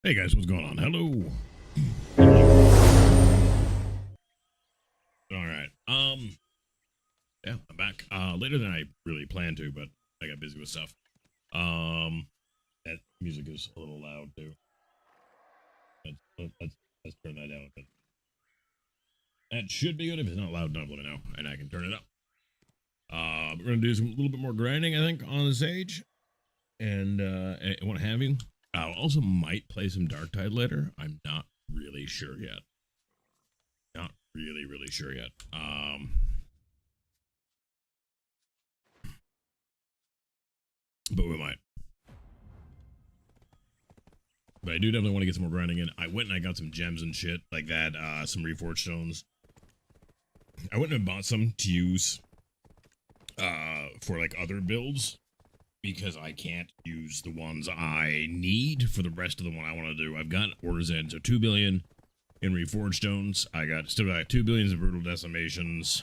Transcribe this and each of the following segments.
Hey guys, what's going on? Hello. All right. Yeah, I'm back. Later than I really planned to, but I got busy with stuff. That music is a little loud too. Let's turn that down a bit. That should be good. If it's not loud enough, let me know, and I can turn it up. We're gonna do some a little bit more grinding, I think, on the stage, and what have you. I also might play some Dark Tide later. I'm not really sure yet. Not really sure yet. But we might. But I do definitely want to get some more grinding in. I went and I got some gems and shit like that, some reforged stones. I went and bought some to use for like other builds because I can't use the ones I need for the rest of the one I want to do. I've got orders in, so 2 billion in reforged stones. Still got 2 billions of brutal decimations.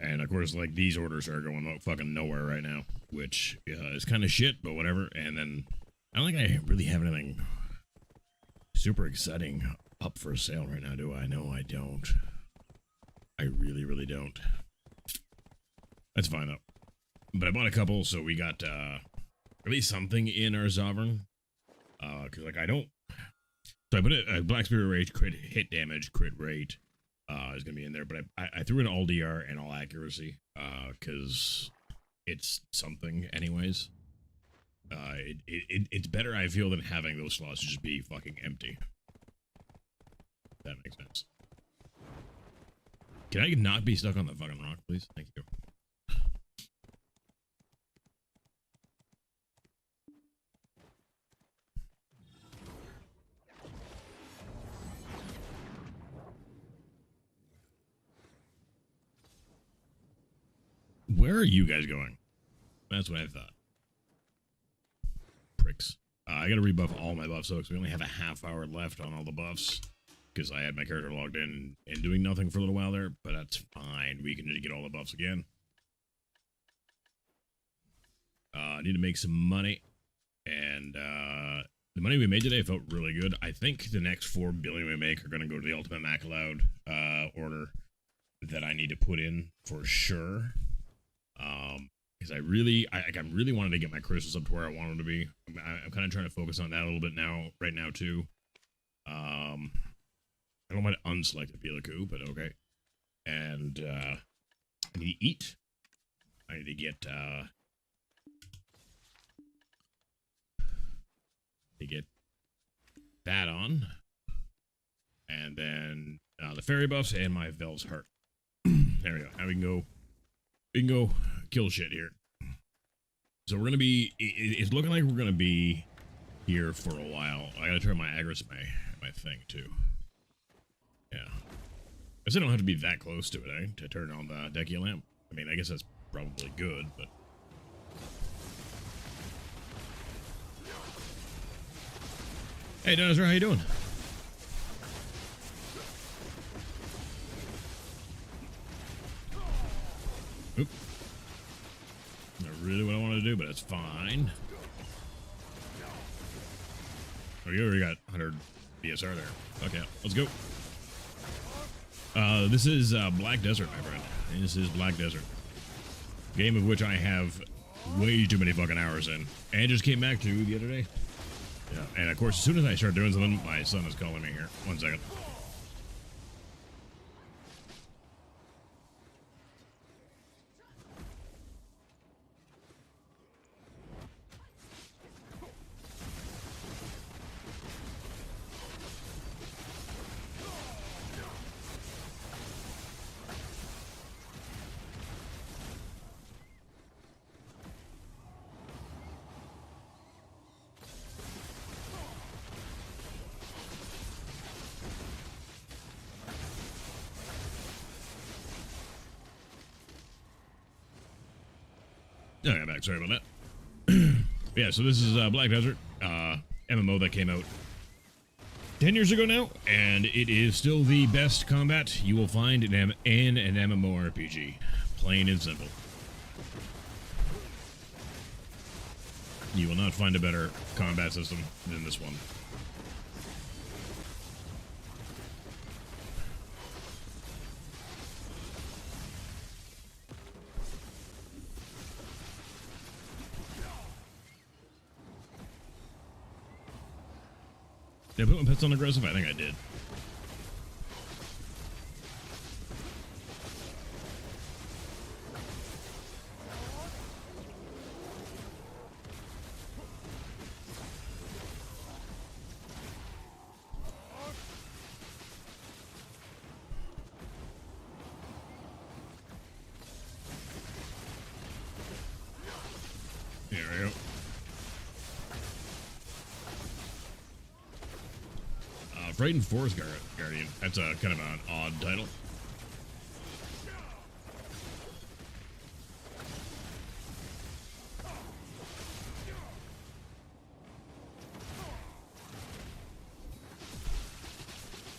And of course, like, these orders are going fucking nowhere right now, which is kind of shit, but whatever. And then I don't think I really have anything super exciting up for sale right now, do I? No, I don't. I really don't. That's fine, though. But I bought a couple, so we got at least something in our Sovereign. Because, like, I don't... So I put a Black Spirit Rage, crit hit damage, crit rate is going to be in there. But I threw in all DR and all accuracy, because it's something anyways. It's better, I feel, than having those slots just be fucking empty. If that makes sense. Can I not be stuck on the fucking rock, please? Thank you. Where are you guys going? That's what I thought. Pricks. I gotta rebuff all my buffs, though, because we only have a half hour left on all the buffs. Because I had my character logged in and doing nothing for a little while there, but that's fine. We can just get all the buffs again. I need to make some money. And the money we made today felt really good. I think the next 4 billion we make are going to go to the Ultimate MacLeod order that I need to put in for sure. Because I really wanted to get my crystals up to where I want them to be. I'm kind of trying to focus on that a little bit right now too. I don't want to unselect the Peliku, but okay. And I need to eat. I need to get that on, and then the fairy buffs and my Vel's heart. There we go. Now we can go kill shit here. So we're gonna be. It's looking like we're gonna be here for a while. I gotta turn my Agris my thing too. Yeah. I guess I don't have to be that close to it, eh? To turn on the Decky lamp. I mean, I guess that's probably good, but. Hey, Dinosaur, how you doing? Oop. Not really what I wanted to do, but it's fine. Oh, you already got 100 BSR there. Okay, let's go. This is Black Desert, my friend. This is Black Desert. Game of which I have way too many fucking hours in. And just came back to the other day. Yeah, and of course, as soon as I start doing something, my son is calling me here. 1 second. Oh, I'm back. Sorry about that. Yeah, so this is Black Desert, MMO that came out 10 years ago now, and it is still the best combat you will find in an MMORPG. Plain and simple. You will not find a better combat system than this one. Did I put my pets on aggressive? I think I did. There we go. Frightened Forest Guardian. That's a kind of an odd title.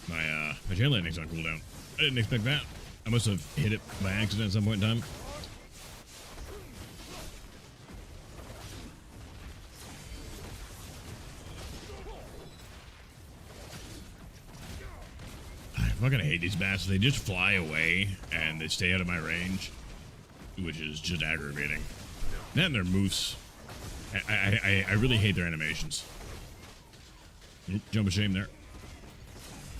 My chain lightning's on cooldown. I didn't expect that. I must have hit it by accident at some point in time. I fucking hate these bats. They just fly away and they stay out of my range, which is just aggravating. That and their moves. I really hate their animations. Oop, jump of shame there.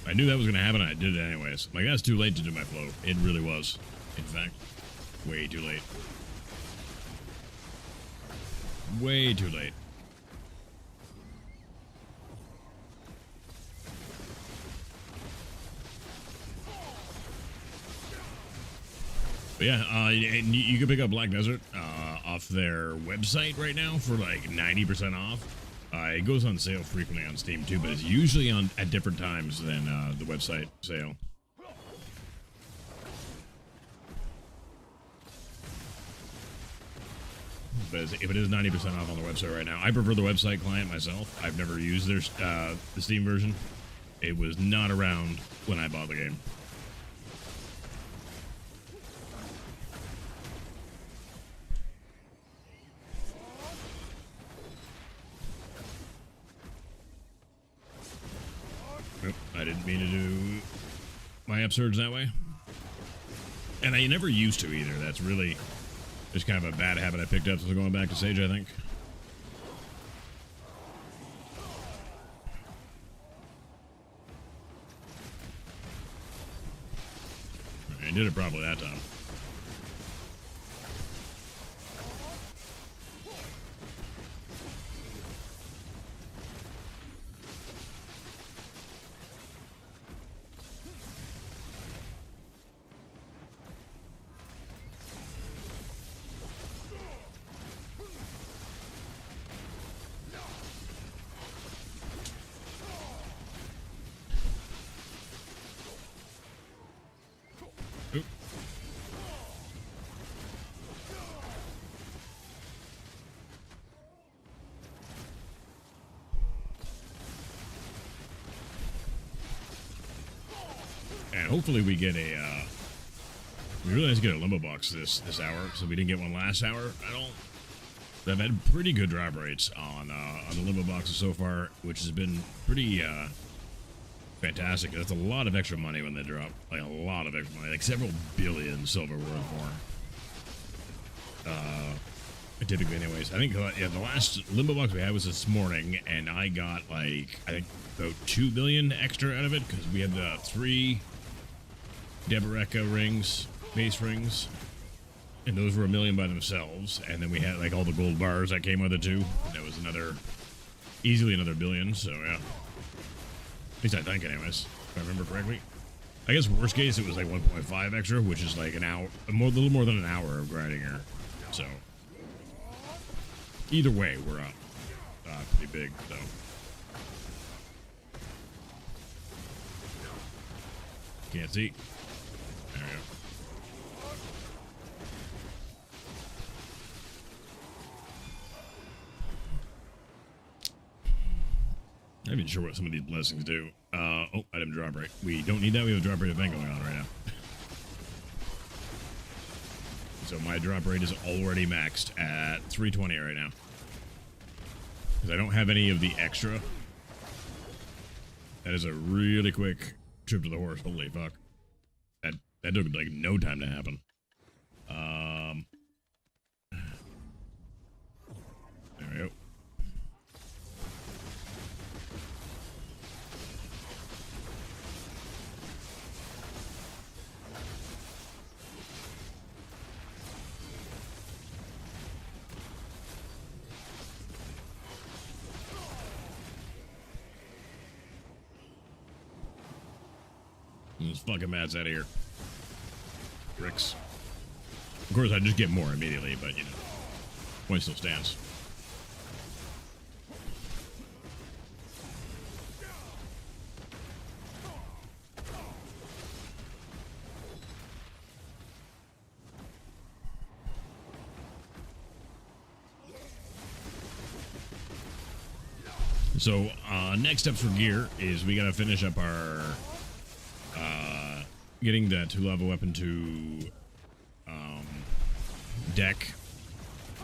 I knew that was going to happen and I did it anyways. Like, that's too late to do my flow. It really was. In fact, way too late. Way too late. But yeah, and you can pick up Black Desert off their website right now for like 90% off. It goes on sale frequently on Steam too, but it's usually on at different times than the website sale. But if it is 90% off on the website right now, I prefer the website client myself. I've never used their the Steam version. It was not around when I bought the game. Nope, I didn't mean to do my upsurge that way. And I never used to either. That's really just kind of a bad habit I picked up since going back to Sage, I think. I did it properly that time. Oop. And hopefully we get a, we really need to get a limbo box this hour, so we didn't get one last hour at all. I've had pretty good drop rates on the limbo boxes so far, which has been pretty, fantastic. That's a lot of extra money when they drop. Like, a lot of extra money. Like, several billion silver worth more. Typically, anyways. I think, yeah, the last limbo box we had was this morning, and I got, like, I think about 2 billion extra out of it, because we had the 3 Deboreka rings, base rings, and those were 1 million by themselves, and then we had, like, all the gold bars that came with it, too. And that was another, easily another billion, so, yeah. At least I think, anyways, if I remember correctly. I guess worst case, it was like 1.5 extra, which is like an hour, a little more than an hour of grinding here. So, either way, we're up pretty big, so. Can't see. There we go. I'm not even sure what some of these blessings do. Oh, item drop rate. We don't need that. We have a drop rate event going on right now. So my drop rate is already maxed at 320 right now. because I don't have any of the extra. That is a really quick trip to the horse. Holy fuck. That took like no time to happen. There we go. This fucking Matt's out of here. Bricks. Of course, I just get more immediately, but you know, point still stands. So, next up for gear is we gotta finish up our getting that 2-level weapon to deck,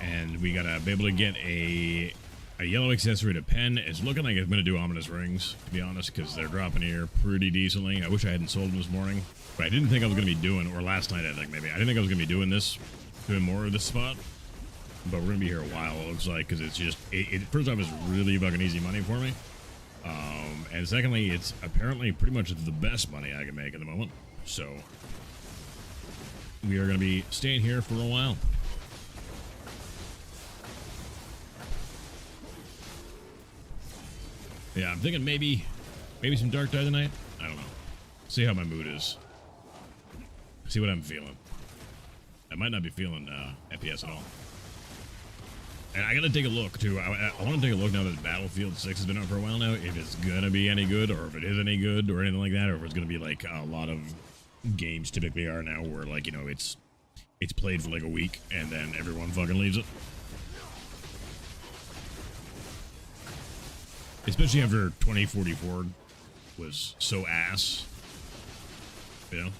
and we gotta be able to get a yellow accessory to pen. It's looking like it's gonna do ominous rings, to be honest, because they're dropping here pretty decently. I wish I hadn't sold them this morning, but I didn't think I was gonna be doing, or last night I think maybe, I didn't think I was gonna be doing more of this spot, but we're gonna be here a while, it looks like, because it's just, first off, it's really fucking easy money for me, and secondly, it's apparently pretty much the best money I can make at the moment. So, we are going to be staying here for a while. Yeah, I'm thinking maybe some Dark Tide tonight. I don't know. See how my mood is. See what I'm feeling. I might not be feeling FPS at all. And I gotta take a look, too. I want to take a look now that Battlefield 6 has been out for a while now, if it's gonna be any good, or if it is any good, or anything like that, or if it's gonna be like a lot of games typically are now, where, like, you know, it's played for like a week, and then everyone fucking leaves it. Especially after 2044 was so ass. You know?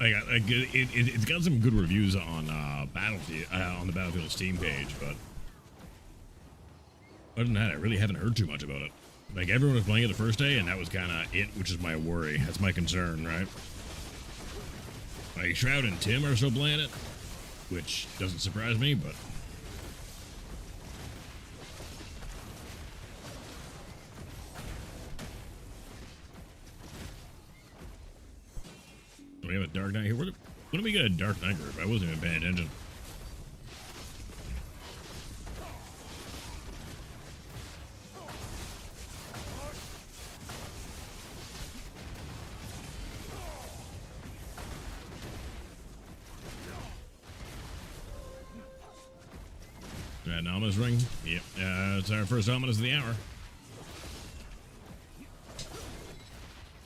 It's got some good reviews on Battlefield, on the Battlefield Steam page, but other than that, I really haven't heard too much about it. Like, everyone was playing it the first day, and that was kind of it, which is my worry. That's my concern, right? Like, Shroud and Tim are still playing it, which doesn't surprise me, but... we have a Dark Knight here. When do we get a Dark Knight group? I wasn't even paying attention. An ominous ring? Yep. It's our first ominous of the hour.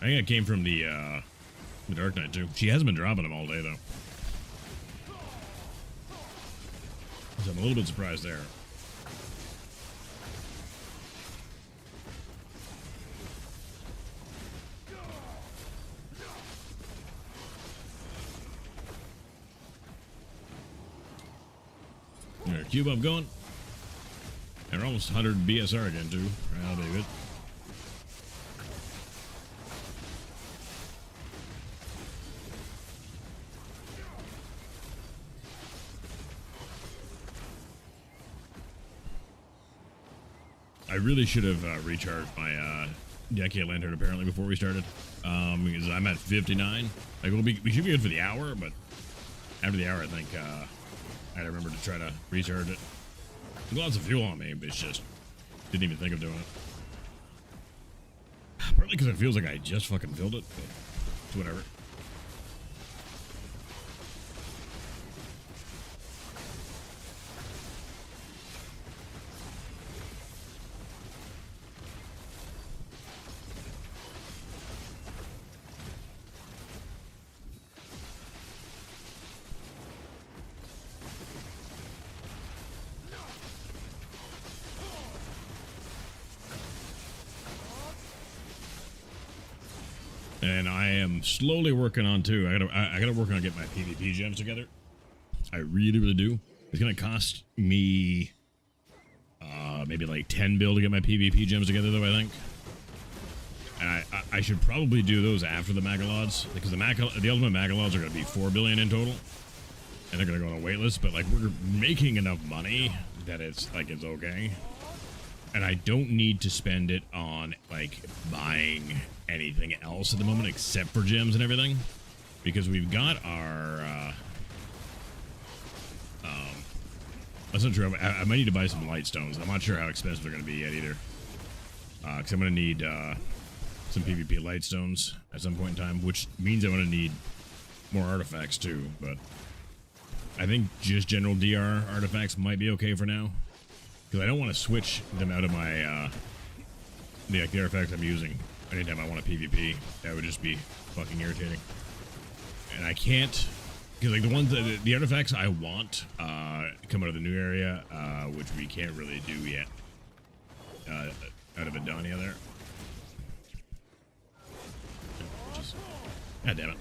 I think it came from the Dark Knight, too. She hasn't been dropping them all day, though. So I'm a little bit surprised there. There, cube up going. And we're almost 100 BSR again, too. That'll be good. I really should have recharged my hereticalnerd apparently before we started, because I'm at 59. Like, we should be good for the hour, but after the hour, I think I remember to try to recharge it. There's lots of fuel on me, but it's just didn't even think of doing it. Probably because it feels like I just fucking filled it, but it's whatever. And I am slowly working on too. I gotta work on getting my PvP gems together. I really do. It's gonna cost me maybe like 10 bill to get my PvP gems together, though, I think. And I should probably do those after the Magalods, because the ultimate Magalods are going to be 4 billion in total. And they're going to go on a waitlist, but like we're making enough money that it's like it's okay. And I don't need to spend it on like buying anything else at the moment except for gems and everything. Because we've got our that's not true. I might need to buy some light stones. I'm not sure how expensive they're going to be yet either. Because I'm going to need some PvP light stones at some point in time, which means I'm going to need more artifacts too. But I think just general DR artifacts might be okay for now. Because I don't want to switch them out of my the artifacts I'm using anytime I want a PvP. That would just be fucking irritating. And I can't... Because like the ones that the artifacts I want come out of the new area, which we can't really do yet. Out of Adania there. God damn it.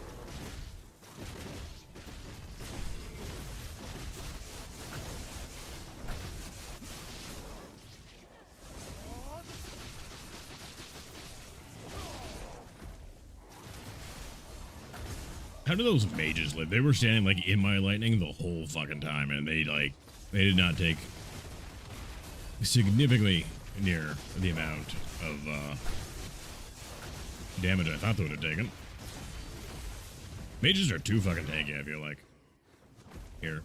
How do those mages live? They were standing like in my lightning the whole fucking time, and they did not take significantly near the amount of damage I thought they would have taken. Mages are too fucking tanky, I feel like. Here,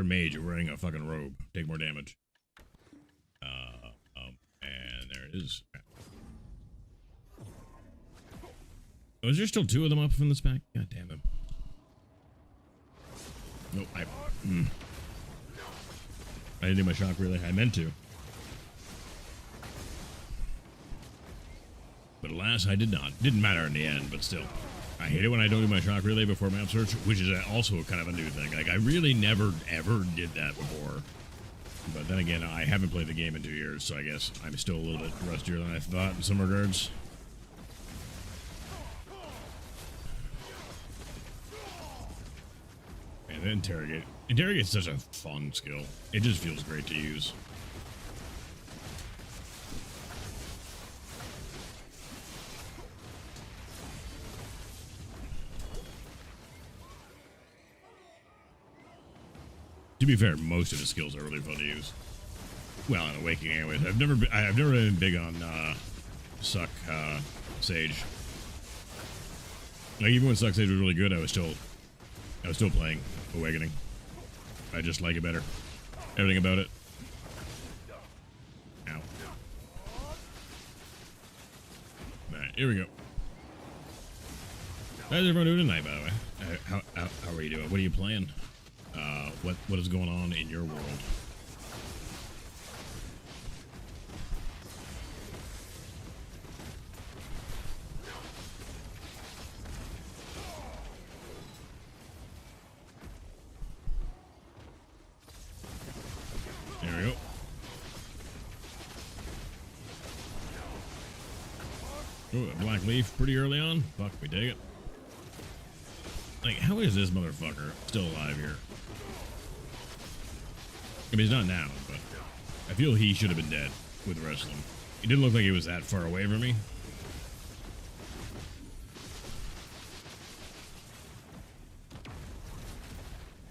mage, you're wearing a fucking robe. Take more damage. And there it is. Oh, is there still 2 of them up from this pack? God damn it. Nope, I didn't do my shock relay. I meant to. But alas, I did not. Didn't matter in the end, but still. I hate it when I don't do my shock relay before map search, which is also kind of a new thing. Like, I really never, ever did that before. But then again, I haven't played the game in 2 years, so I guess I'm still a little bit rustier than I thought in some regards. And then interrogate. Interrogate's such a fun skill. It just feels great to use. To be fair, most of the skills are really fun to use. Well, in Awakening, anyways. I've never been big on Suck Sage. Like even when Suck Sage was really good, I was still playing Awakening. I just like it better. Everything about it. Ow. Alright, here we go. How's everyone doing tonight, by the way? How are you doing? What are you playing? What is going on in your world? There we go. Ooh, a black leaf pretty early on. Fuck, we take it. Like, how is this motherfucker still alive here? I mean, he's not now, but I feel he should have been dead with the rest of them. He didn't look like he was that far away from me.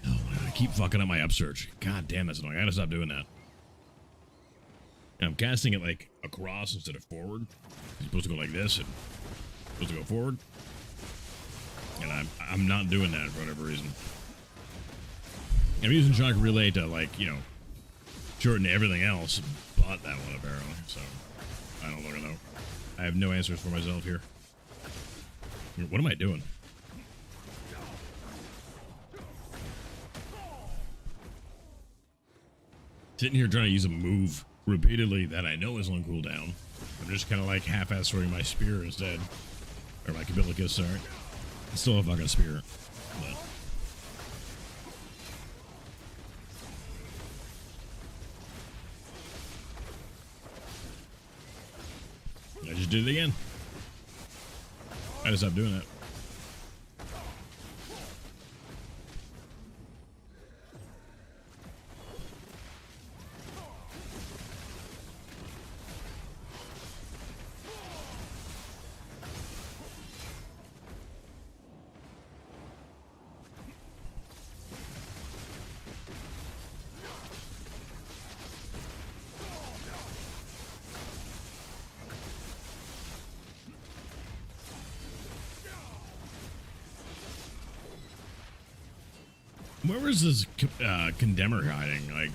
Oh, I keep fucking up my upsurge. God damn, that's annoying. I gotta stop doing that. And I'm casting it like across instead of forward. He's supposed to go like this and supposed to go forward. And I'm not doing that for whatever reason. I'm using shock relay to, like, you know, shorten everything else, but that one apparently. So I don't fucking know. I have no answers for myself here. What am I doing? Sitting here trying to use a move repeatedly that I know is on cooldown. I'm just kind of like half-ass throwing my spear instead. Or my Kabilicus, sorry. It's still a fucking spear. But I just did it again. I just stopped doing that. Where was this condemner hiding? Like,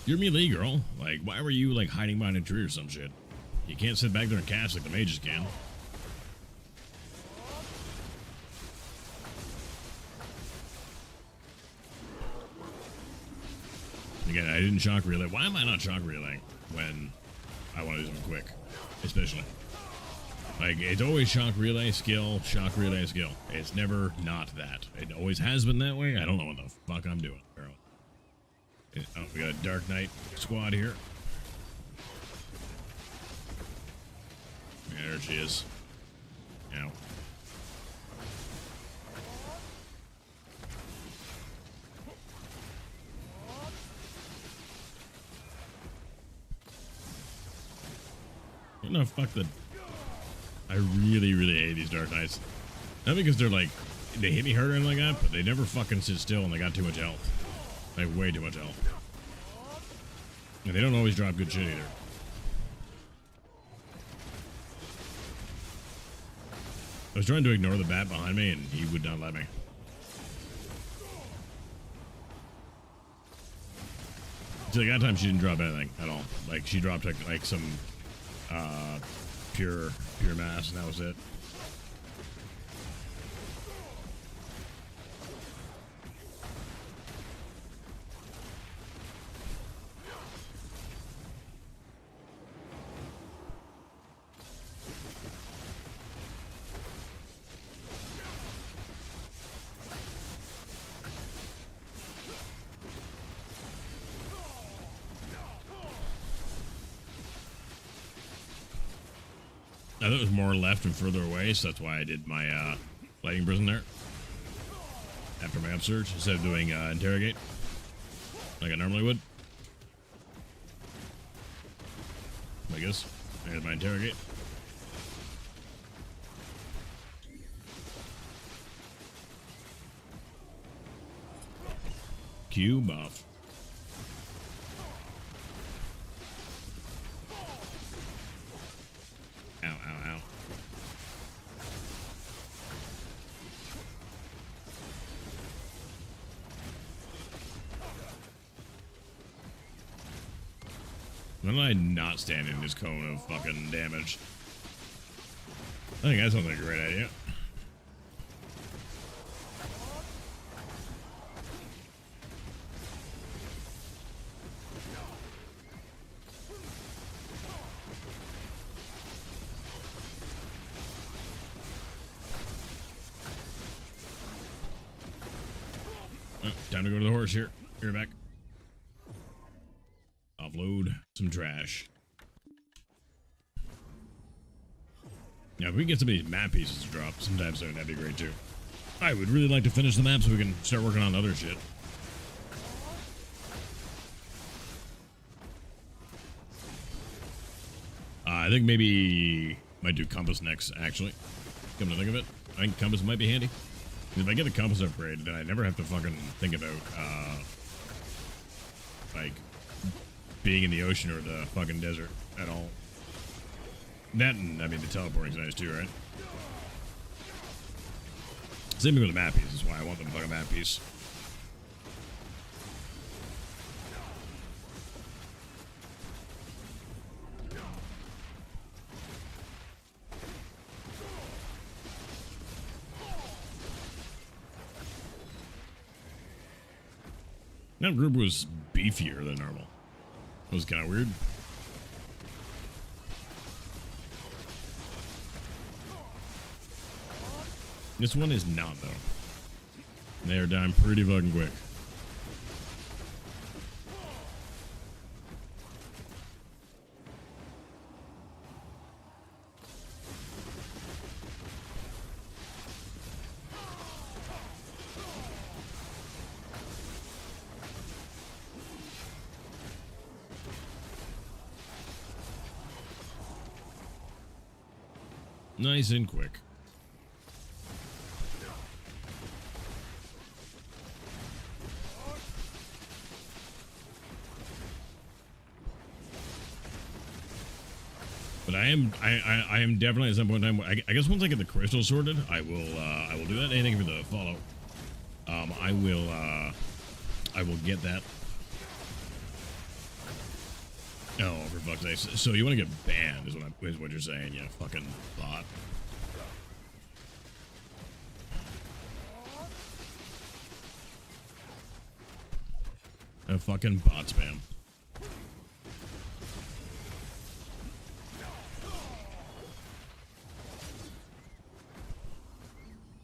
you're melee, girl. Like, why were you, like, hiding behind a tree or some shit? You can't sit back there and cast like the mages can. Again, I didn't shock relay. Why am I not shock relaying when I want to do something quick? Especially. Like, it's always shock relay, skill, shock relay, skill. It's never not that. It always has been that way. I don't know what the fuck I'm doing. Oh, we got a Dark Knight squad here. Yeah, there she is. Ow. No, fuck the... I really, really hate these Dark Knights. Not because they're like... They hit me hard or anything like that, but they never fucking sit still and they got too much health. Like, way too much health. And they don't always drop good shit either. I was trying to ignore the bat behind me and he would not let me. So like that time she didn't drop anything at all. Like she dropped like some pure mass and that was it. I thought it was more left and further away, so that's why I did my lighting prison there. After my upsurge, instead of doing interrogate, like I normally would. I guess I had my interrogate. Q buff. Ow, ow, ow. Why did I not stand in this cone of fucking damage? I think that sounds like a great idea. Oh, time to go to the horse here. Here, back. Offload some trash. Now, if we can get some of these map pieces to drop sometime soon, that'd be great too. I would really like to finish the map so we can start working on other shit. I think maybe might do compass next, actually. Come to think of it, I think compass might be handy. If I get the compass upgrade, then I never have to fucking think about, like, being in the ocean or the fucking desert at all. That and, I mean, the teleporting's nice too, right? Same thing with the map piece, that's why I want the fucking map piece. That group was beefier than normal. That was kind of weird. This one is not, though. They are dying pretty fucking quick. Nice and quick. But I am definitely at some point in time. I guess once I get the crystal sorted, I will do that. Anything for the follow. I will get that. Oh, for fuck's sake. So you want to get banned is what you're saying, you fucking bot. A fucking bot spam.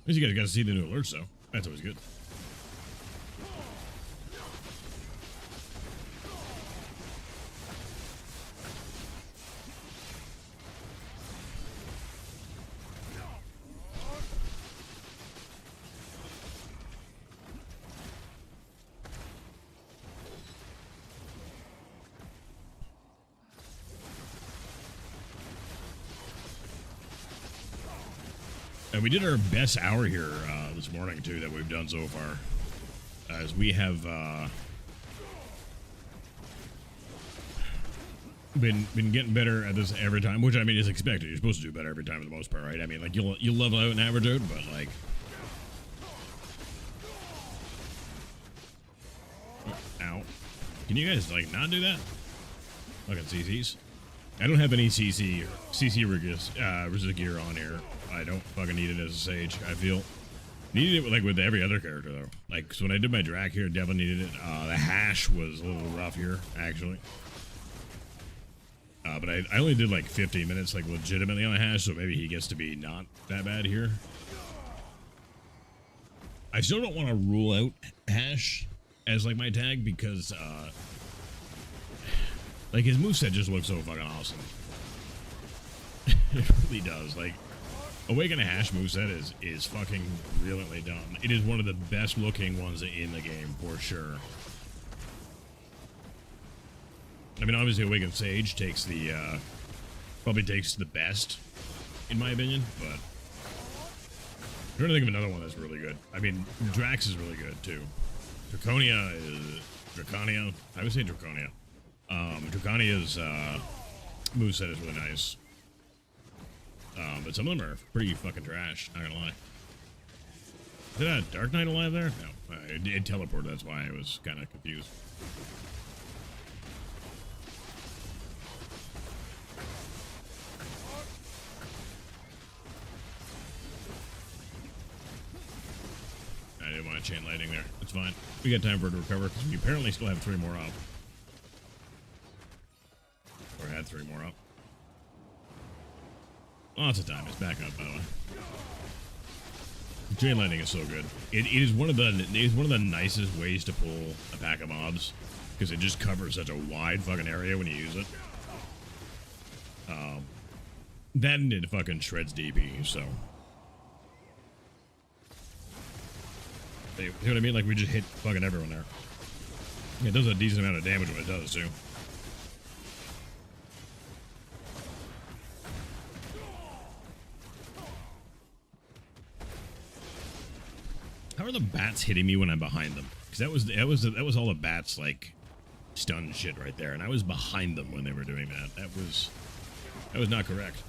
At least you guys got to see the new alerts, though. That's always good. And we did our best hour here this morning, too, that we've done so far. As we have been getting better at this every time, which, I mean, is expected. You're supposed to do better every time for the most part, right? I mean, like, you'll level out and average out, but, like... Ow. Can you guys, like, not do that? Fucking CCs. I don't have any CC resist gear on here. I don't fucking need it as a sage, I feel. Needed it like with every other character though. Like, so when I did my Drac here, Devil needed it. The hash was a little rough here, actually. But I only did like 15 minutes, like legitimately on the hash, so maybe he gets to be not that bad here. I still don't want to rule out hash as like my tag because like his moveset just looks so fucking awesome. It really does. Like, Awaken a Hash moveset is fucking brilliantly done. It is one of the best looking ones in the game, for sure. I mean, obviously Awaken Sage takes the, probably takes the best, in my opinion, but... I'm trying to think of another one that's really good. I mean, Drax is really good, too. Draconia is... Draconia? I would say Draconia. Draconia's, moveset is really nice. But some of them are pretty fucking trash, not gonna lie. Is that a Dark Knight alive there? No, it teleported, that's why I was kind of confused. I didn't want to chain lightning there. It's fine. We got time for it to recover, because we apparently still have 3 more up. Or had 3 more up. Lots of time. It's back up, by the way. Chain lightning is so good. It is one of the nicest ways to pull a pack of mobs because it just covers such a wide fucking area when you use it. That and it fucking shreds DP. So, you know what I mean? Like we just hit fucking everyone there. It does a decent amount of damage when it does too. How are the bats hitting me when I'm behind them? Because that was all the bats like stun shit right there, and I was behind them when they were doing that. That was not correct.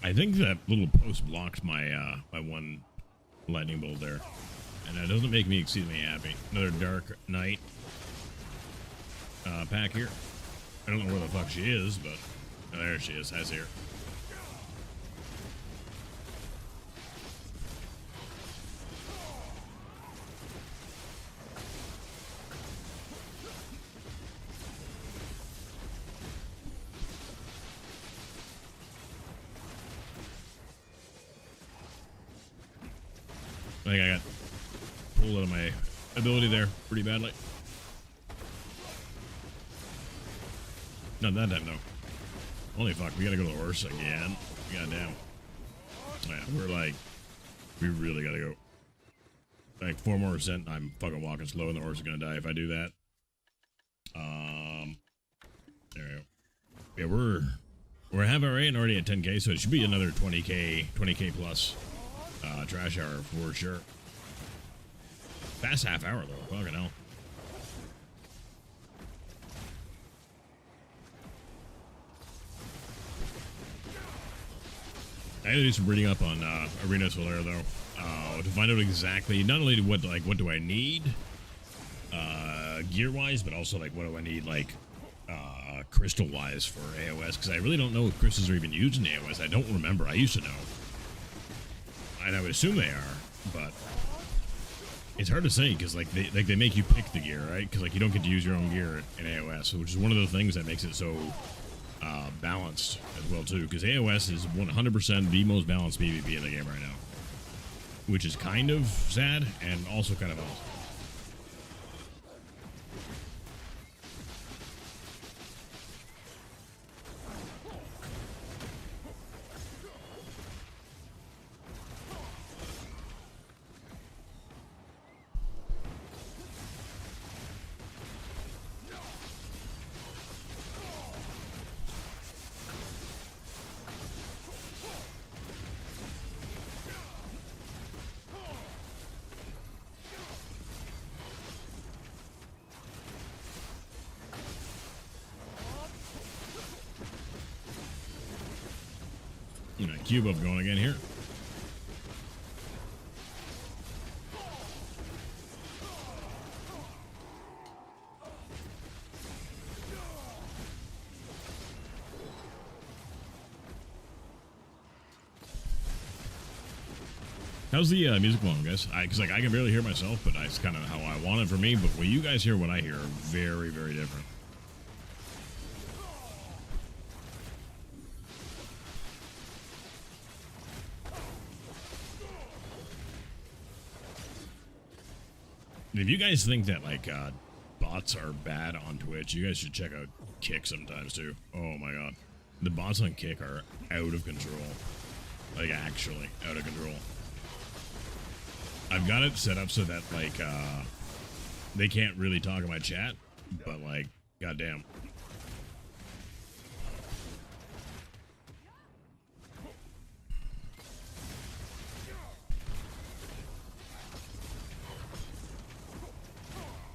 I think that little post blocked my my one lightning bolt there, and that doesn't make me exceedingly happy. Another Dark Knight pack here. I don't know where the fuck she is, but oh, there she is. Has here. I think I got pulled out of my ability there pretty badly. Not that time, though. Holy fuck, we gotta go to the horse again. Goddamn. Yeah, we really gotta go. Like 4 more percent, I'm fucking walking slow and the horse is gonna die if I do that. There we go. Yeah, we're half our rate and already at 10k, so it should be another 20k plus trash hour for sure. Fast half hour though, fucking hell. I gotta do some reading up on Arena Solera though, to find out exactly not only what do I need gear wise, but also like what do I need like crystal wise for AOS, because I really don't know if crystals are even used in AOS. I don't remember. I used to know, and I would assume they are, but it's hard to say because like they make you pick the gear, right? Because like you don't get to use your own gear in AOS, which is one of the things that makes it so balanced as well too, because AOS is 100% the most balanced PvP in the game right now, which is kind of sad and also kind of awesome. Cube up going again here. How's the music volume, guys? Because like I can barely hear myself, but it's kind of how I want it for me. But when you guys hear what I hear, are very, very different. If you guys think that like bots are bad on Twitch, you guys should check out Kick sometimes too. Oh my god, the bots on Kick are out of control. Like actually out of control. I've got it set up so that like they can't really talk in my chat, but like goddamn.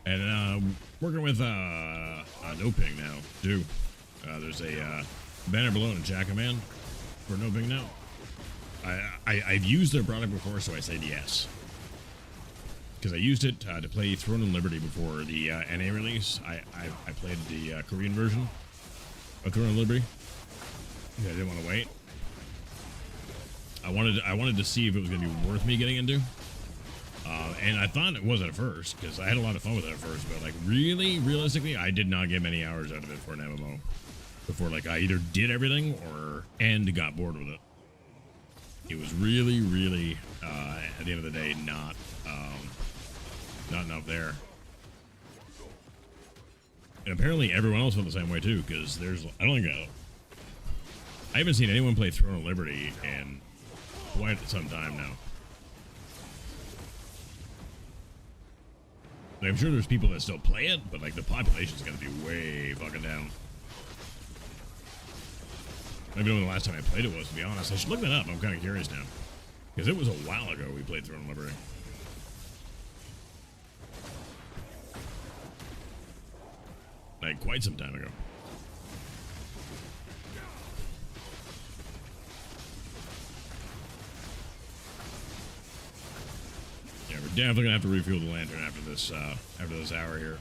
And working with NoPing now too. There's a banner below and a Jack-a-man for NoPing now. I've used their product before, so I said yes. Because I used it to play Throne and Liberty before the NA release. I played the Korean version of Throne and Liberty. I didn't want to wait. I wanted to see if it was going to be worth me getting into. And I thought it was at first, because I had a lot of fun with it at first, but like realistically, I did not get many hours out of it for an MMO. Before like I either did everything and got bored with it. It was really, at the end of the day, not enough there. And apparently everyone else felt the same way too, because I haven't seen anyone play Throne of Liberty in quite some time now. Like, I'm sure there's people that still play it, but like the population's gonna be way fucking down. I don't even know when the last time I played it was, to be honest. I should look that up. I'm kind of curious now. Because it was a while ago we played Throne of Liberty. Like, quite some time ago. Yeah, we're definitely gonna have to refuel the lantern after this hour here.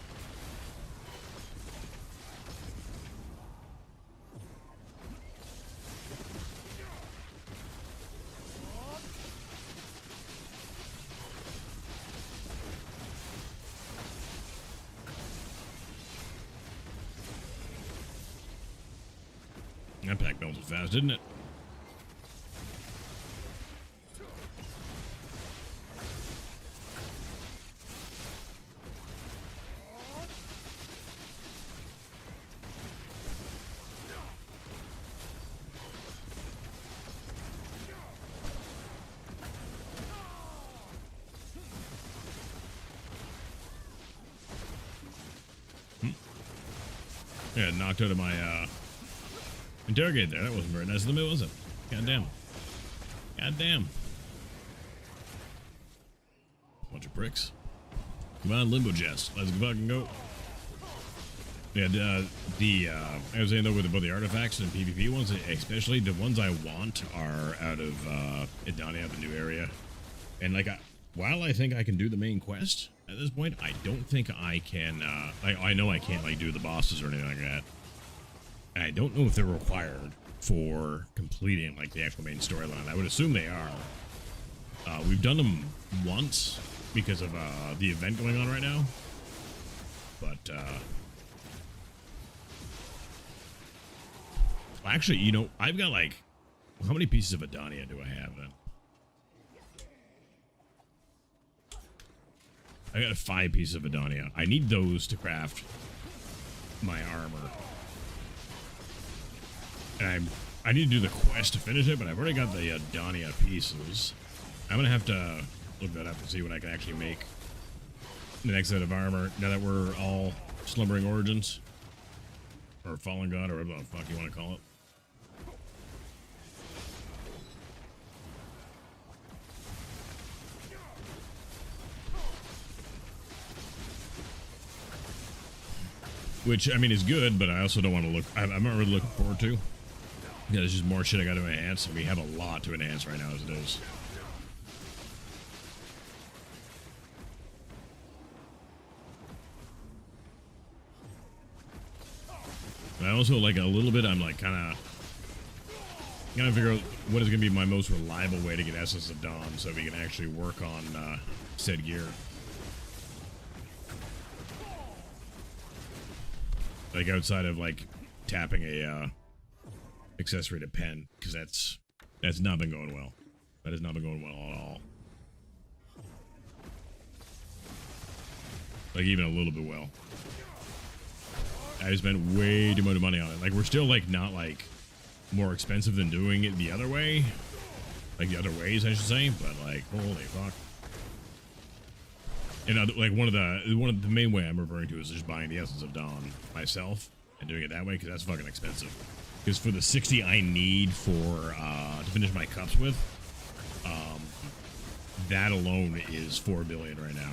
That pack melted fast, didn't it? Yeah, knocked out of my interrogate there. That wasn't very nice of the middle, was it? God damn. God damn. Bunch of pricks. Come on, Limbo Jets. Let's fucking go. Yeah, I was saying though with the artifacts and PvP ones, especially the ones I want are out of Idania, the new area. And like, while I think I can do the main quest at this point, I don't think I can. I know I can't like do the bosses or anything like that. And I don't know if they're required for completing like the actual main storyline. I would assume they are. We've done them once because of the event going on right now, but actually, you know, I've got like, how many pieces of Idania do I have then? I got 5 pieces of Idania. I need those to craft my armor. And I need to do the quest to finish it, but I've already got the Idania pieces. I'm gonna have to look that up and see what I can actually make the next set of armor now that we're all Slumbering Origins. Or Fallen God, or whatever the fuck you want to call it. Which, I mean, is good, but I also don't want to look... I'm not really looking forward to. Yeah, there's just more shit I got to enhance, and we have a lot to enhance right now as it is. And I also, like, a little bit, I'm, like, kind of... Gotta figure out what is going to be my most reliable way to get Essence of Dawn, so we can actually work on said gear. Like outside of like tapping a accessory to pen, because that's not been going well. That has not been going well at all. Like even a little bit well. I spent way too much money on it. Like we're still like not like more expensive than doing it the other way, like the other ways I should say. But like holy fuck. And like one of the main way I'm referring to is just buying the Essence of Dawn myself and doing it that way because that's fucking expensive. Because for the 60 I need for to finish my cups with, that alone is 4 billion right now.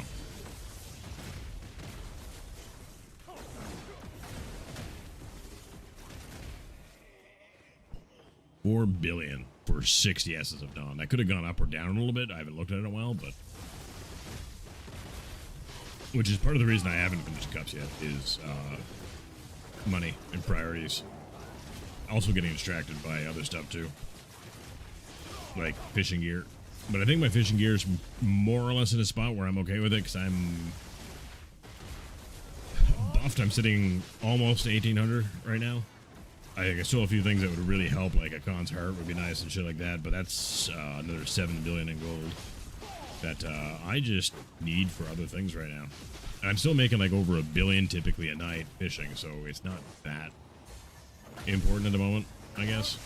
$4 billion for 60 Essence of Dawn. That could have gone up or down a little bit. I haven't looked at it in a while, but. Which is part of the reason I haven't finished cups yet, is money and priorities. Also getting distracted by other stuff too. Like fishing gear. But I think my fishing gear is more or less in a spot where I'm okay with it, because I'm buffed. I'm sitting almost 1800 right now. I think I still have a few things that would really help, like a Khan's Heart would be nice and shit like that, but that's another 7 billion in gold. That I just need for other things right now. I'm still making like over $1 billion typically a night fishing, so it's not that important at the moment, I guess.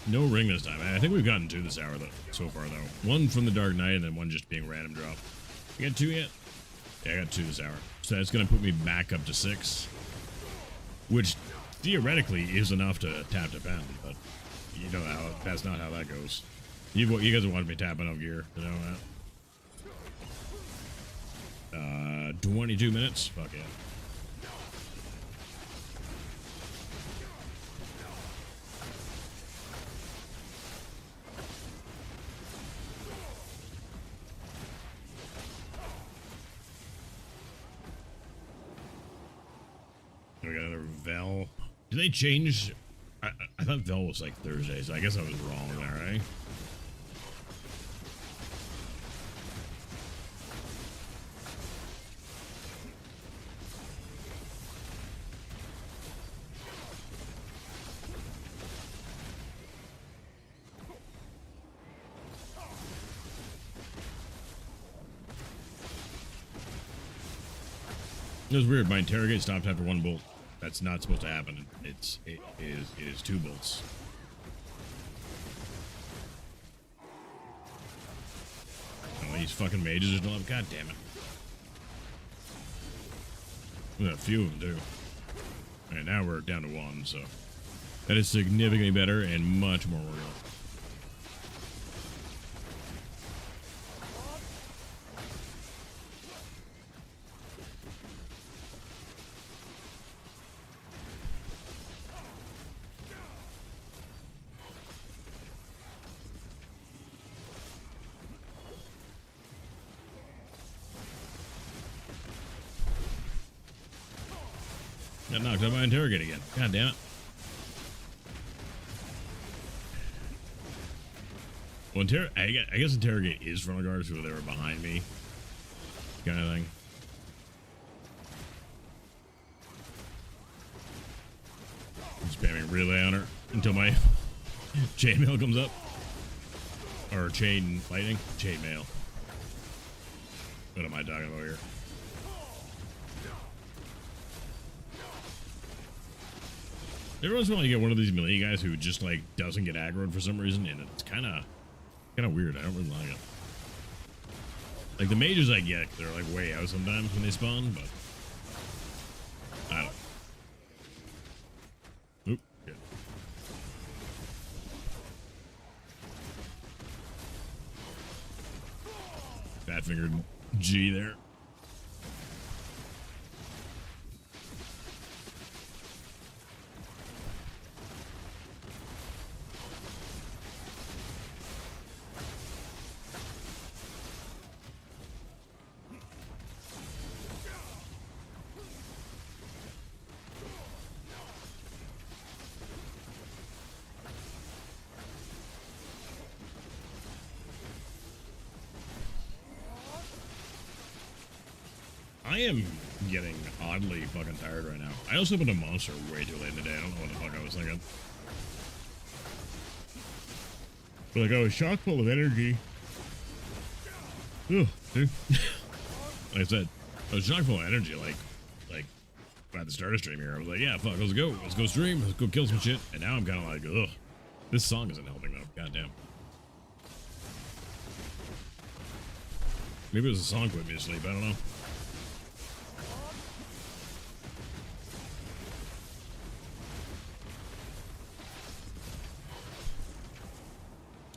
No ring this time. I think we've gotten 2 this hour, though, so far, though. 1 from the Dark Knight, and then 1 just being random drop. You got 2 yet? Yeah, I got 2 this hour. So that's going to put me back up to 6. Which, theoretically, is enough to tap to pen, but you know how that's not how that goes. You guys have wanted me tapping up gear, you know that? 22 minutes? Fuck yeah. We got another Vel. Did they change? I thought Vel was like Thursdays. I guess I was wrong there, right? It was weird. My interrogate stopped after 1 bolt. That's not supposed to happen. It is 2 bolts. Oh, these fucking mages are still up. God damn it. There's a few of them too. Alright, now we're down to 1, so that is significantly better and much more real. Got knocked out by interrogate again. God damn it. Well, I guess interrogate is front guard, so they were behind me. Kind of thing. I'm spamming relay on her until my chainmail comes up. Or chain lightning? Chainmail. What am I talking about here? Every once in a while you get one of these melee guys who just like doesn't get aggroed for some reason, and it's kind of weird. I don't really like it. Like the mages I get, they're like way out sometimes when they spawn, but I don't. Oop, good. Fat fingered G there. I am getting oddly fucking tired right now. I also opened a monster way too late in the day. I don't know what the fuck I was thinking. But like I was chock full of energy. Ugh, dude. Like I said, I was chock full of energy like at the start of stream here. I was like, yeah, fuck, let's go stream, let's go kill some shit. And now I'm kind of like, ugh, this song isn't helping though. Goddamn. Maybe it was a song put me to sleep. I don't know.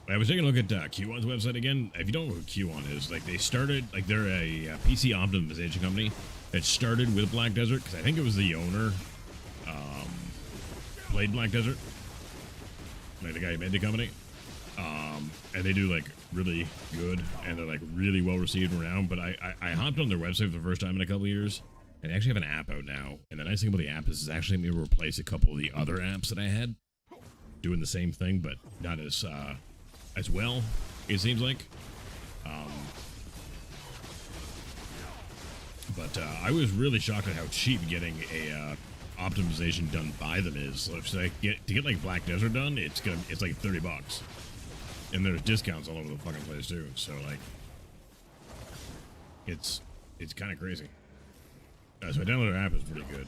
I was taking a look at Q1's website again. If you don't know who Q1 is, like they started, like they're a PC optimization company that started with Black Desert, because I think it was the owner played Black Desert, like the guy who made the company, and they do like really good, and they're like really well received around. But I hopped on their website for the first time in a couple of years, and they actually have an app out now. And the nice thing about the app is it's actually able to replace a couple of the other apps that I had doing the same thing, but not as well, it seems like. But I was really shocked at how cheap getting a optimization done by them is. So if I to get like Black Desert done, it's like $30, and there's discounts all over the fucking place too. So like, it's kind of crazy. So I downloaded their app, is pretty good.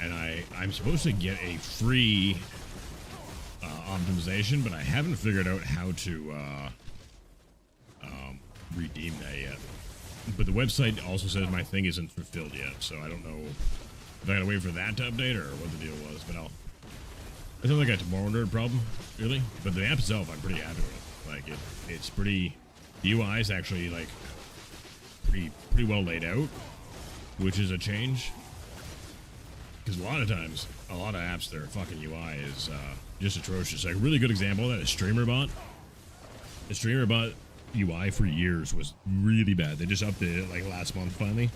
And I'm supposed to get a free optimization, but I haven't figured out how to redeem that yet. But the website also says my thing isn't fulfilled yet, so I don't know if I gotta wait for that to update or what the deal was. But it's not like a tomorrow nerd problem, really. But the app itself, I'm pretty happy with. Like it's pretty. The UI is actually like pretty well laid out, which is a change. Because a lot of times, a lot of apps, their fucking UI is just atrocious. Like a really good example of that is StreamerBot. The StreamerBot UI for years was really bad. They just updated it like last month finally,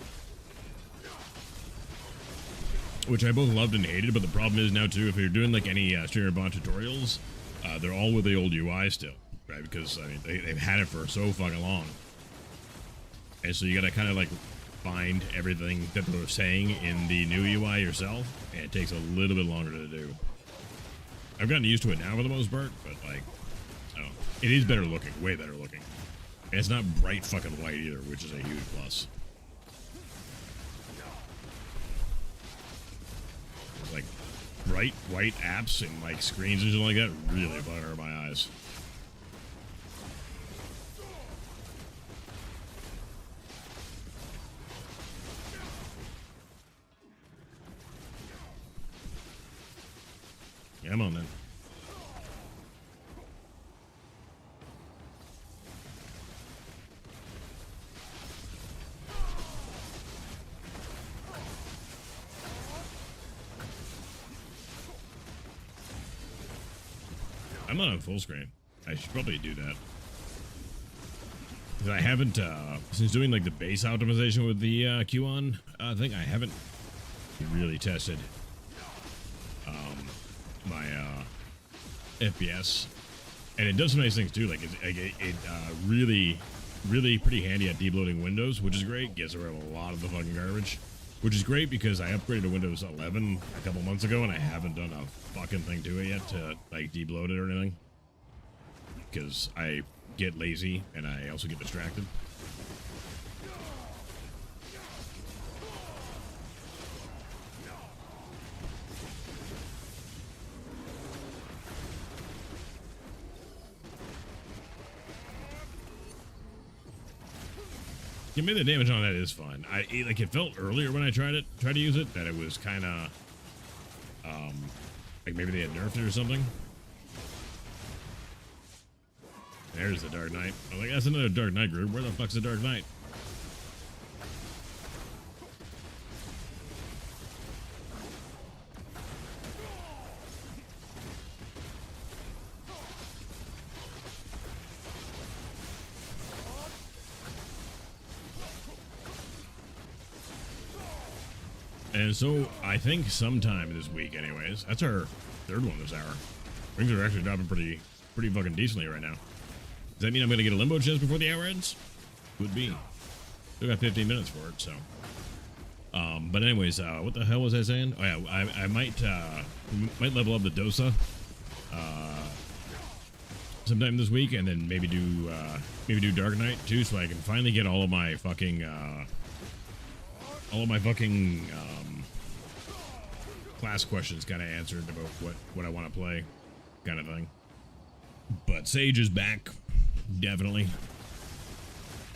which I both loved and hated. But the problem is now too, if you're doing like any StreamerBot tutorials, they're all with the old UI still, right? Because I mean they've had it for so fucking long, and so you gotta kind of like find everything that they're saying in the new UI yourself, and it takes a little bit longer to do. I've gotten used to it now for the most part, but like, oh, it is better looking, way better looking. And it's not bright fucking white either, which is a huge plus. It's like bright white apps and like screens and shit like that really fucking hurt my eyes. Yeah, I'm on then. I'm not on full screen. I should probably do that. Because I haven't, since doing like the base optimization with the Q on thing, I haven't really tested my FPS. And it does some nice things too. Like it really pretty handy at deloading Windows, which is great. Gets rid of a lot of the fucking garbage. Which is great because I upgraded to Windows 11 a couple months ago and I haven't done a fucking thing to it yet to like debloat it or anything. Because I get lazy and I also get distracted. Yeah, maybe the damage on that is fine. Like it felt earlier when I tried to use it that it was kind of like maybe they had nerfed it or something. There's the Dark Knight. I'm like, that's another Dark Knight group. Where the fuck's the Dark Knight? And so, I think sometime this week, anyways, that's our third one this hour. Things are actually dropping pretty fucking decently right now. Does that mean I'm going to get a limbo chest before the hour ends? Could be. Still got 15 minutes for it, so. But anyways, what the hell was I saying? Oh yeah, I might level up the Dosa sometime this week, and then maybe do Dark Knight too, so I can finally get all of my fucking class questions kind of answered about what I want to play, kind of thing. But Sage is back, definitely.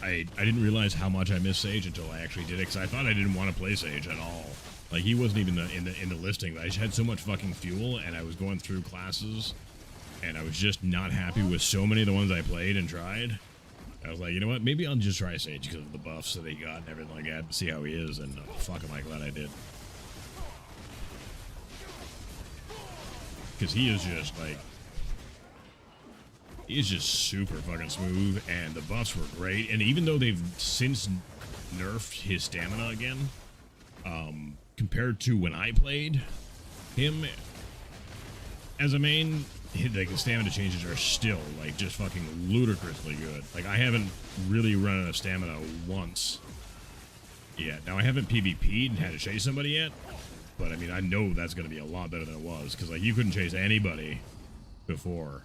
I didn't realize how much I missed Sage until I actually did it, because I thought I didn't want to play Sage at all. Like, he wasn't even in the listing. I just had so much fucking fuel, and I was going through classes, and I was just not happy with so many of the ones I played and tried. I was like, you know what, maybe I'll just try Sage because of the buffs that he got and everything like that, see how he is, and fuck, am I glad I did. Because he is just, like, he's just super fucking smooth, and the buffs were great, and even though they've since nerfed his stamina again, compared to when I played him as a main, like, the stamina changes are still, like, just fucking ludicrously good. Like, I haven't really run out of stamina once yet. Now, I haven't PvP'd and had to chase somebody yet, but, I mean, I know that's going to be a lot better than it was, because, like, you couldn't chase anybody before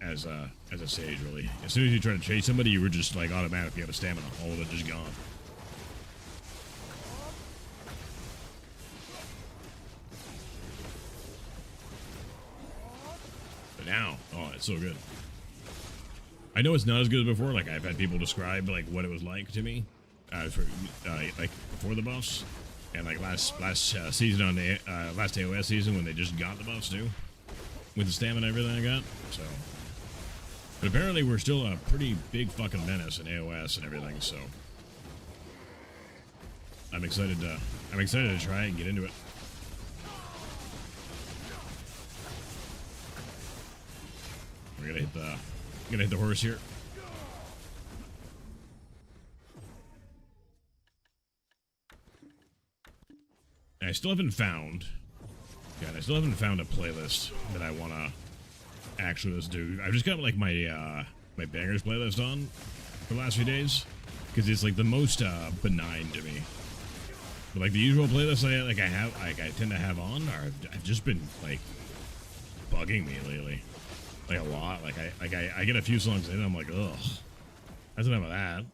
as a Sage, really. As soon as you try to chase somebody, you were just, like, automatically out of stamina. All of it just gone. But now, oh, it's so good. I know it's not as good as before. Like, I've had people describe, like, what it was like to me, like, before the buffs. And, like, last season on the, last AOS season when they just got the buffs, too. With the stamina and everything I got, so. But apparently we're still a pretty big fucking menace in AOS and everything, so. I'm excited to try and get into it. We're gonna hit the horse here. And I still haven't found a playlist that I wanna actually let's do. I've just got like my my bangers playlist on for the last few days because it's like the most benign to me. But like the usual playlists I tend to have on are have just been like bugging me lately, like a lot. Like I get a few songs in and I'm like, ugh, that's enough of that.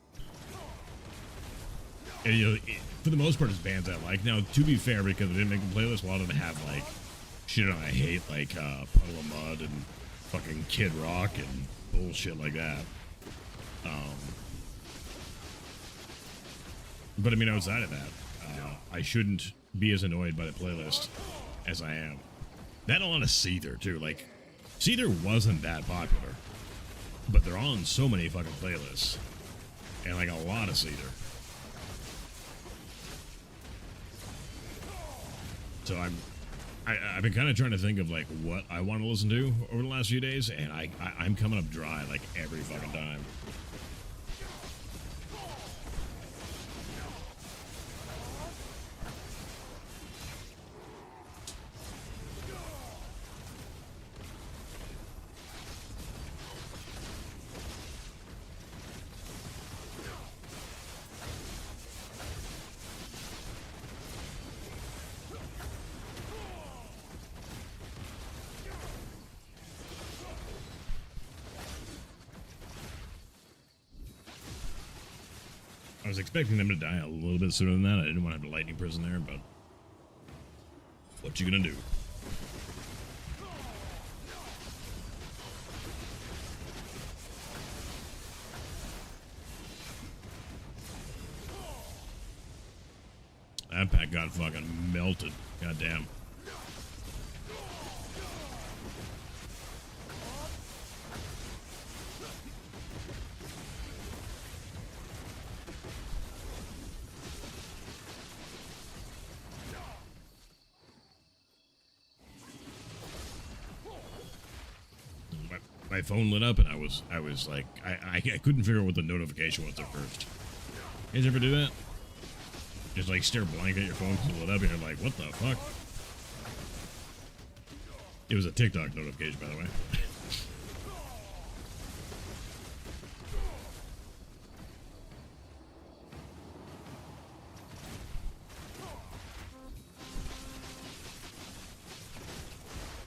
And, you know, for the most part, it's bands I like. Now, to be fair, because I didn't make the playlist, a lot of them have, like, shit on I hate, like, Puddle of Mud and fucking Kid Rock and bullshit like that. But, I mean, outside of that, I shouldn't be as annoyed by the playlist as I am. That and a lot of Seether, too. Like, Seether wasn't that popular, but they're on so many fucking playlists. And, like, a lot of Seether. So I've been kind of trying to think of, like, what I want to listen to over the last few days, and I'm coming up dry, like, every fucking time. I was expecting them to die a little bit sooner than that. I didn't want to have a lightning prison there, but what you gonna do? That pack got fucking melted. Goddamn. My phone lit up and I was like, I couldn't figure out what the notification was at first. You guys ever do that? Just like stare blank at your phone because it lit up and you're like, what the fuck? It was a TikTok notification, by the way.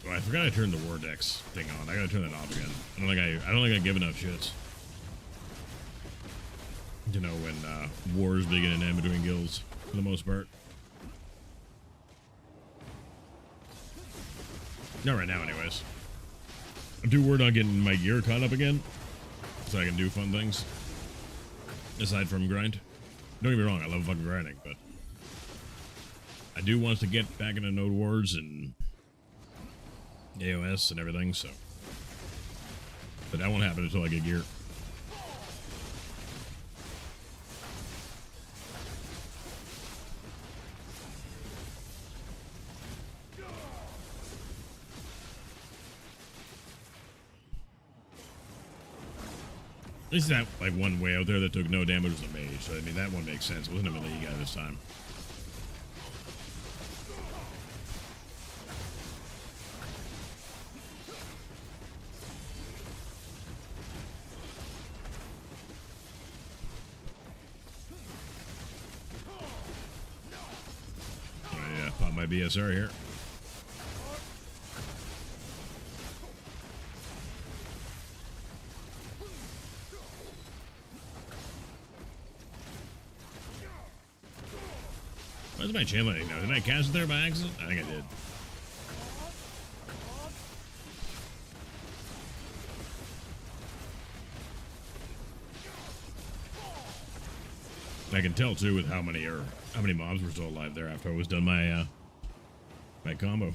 Oh, I forgot I turned the Vortex thing on. I gotta turn that off again. I don't think I give enough shits. You know, when wars begin and end between guilds, for the most part. Not right now, anyways. I'm too worried on getting my gear caught up again, so I can do fun things. Aside from grind. Don't get me wrong, I love fucking grinding, but I do want to get back into Node Wars and AOS and everything, so. But that won't happen until I get gear. At least that, like, one way out there that took no damage was a mage, so I mean, that one makes sense. It wasn't a melee guy this time. Oh yeah, pop my BSR here. Where's my chain lightning now? Did I cast it there by accident? I think I did. I can tell too with how many mobs were still alive there after I was done my my combo.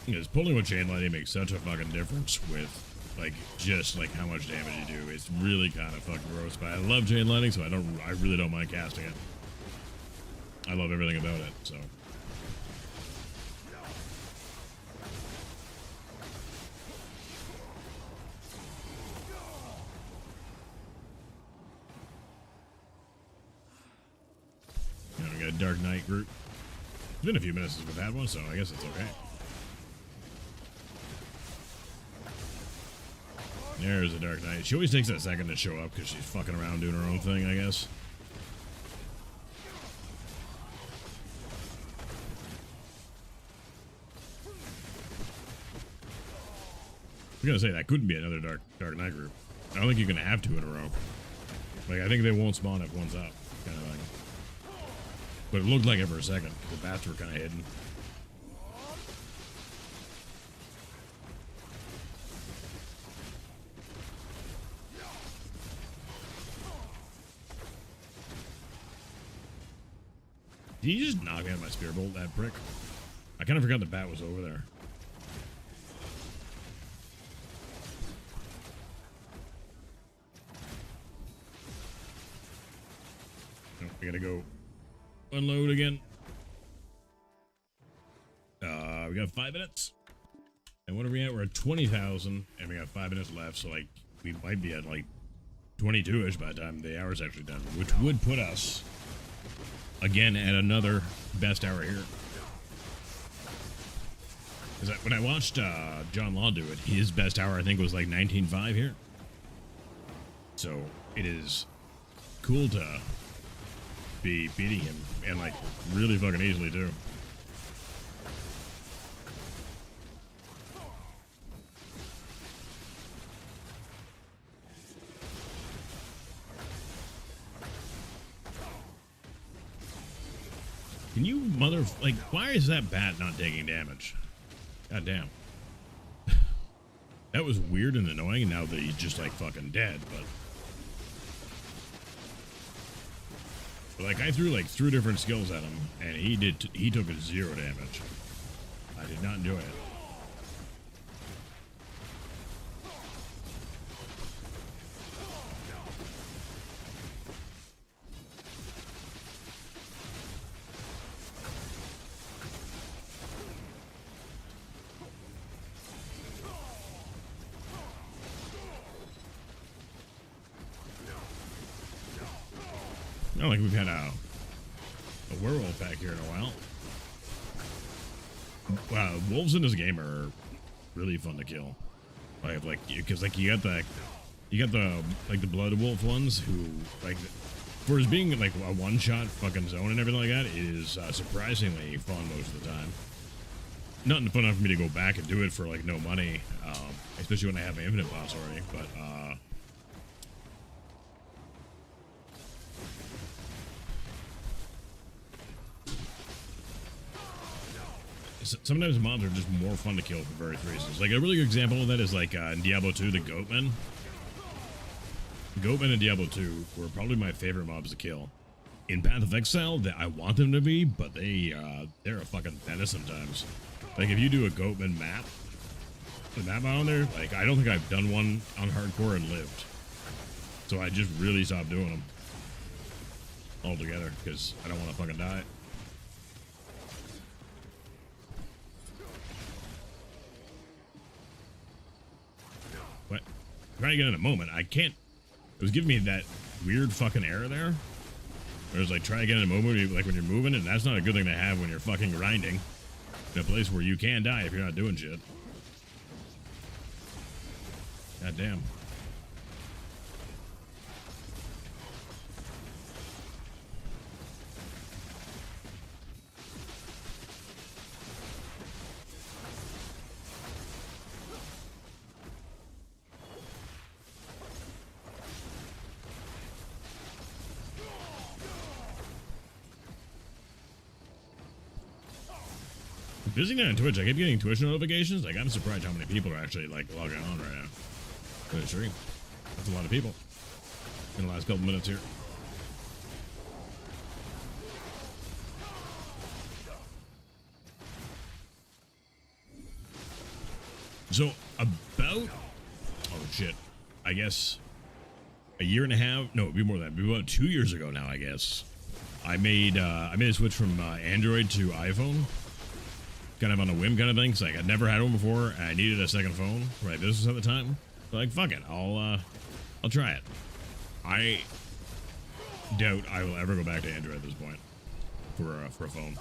Because pulling with chain lightning makes such a fucking difference with, like, just, like, how much damage you do. It's really kind of fucking gross, but I love chain lightning, so I really don't mind casting it. I love everything about it, so. Now we got a Dark Knight group. It's been a few minutes since we've had one, so I guess it's okay. There's a Dark Knight. She always takes a second to show up because she's fucking around doing her own thing, I guess. I was gonna say, that couldn't be another Dark Knight group. I don't think you can have two in a row. Like, I think they won't spawn if one's up, kind of thing. But it looked like it for a second. The bats were kind of hidden. Did he just knock me out of my spear bolt, that prick? I kind of forgot the bat was over there. Nope, we gotta go unload again. We got 5 minutes. And what are we at? We're at 20,000, and we got 5 minutes left, so like we might be at like 22-ish by the time the hour's actually done, which would put us again at another best hour here. Because when I watched John Law do it, his best hour I think was like 19.5 here. So it is cool to be beating him, and like really fucking easily too. Can you like, why is that bat not taking damage? God damn. That was weird and annoying, and now that he's just like fucking dead, but like I threw like 3 different skills at him, and he took 0 damage. I did not enjoy it. I don't think we've had a werewolf back here in a while. Wow, wolves in this game are really fun to kill. Like, because like you got the like the blood wolf ones who like, for as being like a one-shot fucking zone and everything like that, it is surprisingly fun most of the time. Not fun enough for me to go back and do it for like no money, especially when I have my infinite boss already. But sometimes mobs are just more fun to kill for various reasons. Like a really good example of that is like in Diablo 2, the Goatmen. Goatmen in Diablo 2 were probably my favorite mobs to kill. In Path of Exile, I want them to be, but they're a fucking menace sometimes. Like if you do a Goatman map, the map on there, like I don't think I've done one on hardcore and lived. So I just really stopped doing them altogether because I don't want to fucking die. What? I'm trying to get in a moment. I can't. It was giving me that weird fucking error there. It was like, try again in a moment, like when you're moving, and that's not a good thing to have when you're fucking grinding in a place where you can die if you're not doing shit. God damn. Busy now on Twitch. I keep getting Twitch notifications. Like, I'm surprised how many people are actually like logging on right now for the stream. That's a lot of people in the last couple minutes here. So about, oh shit, I guess a year and a half. No, it'd be more than that. It'd be about 2 years ago now. I guess I made a switch from Android to iPhone. Kind of on a whim kind of thing. Cause like I'd never had one before, and I needed a second phone for my business at the time. So like, fuck it, I'll try it. I doubt I will ever go back to Android at this point for a phone.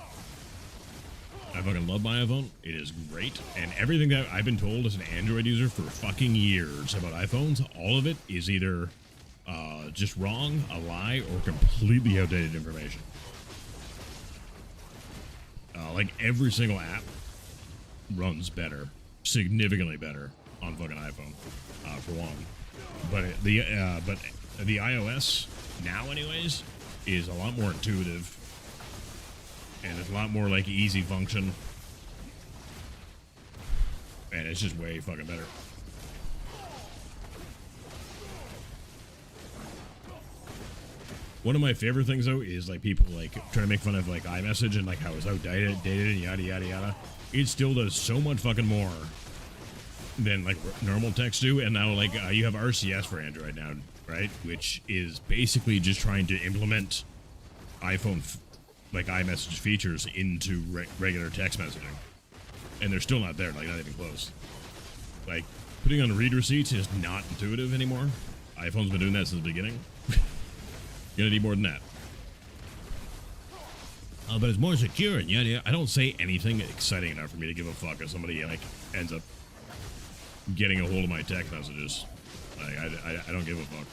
I fucking love my iPhone. It is great. And everything that I've been told as an Android user for fucking years about iPhones, all of it is either just wrong, a lie, or completely outdated information. Like every single app runs better, significantly better on fucking iPhone, for one. But the iOS now, anyways, is a lot more intuitive, and it's a lot more like easy function, and it's just way fucking better. One of my favorite things though is like people like trying to make fun of like iMessage and like how it's outdated and yada yada yada. It still does so much fucking more than like normal text do, and now like you have RCS for Android now, right? Which is basically just trying to implement iPhone like iMessage features into regular text messaging, and they're still not there, like not even close. Like putting on read receipts is not intuitive anymore. iPhone's been doing that since the beginning. Gonna need more than that. But it's more secure, and yeah, I don't say anything exciting enough for me to give a fuck if somebody like ends up getting a hold of my text messages. Like I don't give a fuck.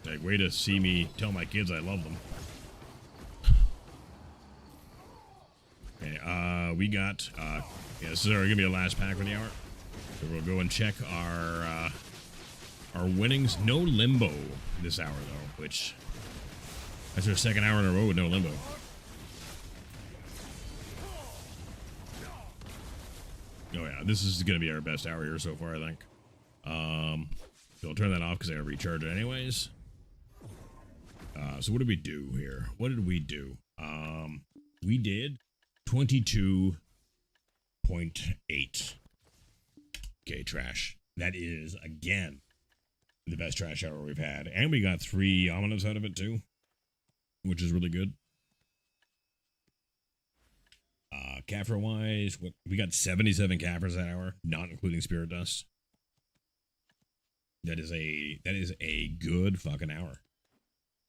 Like, way to see me tell my kids I love them. Okay, we got yeah, this is gonna be our last pack for the hour. So we'll go and check our winnings. No limbo this hour though, which that's our second hour in a row with no limbo. Oh yeah, this is gonna be our best hour here so far, I think. So I'll turn that off because I gotta recharge it anyways. So what did we do here? What did we do? We did 22.8. Okay, trash. That is, again, the best trash hour we've had. And we got 3 ominous out of it, too. Which is really good. Kaffir-wise, we got 77 Kaffirs that hour, not including Spirit Dust. That is a good fucking hour.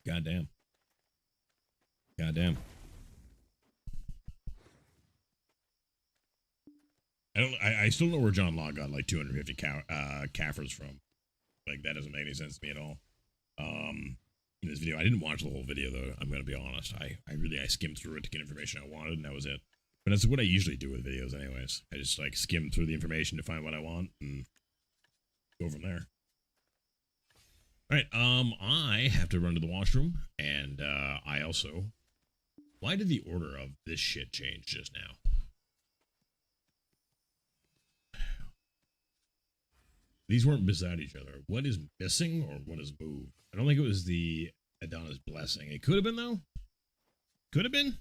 Goddamn. Goddamn. I still don't know where John Law got like 250 Kaffirs from. Like, that doesn't make any sense to me at all. In this video, I didn't watch the whole video though. I'm gonna be honest. I skimmed through it to get information I wanted, and that was it. But that's what I usually do with videos, anyways. I just like skim through the information to find what I want and go from there. All right. I have to run to the washroom, and I also. Why did the order of this shit change just now? These weren't beside each other. What is missing or what is moved? I don't think it was the Adonis Blessing. It could have been, though. Could have been.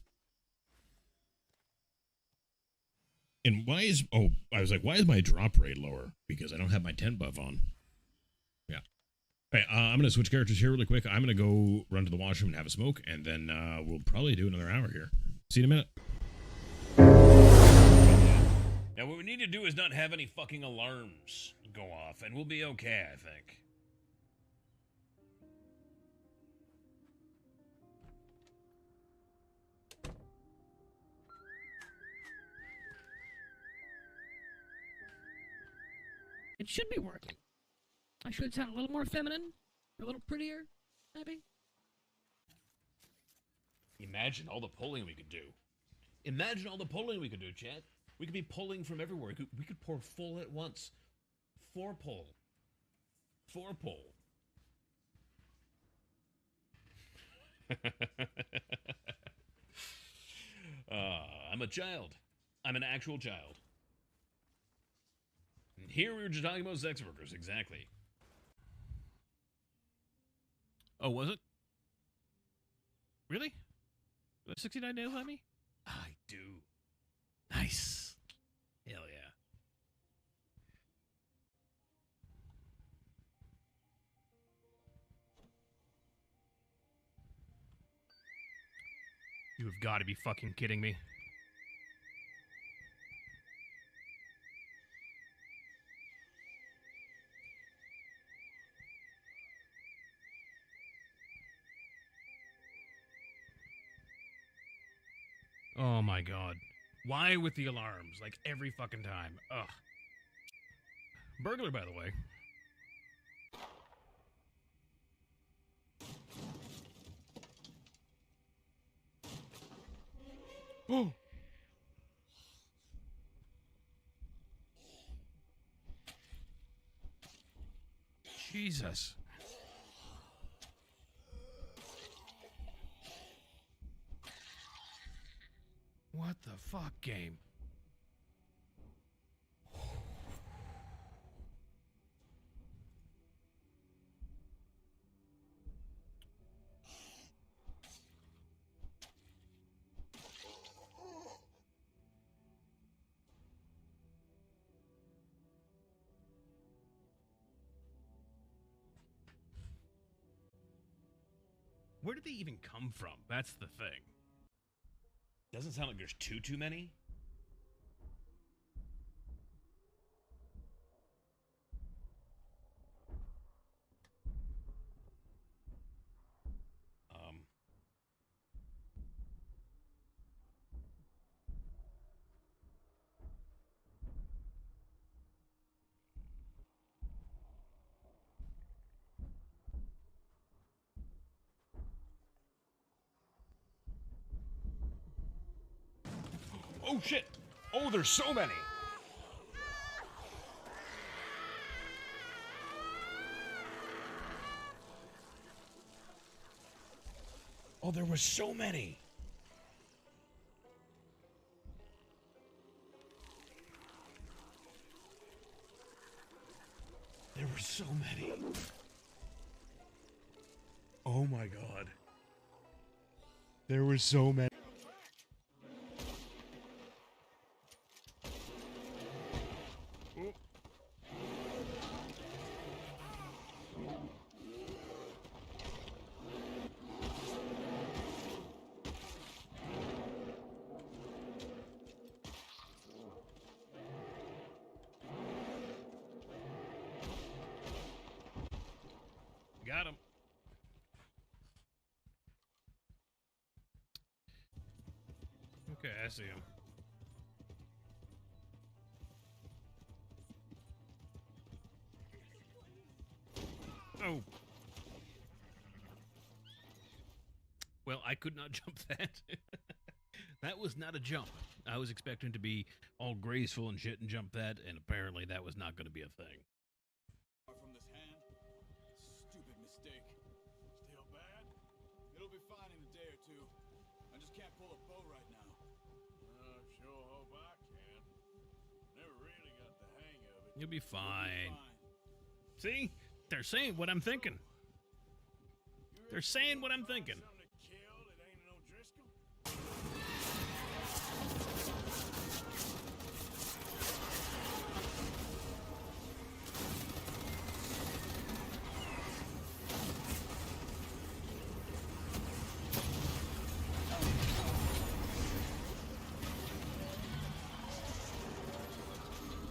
And why is... Oh, I was like, why is my drop rate lower? Because I don't have my 10 buff on. Yeah. All right, I'm going to switch characters here really quick. I'm going to go run to the washroom and have a smoke, and then we'll probably do another hour here. See you in a minute. Now, what we need to do is not have any fucking alarms go off, and we'll be okay, I think. It should be working. I should sound a little more feminine, a little prettier, maybe. Imagine all the polling we could do. Imagine all the polling we could do, chat. We could be pulling from everywhere. We could pour full at once. 4 pull. 4 pull. I'm a child. I'm an actual child. And here we were just talking about sex workers, exactly. Oh, was it? Really? 69 nails on me? I do. Nice. Hell yeah. You have got to be fucking kidding me. Oh my god. Why with the alarms? Like every fucking time. Ugh. Burglar, by the way. Oh! Jesus. What the fuck, game? Where did they even come from? That's the thing. Doesn't sound like there's too many. Oh shit! Oh, there's so many! Oh, there were so many! There were so many. Oh my god. There were so many. Got him. Okay, I see him. Oh. Well, I could not jump that. That was not a jump. I was expecting to be all graceful and shit and jump that, and apparently that was not going to be a thing. From this hand, stupid mistake. Still bad? It'll be fine in a day or two. I just can't pull a bow right now. Sure hope I can. Never really got the hang of it. You'll be fine. See? They're saying what I'm thinking. They're saying what I'm thinking. Something to kill that ain't no Driscoll?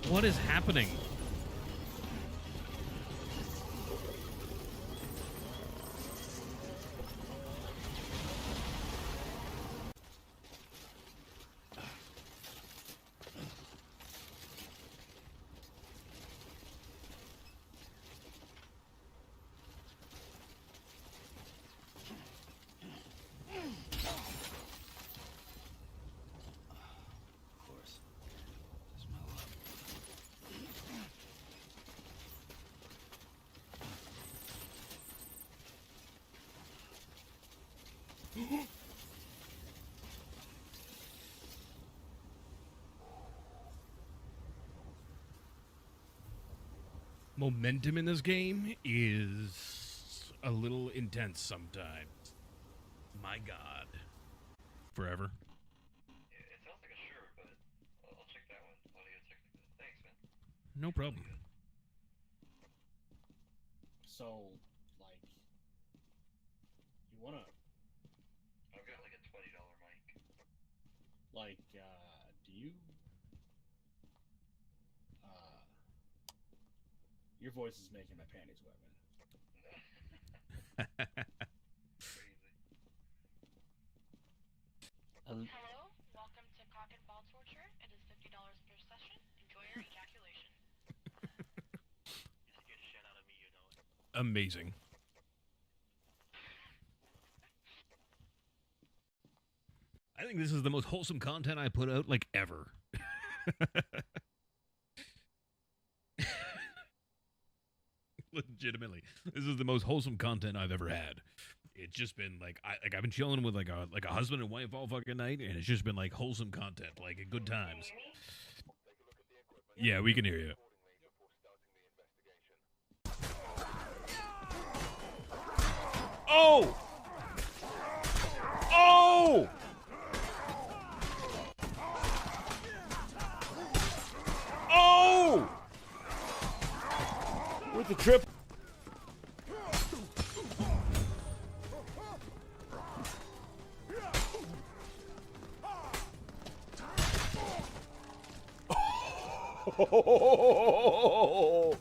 What is happening? Momentum in this game is a little intense sometimes. My god. Forever. Yeah, it sounds like a shirt, but I'll check that one. Audio technica. Thanks, man. No problem. So, like, you wanna, I've got like a $20 mic. like, do you, your voice is making my panties wet, man. Crazy. Hello? amazing. I think this is the most wholesome content I put out, like, ever. Legitimately, this is the most wholesome content I've ever had. It's just been like I've been chilling with like a husband and wife all fucking night, and it's just been like wholesome content, like good times. Yeah, we can hear you. Oh! Oh! Oh! With the trip. Oh!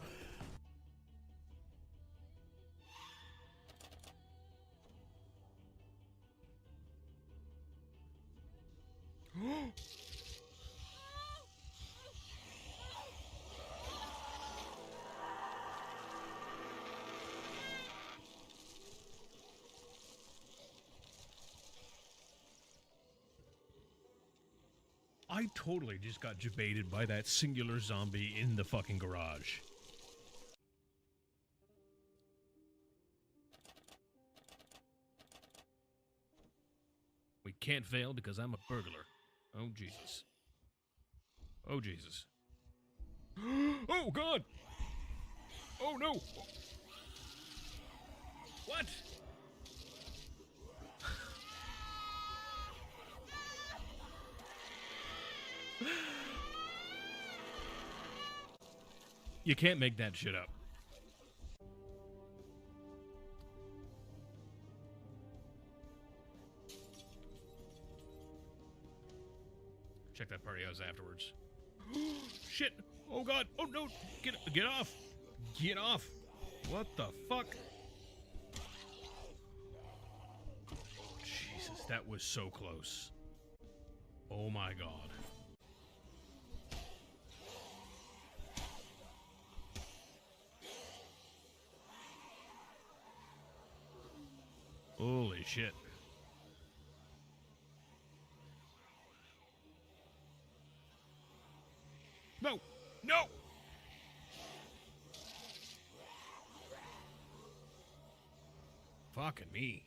I totally just got jebaited by that singular zombie in the fucking garage. We can't fail because I'm a burglar. Oh, Jesus. Oh, Jesus. Oh, God! Oh, no! What? You can't make that shit up. Check that party house afterwards. Shit! Oh God! Oh no! Get off! Get off! What the fuck? Jesus, that was so close. Oh my God. Holy shit. No! No! Fucking me.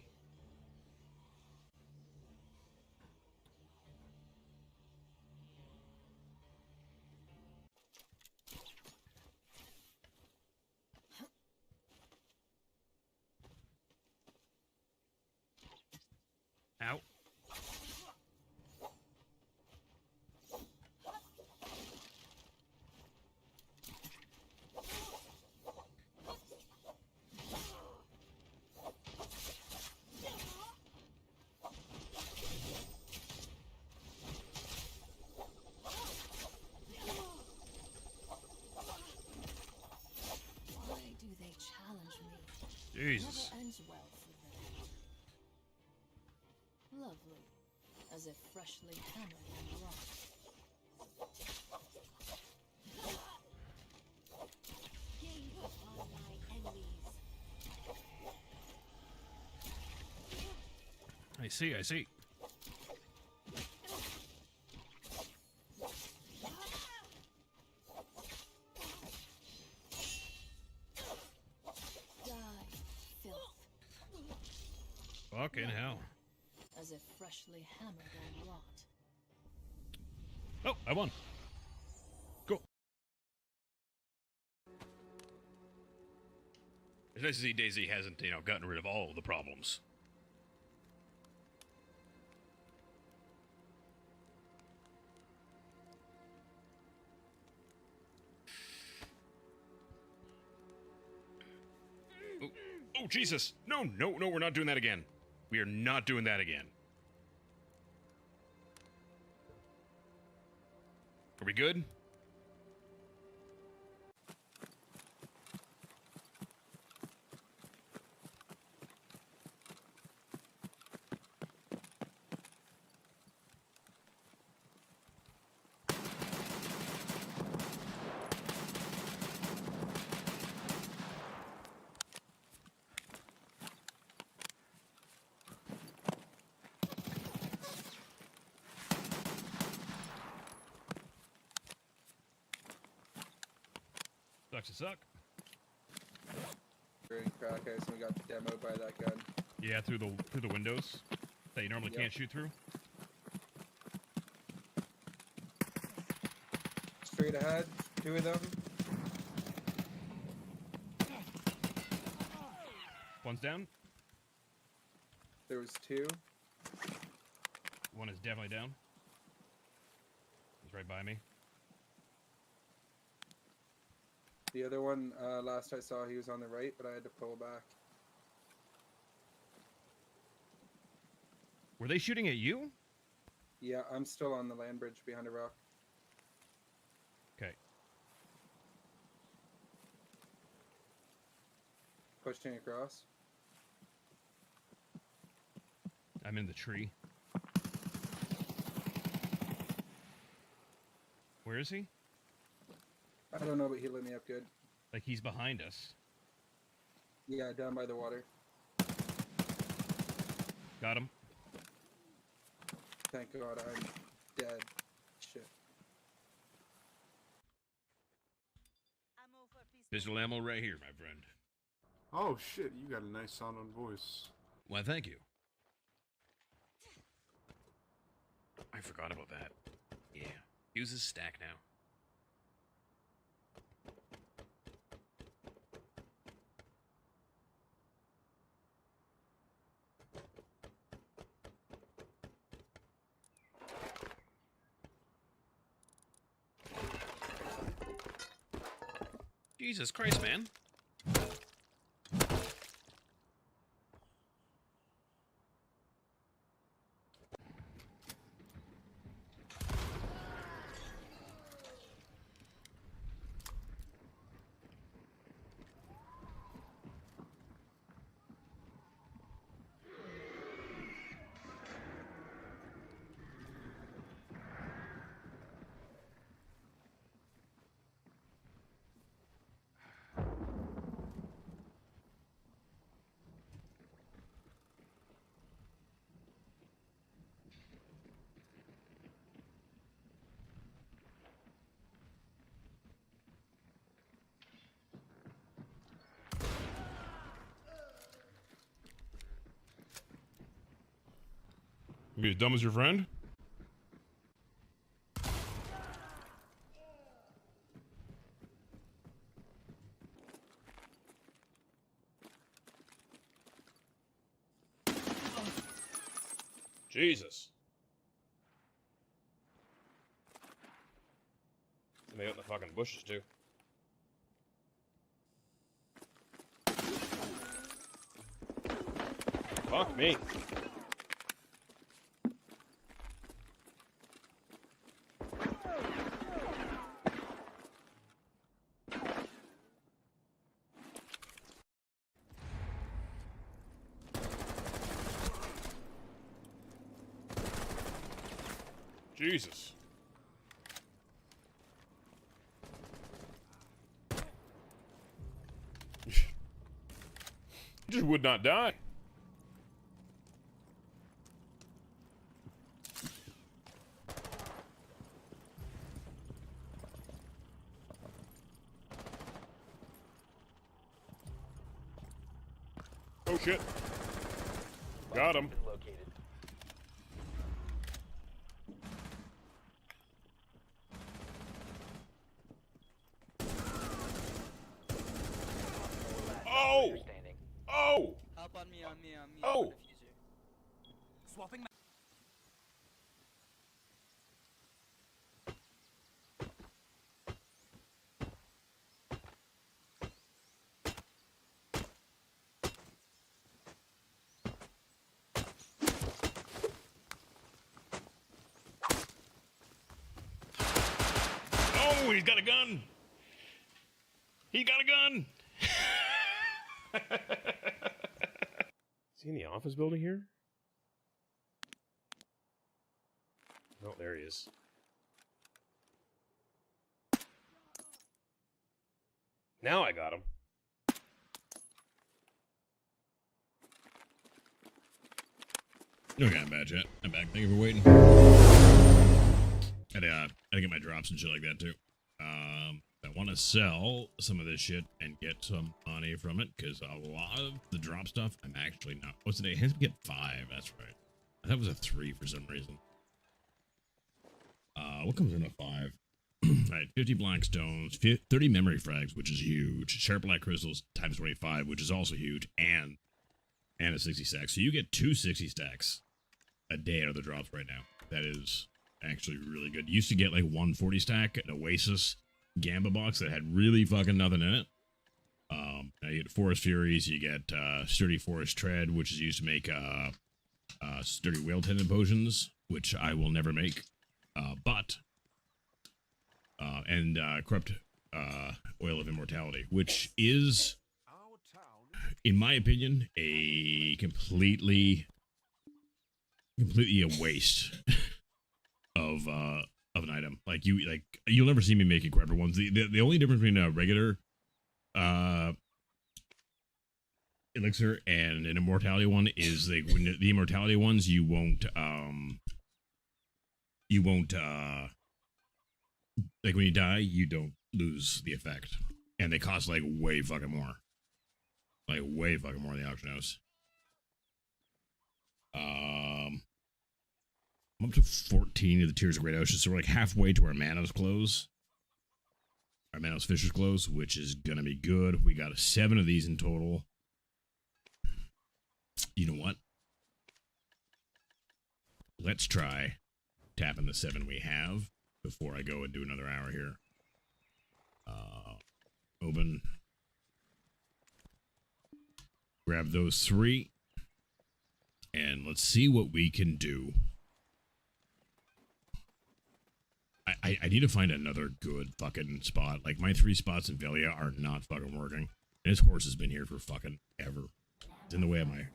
Ow. Why do they challenge me? Jesus. Never ends well for them. Lovely, as if freshly hammered and wrought. Gaze upon my enemies. I see, I see. Die, filth. Fucking hell. As if freshly hammered and wrought. Oh, I won. Cool. It's nice to see Daisy hasn't, gotten rid of all the problems. Oh, oh, Jesus. No, we're not doing that again. We are not doing that again. Are we good? Sucks to suck. We're in crack house and we got demoed by that gun. Yeah, through the windows that you normally Yep. can't shoot through. Straight ahead, 2 of them. One's down. There was 2. One is definitely down. He's right by me. The other one, last I saw, he was on the right, but I had to pull back. Were they shooting at you? Yeah, I'm still on the land bridge behind a rock. Okay. Pushing across. I'm in the tree. Where is he? I don't know, but he lit me up good. Like he's behind us. Yeah, down by the water. Got him. Thank God I'm dead. Shit. Pistol ammo right here, my friend. Oh shit, you got a nice sounding voice. Why, thank you. I forgot about that. Yeah. Use his stack now. Jesus Christ, man. You be as dumb as your friend? Jesus. And they got in the fucking bushes too. Fuck me. Jesus. He just would not die. Oh shit. Got him. Oh! Oh! Hop on me, on me, on me. Oh! Swapping. Oh, he's got a gun! He got a gun! Is he in the office building here? Oh, there he is. Now I got him. Okay, I'm back, chat. I'm back. Thank you for waiting. I had to get my drops and shit like that too. That want to sell some of this shit and get some money from it, because a lot of the drop stuff, I'm actually not. What's the day? It has to get 5, that's right. I thought it was a 3 for some reason. What comes in a 5? Alright, 50 black stones, 30 memory frags, which is huge. Sharp black crystals times 25, which is also huge, and a 60 stack. So you get 2 60 stacks a day out of the drops right now. That is actually really good. You used to get like 140 stack an Oasis Gamba box that had really fucking nothing in it. Now you get Forest Furies, you get Sturdy Forest Tread, which is used to make Sturdy Whale Tendon potions, which I will never make. And Corrupt Oil of Immortality, which is, in my opinion, a completely a waste of an item. You'll never see me making Corruptor ones. The only difference between a regular elixir and an immortality one is when the immortality ones you won't like when you die you don't lose the effect, and they cost like way fucking more in the auction house. I'm up to 14 of the Tears of Great Ocean, so we're like halfway to our Manos close. Our Manos Fisher's close, which is gonna be good. We got 7 of these in total. You know what? Let's try tapping the 7 we have before I go and do another hour here. Open. Grab those 3. And let's see what we can do. I need to find another good fucking spot. Like, my 3 spots in Velia are not fucking working. And this horse has been here for fucking ever. It's in the way of my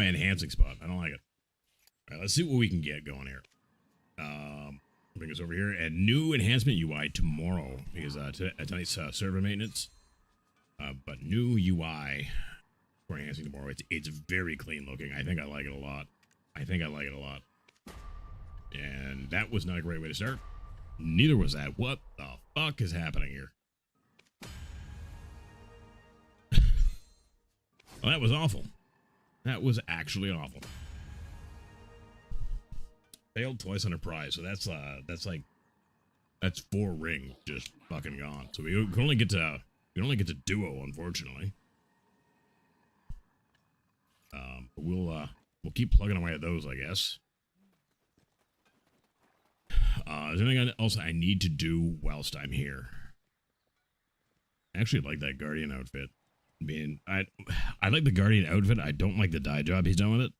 enhancing spot. I don't like it. Alright, let's see what we can get going here. Bring us over here. And new enhancement UI tomorrow, because tonight's server maintenance. But new UI for enhancing tomorrow. It's very clean looking. I think I like it a lot. And that was not a great way to start. Neither was that. What the fuck is happening here? Well, that was awful. That was actually awful. Failed twice on a prize, so that's 4 rings just fucking gone. So we can only get to duo, unfortunately. But we'll keep plugging away at those, I guess. Is there anything else I need to do whilst I'm here? I actually like that Guardian outfit. I like the Guardian outfit. I don't like the dye job he's done with it.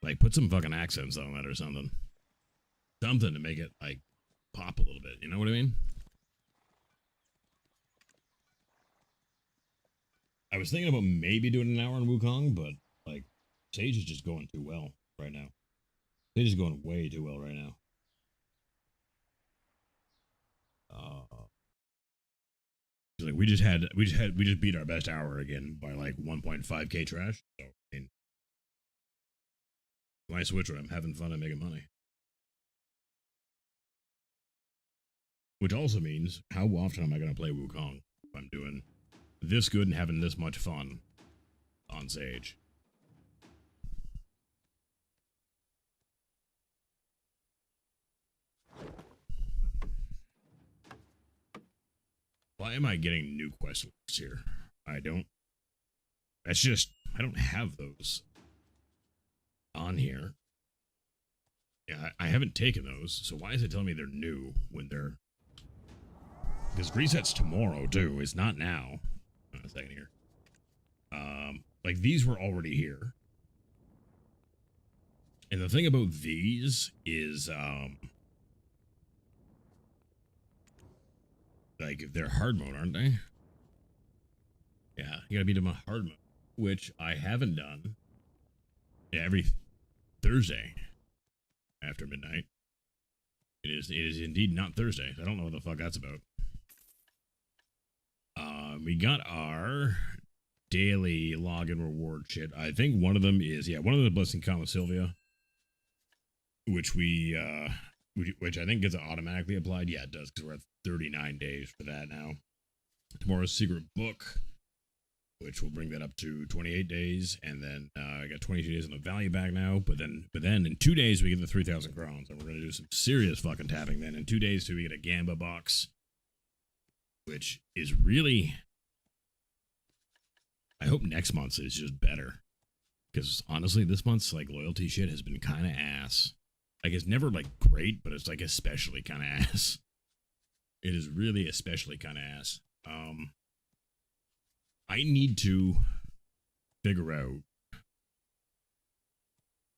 Like, put some fucking accents on that or something. Something to make it, like, pop a little bit. You know what I mean? I was thinking about maybe doing an hour on Wukong, but, like, Sage is just going too well right now. Sage is going way too well right now. Like we just beat our best hour again by like 1.5k trash. So, I mean, when I switch, I'm having fun and making money. Which also means, how often am I going to play Wukong if I'm doing this good and having this much fun on Sage? Why am I getting new quest lists here? I don't have those on here. Yeah, I haven't taken those, so why is it telling me they're new when they're... Because resets tomorrow, too. It's not now. Hold on a second here. Like, these were already here. And the thing about these is, like, if they're hard mode, aren't they? Yeah, you gotta beat them on hard mode, which I haven't done. Yeah, every Thursday after midnight. It is indeed not Thursday. I don't know what the fuck that's about. We got our daily login reward shit. I think one of them is, yeah, one of them is Blessing Kama Sylvia, which we which I think gets automatically applied. Yeah, it does, because we're at 39 days for that now. Tomorrow's secret book, which will bring that up to 28 days, and then I got 22 days on the value back now. But then in 2 days we get the 3,000 crowns, and we're gonna do some serious fucking tapping. Then in 2 days too, we get a Gamba box, which is really. I hope next month's is just better, because honestly, this month's like loyalty shit has been kind of ass. Like, it's never like great, but it's like especially kind of ass. It is really especially kind of ass. I need to figure out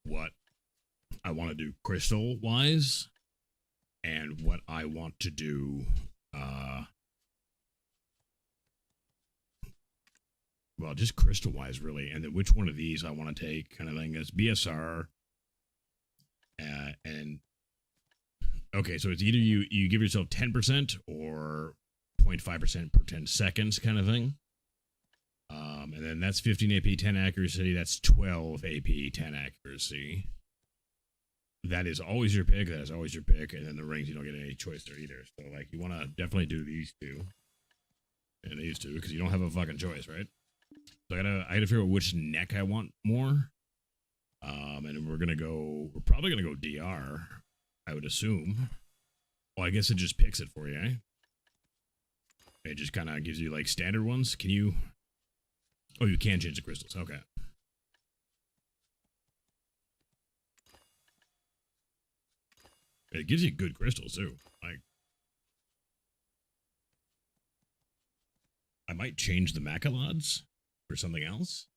what I want to do crystal wise and what I want to do well, just crystal wise really, and then which one of these I want to take kind of thing. It's BSR and okay, so it's either you give yourself 10% or 0.5% per 10 seconds kind of thing. And then that's 15 AP, 10 accuracy. That's 12 AP, 10 accuracy. That is always your pick. That is always your pick. And then the rings, you don't get any choice there either. So, like, you want to definitely do these two. And these two, because you don't have a fucking choice, right? So I gotta figure out which neck I want more. And we're probably gonna go DR, I would assume. Well, I guess it just picks it for you, eh? It just kind of gives you, like, standard ones. Can you... Oh, you can change the crystals. Okay. It gives you good crystals, too. Like, I might change the Macalods for something else.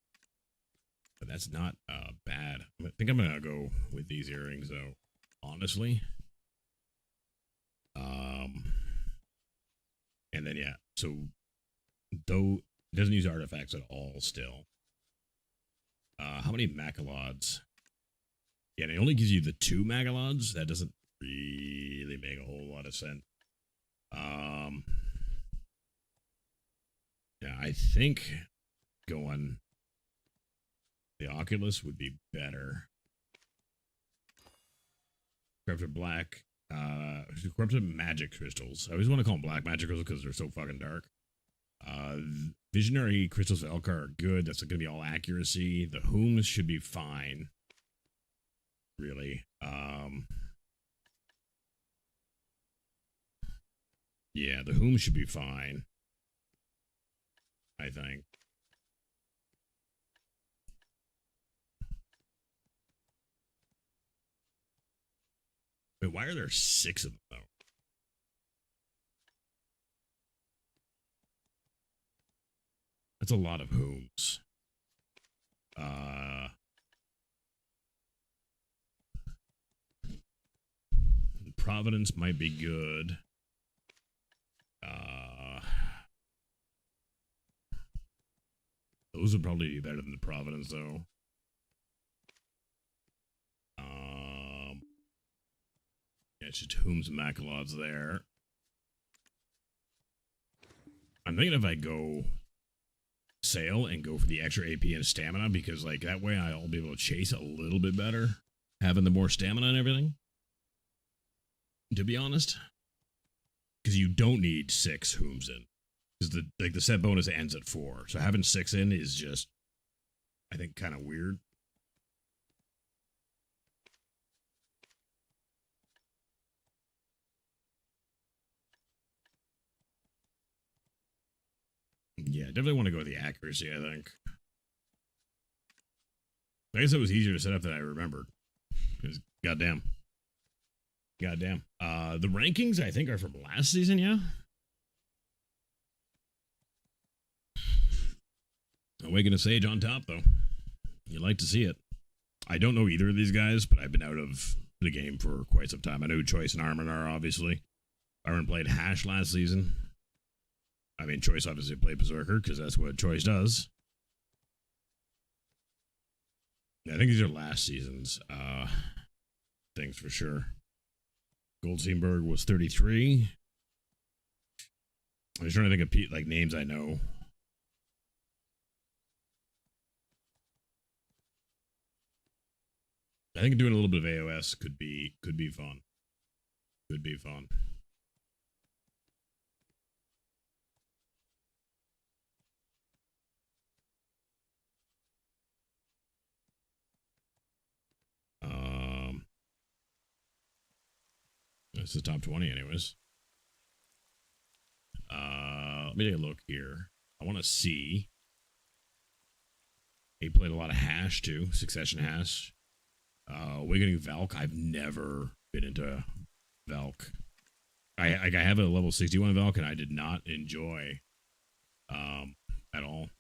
But that's not bad. I think I'm going to go with these earrings, though. Honestly. And then, yeah. So, though it doesn't use artifacts at all still. How many Macalods? Yeah, and it only gives you the 2 Macalods. That doesn't really make a whole lot of sense. Yeah, I think going the Oculus would be better. Corrupted Black. Corrupted Magic Crystals. I always want to call them Black Magic Crystals because they're so fucking dark. Visionary Crystals of Elkar are good. That's going to be all accuracy. The Hooms should be fine. Really. Yeah, the Hooms should be fine. I think. Wait, why are there 6 of them, though? That's a lot of Hooms. Providence might be good. Those would probably be better than the Providence, though. Yeah, it's just Hooms and Macalods there. I'm thinking if I go sail and go for the extra AP and stamina, because like that way I'll be able to chase a little bit better, having the more stamina and everything. To be honest, because you don't need 6 Hooms in, because the set bonus ends at 4, so having 6 in is just, I think, kind of weird. Yeah, definitely want to go with the accuracy, I think. I guess it was easier to set up than I remembered. Because, goddamn. Goddamn. The rankings, I think, are from last season, yeah? Awaken Sage on top, though. You like to see it. I don't know either of these guys, but I've been out of the game for quite some time. I know Choice and Armin are, obviously. Armin played Hash last season. I mean, Choice obviously played Berserker, because that's what Choice does. I think these are last season's things for sure. Goldsteinberg was 33. I was trying to think of like names I know. I think doing a little bit of AOS could be fun. Could be fun. This is top 20 anyways. Let me take a look here. I want to see. He played a lot of hash too, Succession hash. Awakening Valk. I've never been into Valk. I have a level 61 Valk and I did not enjoy at all.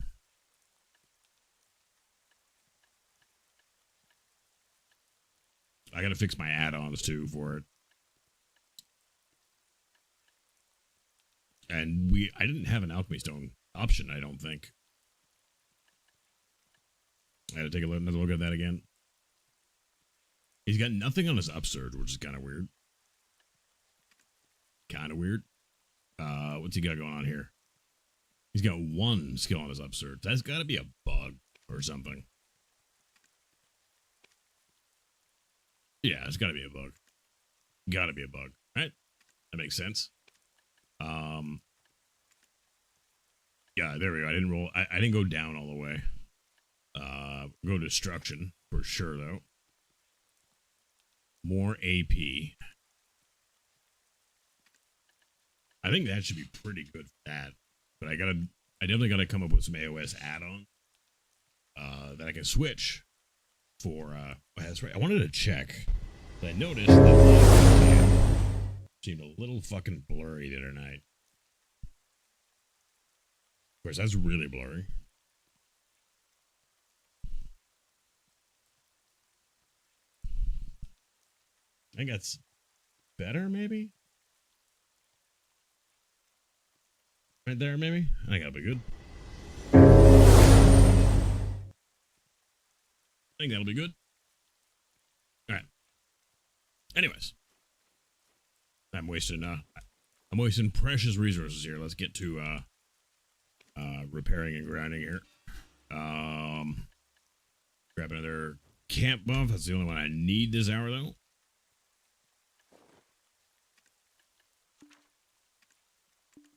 I gotta fix my add-ons too for it. And I didn't have an alchemy stone option, I don't think. I had to take another look at that again. He's got nothing on his upsurge, which is kind of weird. Kind of weird. What's he got going on here? He's got one skill on his upsurge. That's got to be a bug or something. Yeah, it's got to be a bug. Got to be a bug, right? That makes sense. Yeah, there we go. I didn't roll. I didn't go down all the way. Go destruction for sure though. More AP. I think that should be pretty good for that. But I definitely gotta come up with some AOS add-on that I can switch for. That's right. I wanted to check. But I noticed that the seemed a little fucking blurry the other night. Of course, that's really blurry. I think that's better, maybe? Right there, maybe? I think that'll be good. I think that'll be good. Alright. Anyways. I'm wasting precious resources here. Let's get to repairing and grinding here. Grab another camp buff. That's the only one I need this hour though.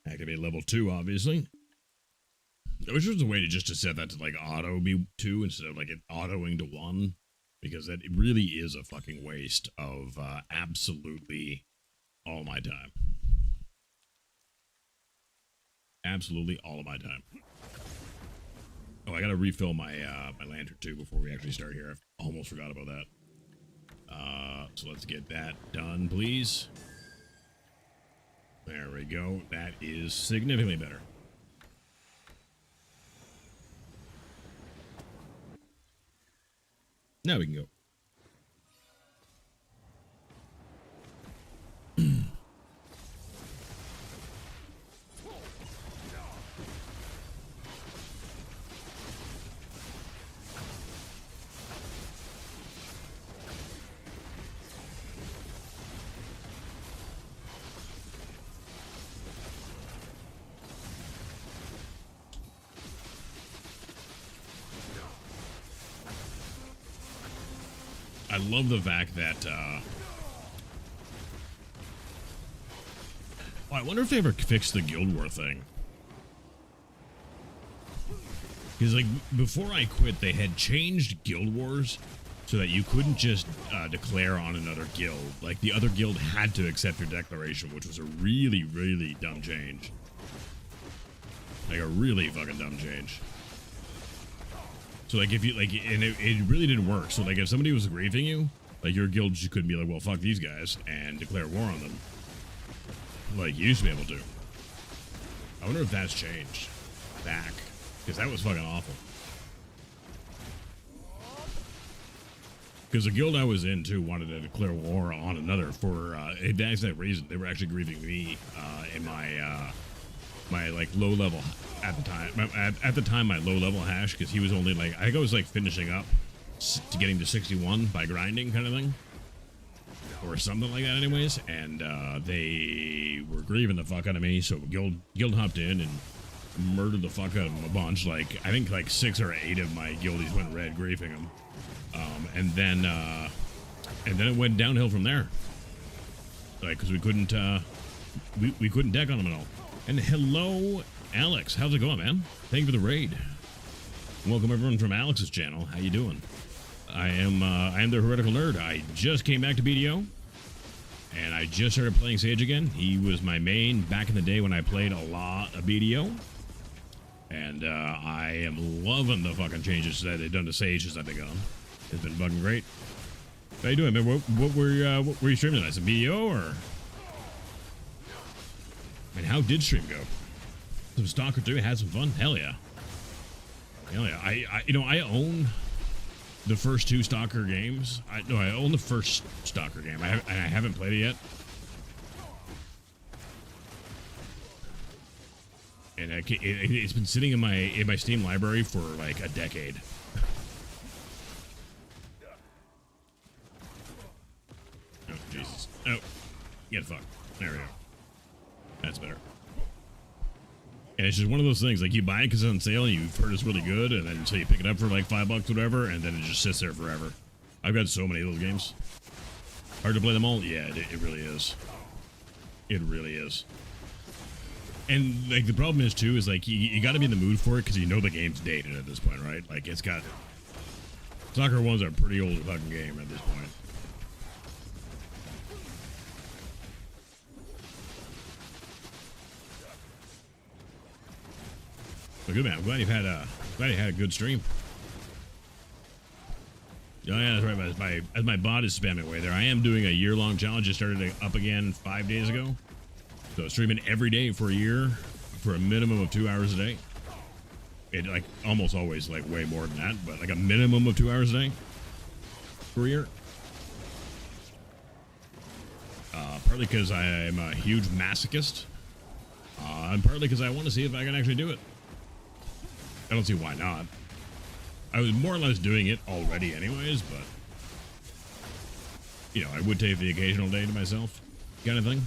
Activate level 2, obviously. I wish there was a way to set that to like auto be 2 instead of like it autoing to 1. Because that really is a fucking waste of absolutely all my time. Absolutely all of my time. Oh, I gotta refill my my lantern too before we actually start here. I almost forgot about that. So let's get that done, please. There we go. That is significantly better. Now we can go. I love the fact that, I wonder if they ever fixed the Guild War thing. Because, like, before I quit, they had changed Guild Wars so that you couldn't just declare on another guild. Like, the other guild had to accept your declaration, which was a really, really dumb change. Like, a really fucking dumb change. So, like, if you, like, and it really didn't work. So, like, if somebody was griefing you, like, your guild just couldn't be like, well, fuck these guys, and declare war on them. Like, you used to be able to. I wonder if that's changed back. Because that was fucking awful. Because the guild I was in, too, wanted to declare war on another for that reason. They were actually grieving me in my, my, like, low-level... At the time, my low-level hash, because he was only, like... I think I was, like, finishing up to getting to 61 by grinding, kind of thing. Or something like that, anyways. And they were grieving the fuck out of me, so guild hopped in and murdered the fuck out of them a bunch. Like, I think, like, 6 or 8 of my guildies went red, griefing them. And then it went downhill from there. like because we couldn't we couldn't deck on them at all. And hello, Alex, how's it going, man? Thank you for the raid. Welcome everyone from Alex's channel. How you doing? I am the heretical nerd. I just came back to BDO, and I just started playing Sage again. He was my main back in the day when I played a lot of BDO, and I am loving the fucking changes that they've done to Sage since I've been gone. It's been fucking great. How you doing, man? What were you streaming tonight? Some BDO or? And how did stream go? Some Stalker 2, had some fun. Hell yeah. Hell yeah. I own the first 2 Stalker games. I own the first Stalker game. I haven't played it yet. And it's been sitting in my Steam library for like a decade. Oh Jesus! Oh, get fucked. There we go. That's better. And it's just one of those things, like you buy it because it's on sale and you've heard it's really good, and then so you pick it up for like $5 or whatever, and then it just sits there forever. I've got so many of those games. Hard to play them all? Yeah, it really is. It really is. And like the problem is too, is like you got to be in the mood for it because you know the game's dated at this point, right? Like it's got... Soccer 1's a pretty old fucking game at this point. Well, good man. I'm glad you had a good stream. Oh yeah, that's right. As my bot is spamming away there, I am doing a year-long challenge. Just started up again 5 days ago. So streaming every day for a year, for a minimum of 2 hours a day. It like almost always like way more than that, but like a minimum of 2 hours a day for a year. Partly because I am a huge masochist, and partly because I want to see if I can actually do it. I don't see why not. I was more or less doing it already anyways, but, you know, I would take the occasional day to myself, kind of thing.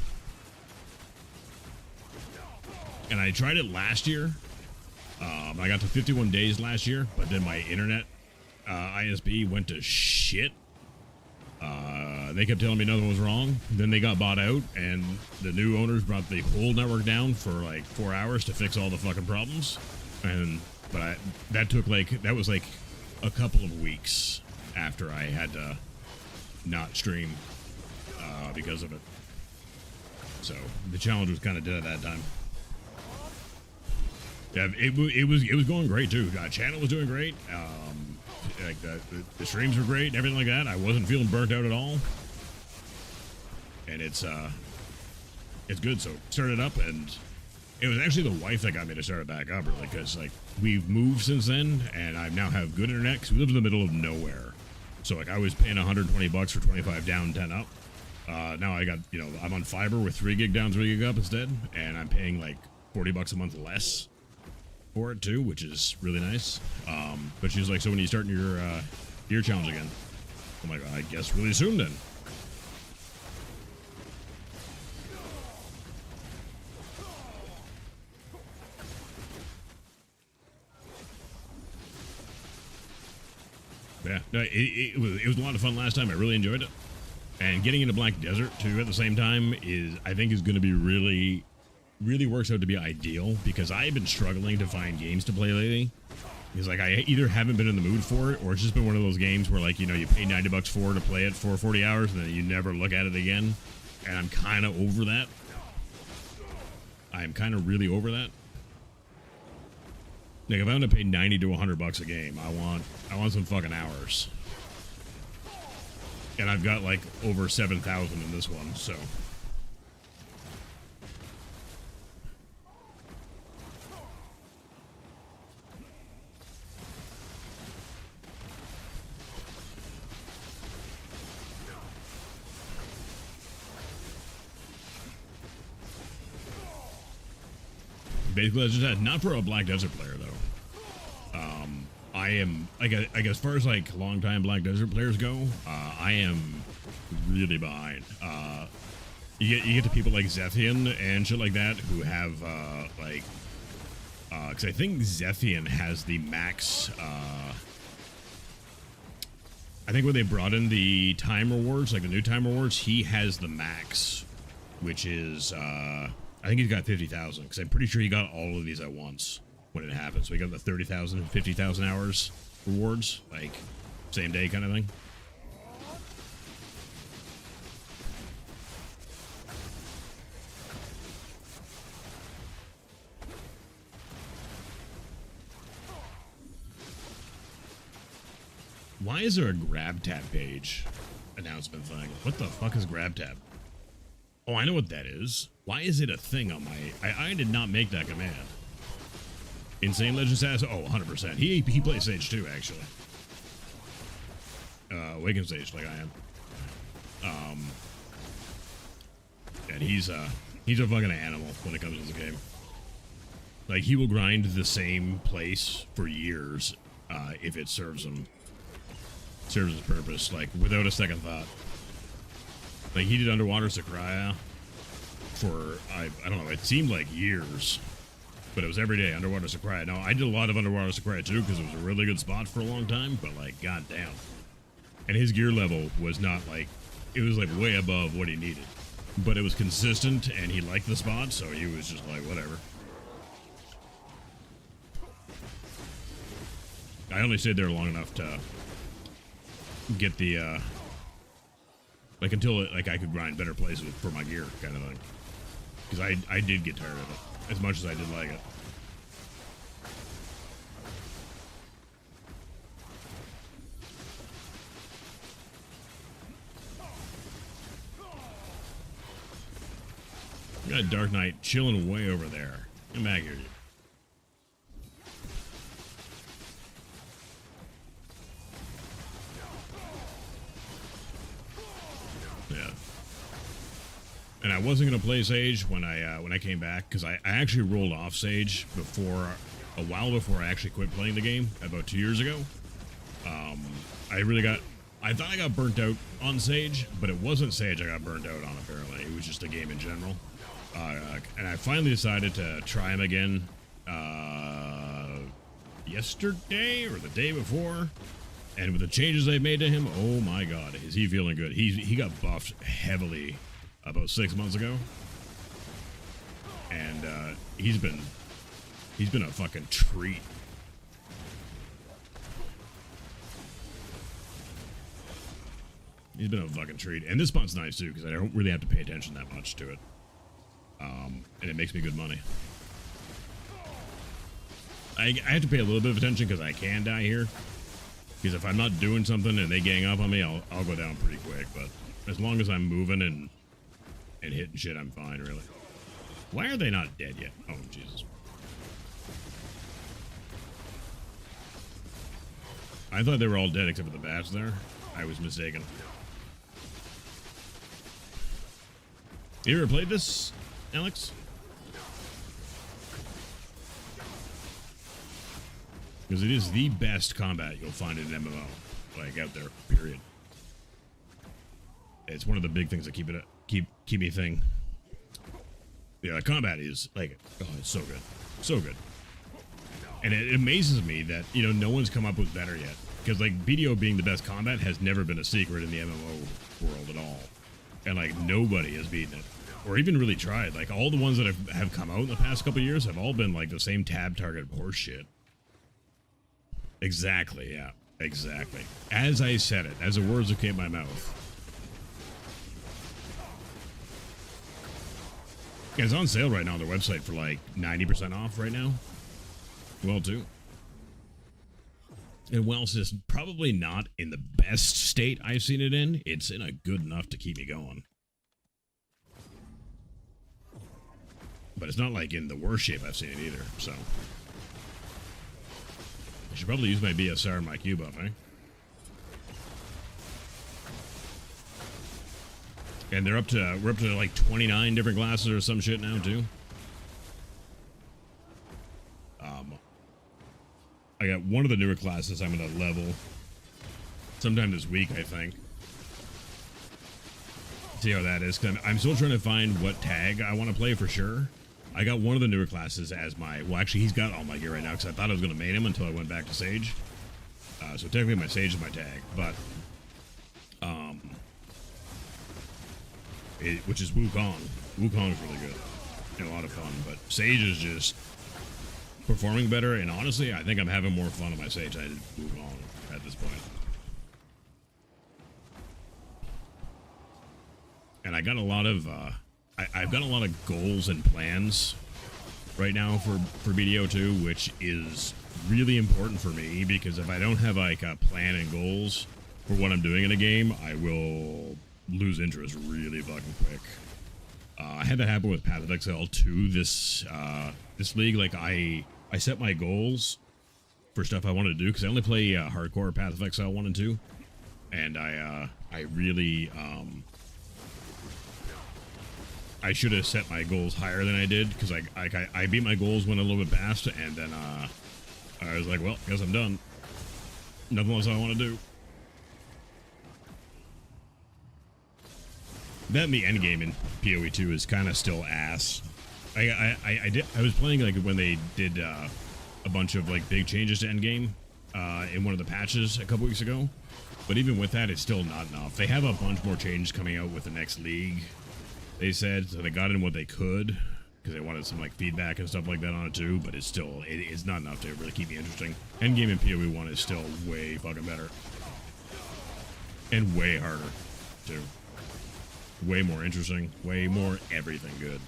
And I tried it last year. I got to 51 days last year, but then my internet ISP went to shit. They kept telling me nothing was wrong. Then they got bought out, and the new owners brought the whole network down for like 4 hours to fix all the fucking problems. But that was like a couple of weeks after I had to not stream because of it. So the challenge was kind of dead at that time. Yeah, it was going great too. Channel was doing great. Like the streams were great and everything like that. I wasn't feeling burnt out at all. And it's good. So started up, and it was actually the wife that got me to start it back up, really, because like we've moved since then, and I now have good internet because we live in the middle of nowhere. So like I was paying $120 for 25 down, 10 up. Now I got, you know, I'm on fiber with 3 gig down, 3 gig up instead, and I'm paying like $40 a month less for it too, which is really nice. But she's like, so when are you starting your challenge again? I'm like, I guess really soon then. Yeah, no, it was a lot of fun last time. I really enjoyed it, and getting into Black Desert too at the same time I think is going to be really works out to be ideal, because I've been struggling to find games to play lately. Because like I either haven't been in the mood for it, or it's just been one of those games where like, you know, you pay $90 for to play it for 40 hours and then you never look at it again. And I'm kind of over that. I'm kind of really over that. Like if I'm gonna pay $90 to $100 a game, I want some fucking hours. And I've got like over 7,000 in this one, so. Basically, that's just that. Not for a Black Desert player, though. I am, like as far as like long-time Black Desert players go, I am really behind. You get to people like Zethian and shit like that who have because I think Zethian has the max. I think when they brought in the time rewards, like the new time rewards, he has the max which is I think he's got 50,000 because I'm pretty sure he got all of these at once when it happened. So he got the 30,000 and 50,000 hours rewards, like same day kind of thing. Why is there a grab tab page announcement thing? What the fuck is grab tab? Oh, I know what that is. Why is it a thing on my... I did not make that command. Insane Legend Assassin? Oh, 100%. He plays Sage too, actually. Awakened Sage, like I am. And he's a fucking animal when it comes to the game. Like, he will grind the same place for years if it serves him. Serves his purpose, like, without a second thought. Like, he did Underwater Sakurai for, I don't know, it seemed like years. But it was every day, Underwater Sakurai. Now, I did a lot of Underwater Sakurai too, because it was a really good spot for a long time, but, like, goddamn. And his gear level was not, like, it was, like, way above what he needed. But it was consistent, and he liked the spot, so he was just like, whatever. I only stayed there long enough to get the, like, until, like, I could grind better places for my gear, kind of thing. Because I did get tired of it, as much as I did like it. We got a Dark Knight chilling way over there. Come back here, dude. Yeah. And I wasn't gonna play Sage when I came back, because I actually rolled off Sage a while before I actually quit playing the game, about 2 years ago. I thought I got burnt out on Sage, but it wasn't Sage I got burnt out on, apparently. It was just a game in general. And I finally decided to try him again yesterday or the day before. And with the changes they've made to him, oh my god, is he feeling good. He got buffed heavily about 6 months ago. And he's been a fucking treat. He's been a fucking treat. And this spot's nice too, because I don't really have to pay attention that much to it. And it makes me good money. I have to pay a little bit of attention because I can die here. Because if I'm not doing something and they gang up on me, I'll go down pretty quick. But as long as I'm moving and hitting shit, I'm fine, really. Why are they not dead yet? Oh, Jesus. I thought they were all dead except for the bats there. I was mistaken. You ever played this, Alex? Because it is the best combat you'll find in an MMO, like out there, period. It's one of the big things that keep me thing. Yeah, the combat is like, oh, it's so good, so good. And it amazes me that, you know, no one's come up with better yet. Because like BDO being the best combat has never been a secret in the MMO world at all, and like nobody has beaten it, or even really tried. Like all the ones that have come out in the past couple of years have all been like the same tab target horse shit. Exactly, yeah, exactly. As I said it, as the words that came out of my mouth. Yeah, it's on sale right now on their website for like 90% off right now. Well, too. And whilst it's probably not in the best state I've seen it in, it's in a good enough to keep me going. But it's not like in the worst shape I've seen it either, so. I should probably use my BSR and my Q buff, eh? And we're up to like 29 different classes or some shit now too. I got one of the newer classes I'm gonna level sometime this week, I think. See how that is, because I'm still trying to find what tag I want to play for sure. I got one of the newer classes as my, well actually he's got all my gear right now because I thought I was going to main him until I went back to Sage. So technically my Sage is my tag, but which is Wukong. Wukong's really good and a lot of fun, but Sage is just performing better, and honestly, I think I'm having more fun on my Sage than I did Wukong at this point. And I got a lot of, I've got a lot of goals and plans right now for BDO2, which is really important for me, because if I don't have like a plan and goals for what I'm doing in a game, I will lose interest really fucking quick. I had that happen with Path of Exile 2 this league. Like I set my goals for stuff I wanted to do, because I only play hardcore Path of Exile 1 and 2, and I really I should have set my goals higher than I did, because I beat my goals, went a little bit past, and then I was like, well, guess I'm done. Nothing else I want to do. That and the endgame in PoE 2 is kind of still ass. I was playing like when they did a bunch of like big changes to endgame in one of the patches a couple weeks ago, but even with that, it's still not enough. They have a bunch more changes coming out with the next league, they said, so they got in what they could, because they wanted some like feedback and stuff like that on it too, but it's still, it's not enough to really keep me interesting. Endgame in PoE 1 is still way fucking better. And way harder, too. Way more interesting, way more everything good.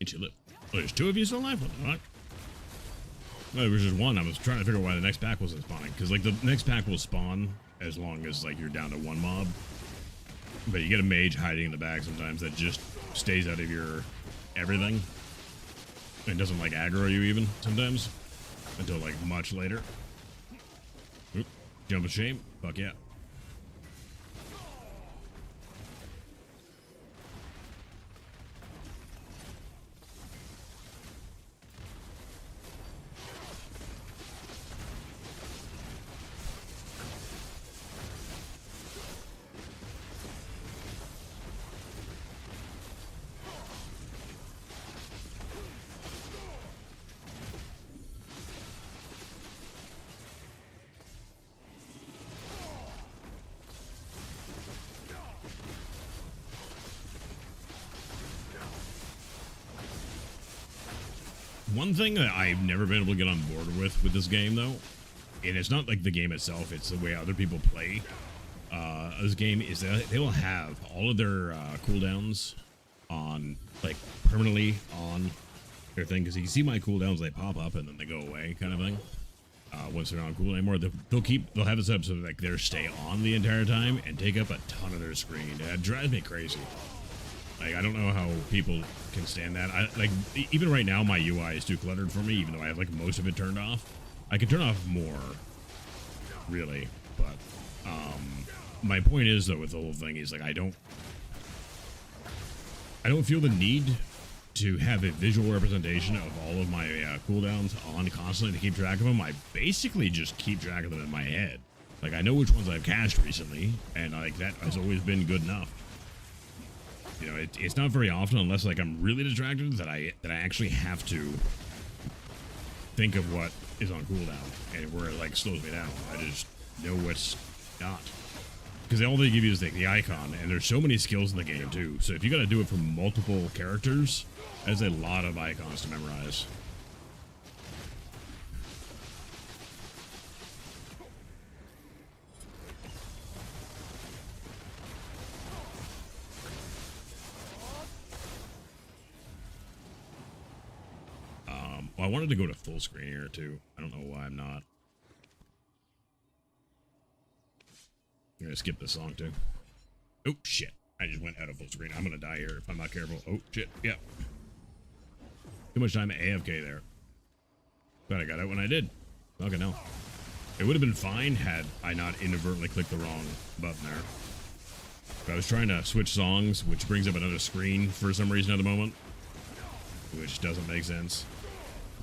Get your lip. Oh, there's two of you still alive? What the fuck? No, there was just one. I was trying to figure out why the next pack wasn't spawning. Because, like, the next pack will spawn as long as, like, you're down to one mob. But you get a mage hiding in the back sometimes that just stays out of your everything. And doesn't, like, aggro you even sometimes. Until, like, much later. Oop. Jump of shame. Fuck yeah. One thing that I've never been able to get on board with this game, though, and it's not like the game itself, it's the way other people play this game, is that they will have all of their cooldowns on, like, permanently on their thing, because you can see my cooldowns, they pop up and then they go away, kind of thing. Once they're on cooldown anymore, they'll have it set up so that, like, they'll stay on the entire time and take up a ton of their screen. It drives me crazy. Like, I don't know how people can stand that. Even right now, my UI is too cluttered for me, even though I have, like, most of it turned off. I can turn off more, really, but, my point is, though, with the whole thing is, like, I don't feel the need to have a visual representation of all of my cooldowns on constantly to keep track of them. I basically just keep track of them in my head. Like, I know which ones I've cached recently, and, like, that has always been good enough. You know, it's not very often, unless, like, I'm really distracted, that I actually have to think of what is on cooldown and where it, like, slows me down. I just know what's not. Because all they give you is, like, the icon, and there's so many skills in the game, too. So if you gotta do it for multiple characters, that's a lot of icons to memorize. Well, I wanted to go to full screen here, too. I don't know why I'm not. I'm gonna skip this song, too. Oh, shit. I just went out of full screen. I'm gonna die here if I'm not careful. Oh, shit. Yeah. Too much time AFK there. But I got out when I did. Fucking hell. It would have been fine had I not inadvertently clicked the wrong button there. But I was trying to switch songs, which brings up another screen for some reason at the moment. Which doesn't make sense.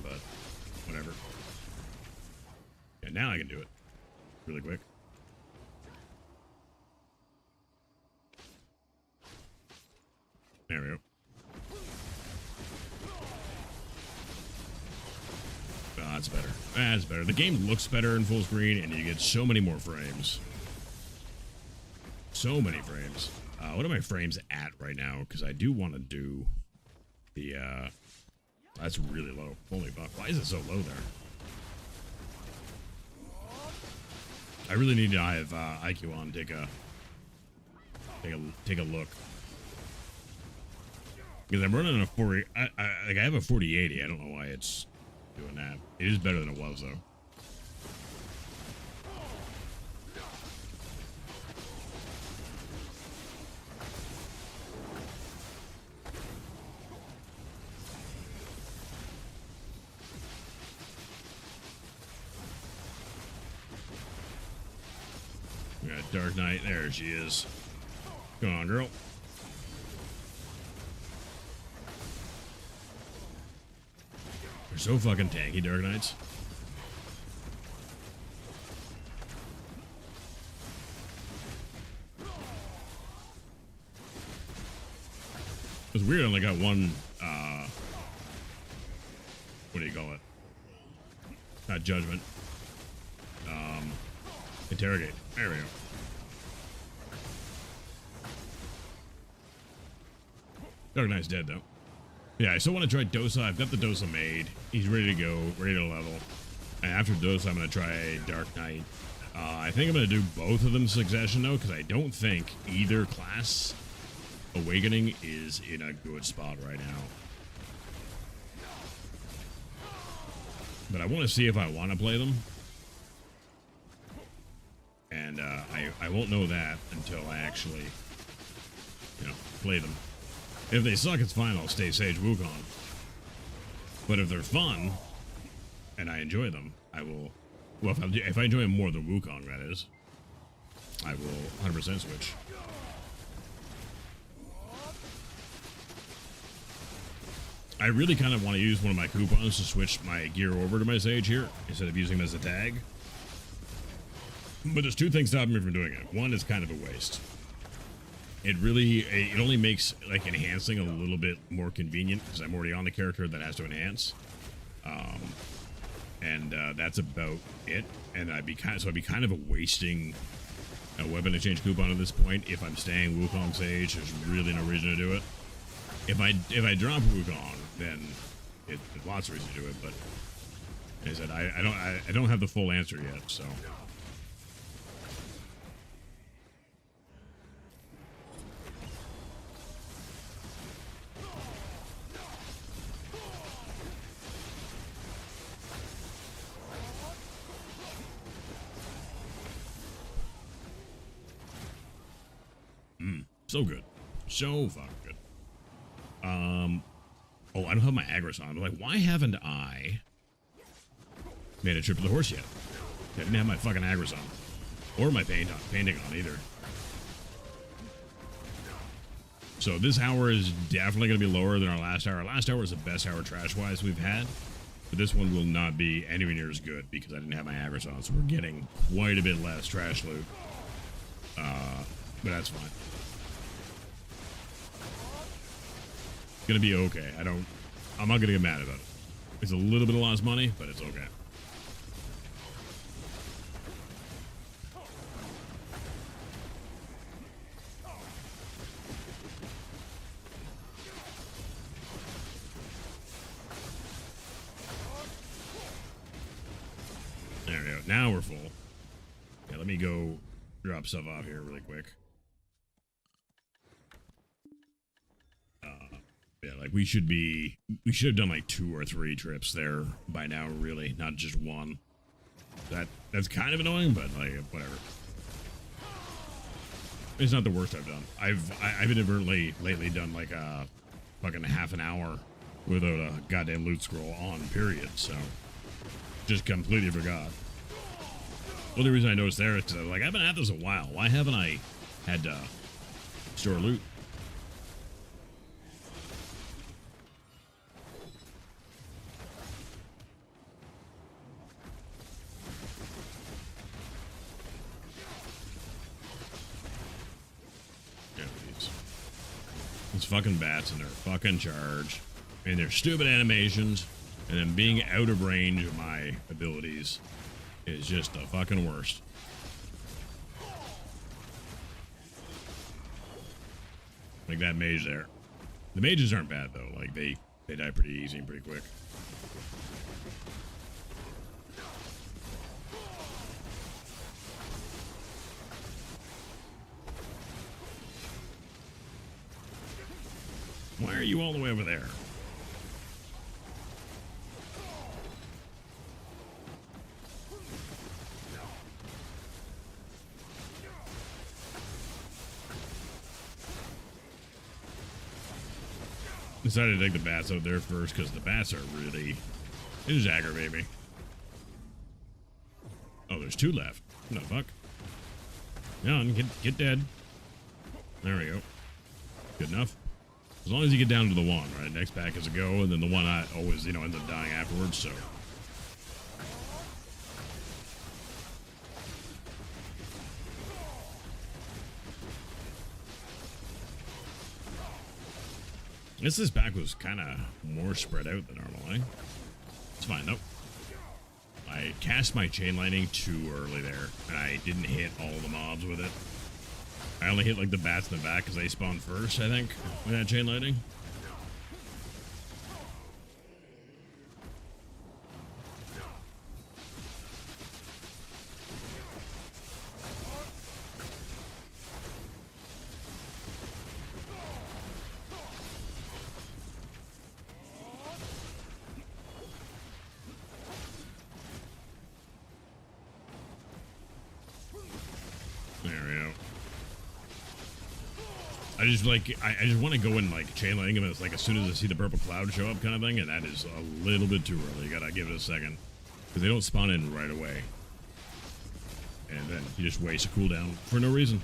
But whatever. Yeah, now I can do it. really quick. There we go. Oh, that's better. That's better. The game looks better in full screen, and you get so many more frames. So many frames. What are my frames at right now? Because I do want to do the, that's really low. Holy fuck. Why is it so low there? I really need to have IQ on. Take a look. Because I'm running a 40. I have a 4080. I don't know why it's doing that. It is better than it was though. We got Dark Knight. There she is. Come on, girl. They're so fucking tanky, Dark Knights. It's weird. I only got one. What do you call it? Not judgment. Interrogate. There we go. Dark Knight's dead though. Yeah, I still want to try Dosa. I've got the Dosa made. He's ready to go, ready to level. And after Dosa, I'm going to try Dark Knight. I think I'm going to do both of them in succession though, because I don't think either class Awakening is in a good spot right now. But I want to see if I want to play them. And I won't know that until I actually, play them. If they suck, it's fine. I'll stay Sage Wukong. But if they're fun, and I enjoy them, I will... Well, if I enjoy them more than Wukong, that is, I will 100% switch. I really kind of want to use one of my coupons to switch my gear over to my Sage here, instead of using them as a tag. But there's two things stopping me from doing it. One is kind of a waste. It only makes like enhancing a little bit more convenient because I'm already on the character that has to enhance, and that's about it. And I'd be kind of wasting a weapon exchange coupon at this point if I'm staying Wukong Sage. There's really no reason to do it. If I drop Wukong, then there's lots of reasons to do it. But as I said, I don't have the full answer yet, so. So good. So fucking good. Oh, I don't have my Agris on. I'm like, why haven't I made a trip to the horse yet? I didn't have my fucking Agris on. Or my painting on either. So this hour is definitely going to be lower than our last hour. Our last hour was the best hour trash-wise we've had. But this one will not be anywhere near as good because I didn't have my Agris on. So we're getting quite a bit less trash loot. But that's fine. Gonna be okay. I'm not gonna get mad about it. It's a little bit of lost money, but it's okay. There we go. Now we're full. Yeah, let me go drop stuff off here really quick. Yeah, like we should have done like 2 or 3 trips there by now, really, not just one. That's kind of annoying, but like whatever. It's not the worst I've done. I've inadvertently lately done like a fucking half an hour without a goddamn loot scroll on, period. So just completely forgot. Well, the reason I noticed there is because I was like, I've been at this a while. Why haven't I had to store loot? It's fucking bats and their fucking charge. And their stupid animations. And then being out of range of my abilities is just the fucking worst. Like that mage there. The mages aren't bad though. Like they die pretty easy and pretty quick. Why are you all the way over there? Decided to take the bats out there first because the bats are really... They just aggravate me. Oh, there's 2 left. What the fuck? Come on, get dead. There we go. Good enough. As long as you get down to the 1, right? Next pack is a go, and then the 1 I always, ends up dying afterwards, so... I guess this pack was kind of more spread out than normal, eh? It's fine, though. I cast my chain lightning too early there, and I didn't hit all the mobs with it. I only hit, like, the bats in the back because they spawned first, I think, with that chain lightning. I just like I just want to go and like chain lightning him. It's like as soon as I see the purple cloud show up, kind of thing, and that is a little bit too early. You gotta give it a second because they don't spawn in right away, and then you just waste a cooldown for no reason.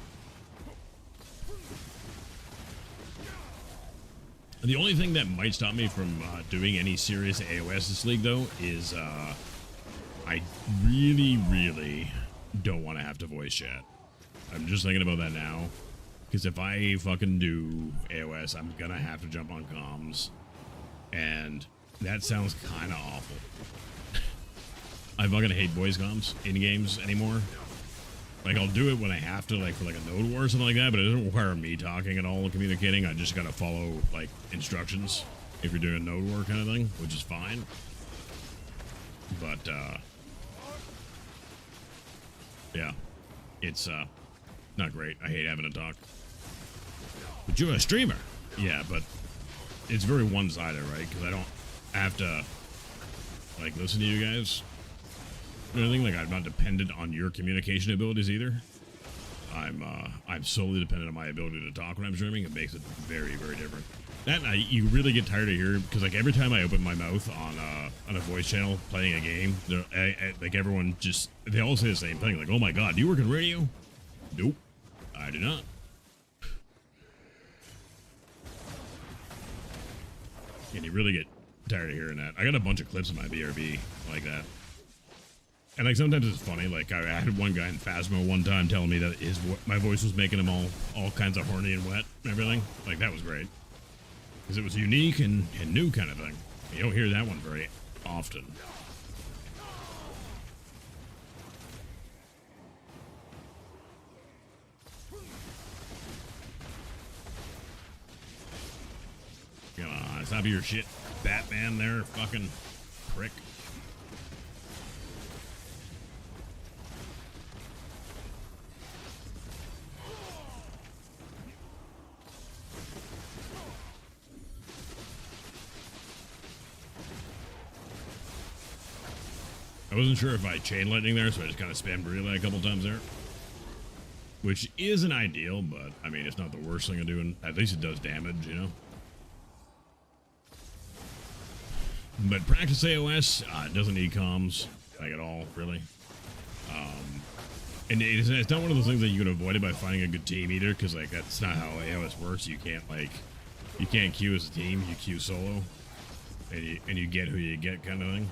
And the only thing that might stop me from doing any serious AOS this league, though, is I really don't want to have to voice chat. I'm just thinking about that now. Because if I fucking do AOS, I'm gonna have to jump on comms. And that sounds kind of awful. I fucking hate voice comms in games anymore. Like, I'll do it when I have to, like, for, like, a node war or something like that, but it doesn't require me talking at all and communicating. I just gotta follow, like, instructions if you're doing a node war kind of thing, which is fine. But, yeah. It's, not great. I hate having to talk. But you're a streamer. Yeah, but it's very one-sided, right? Because I don't have to, like, listen to you guys or anything. Like, I'm not dependent on your communication abilities either. I'm solely dependent on my ability to talk when I'm streaming. It makes it very different. That night, you really get tired of hearing, because, like, every time I open my mouth on a voice channel playing a game, like, everyone just, they all say the same thing. Like, oh my god, do you work in radio? Nope, I do not. And you really get tired of hearing that. I got a bunch of clips in my BRB like that. And like sometimes it's funny. Like I had one guy in Phasmo one time telling me that my voice was making him all kinds of horny and wet and everything. Like that was great. Because it was unique and new kind of thing. You don't hear that one very often. Come on, stop your shit, Batman there, fucking prick. I wasn't sure if I chain lightning there, so I just kind of spammed relay a couple times there. Which isn't ideal, but I mean, it's not the worst thing to do, and at least it does damage, you know? But practice AOS, it doesn't need comms, like at all, really. And it's not one of those things that you can avoid it by finding a good team either, because like that's not how AOS works. You can't queue as a team. You queue solo, and you get who you get, kind of thing.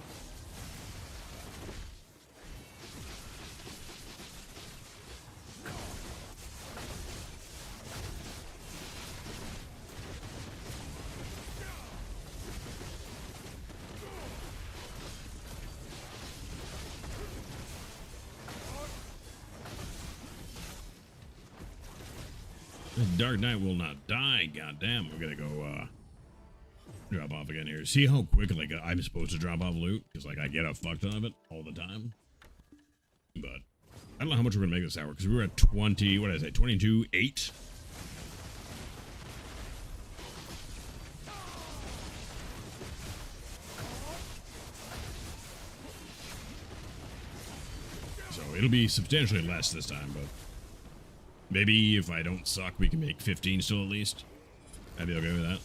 Dark Knight will not die. Goddamn, we're gonna go drop off again here. See how quickly I'm supposed to drop off loot? Because like I get a fuck ton of it all the time. But I don't know how much we're gonna make this hour because we were at 20. What did I say? 22.8. So it'll be substantially less this time, but maybe if I don't suck, we can make 15 still at least. I'd be okay with that.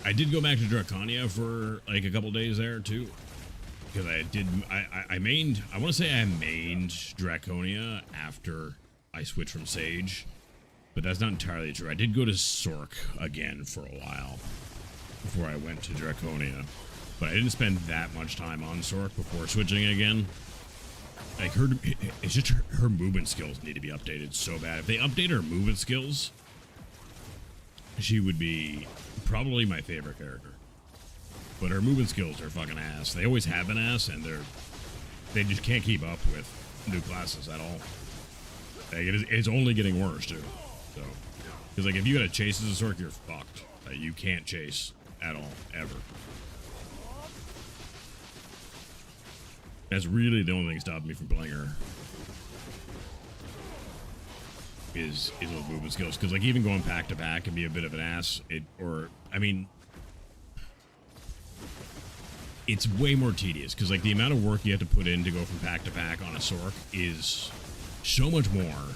I did go back to Draconia for like a couple days there too, because I mained. I want to say I mained Draconia after I switched from Sage, but that's not entirely true. I did go to Sork again for a while before I went to Draconia, but I didn't spend that much time on Sork before switching again. Like it's just her movement skills need to be updated so bad. If they update her movement skills, she would be probably my favorite character. But her movement skills are fucking ass. They always have been ass, and they just can't keep up with new classes at all. Like it's only getting worse too. So, because like if you gotta chase as a Sork, you're fucked. Like, you can't chase at all ever. That's really the only thing stopping me from playing her. Is those movement skills, because like even going pack to pack can be a bit of an ass. It's way more tedious because like the amount of work you have to put in to go from pack to pack on a Sork is so much more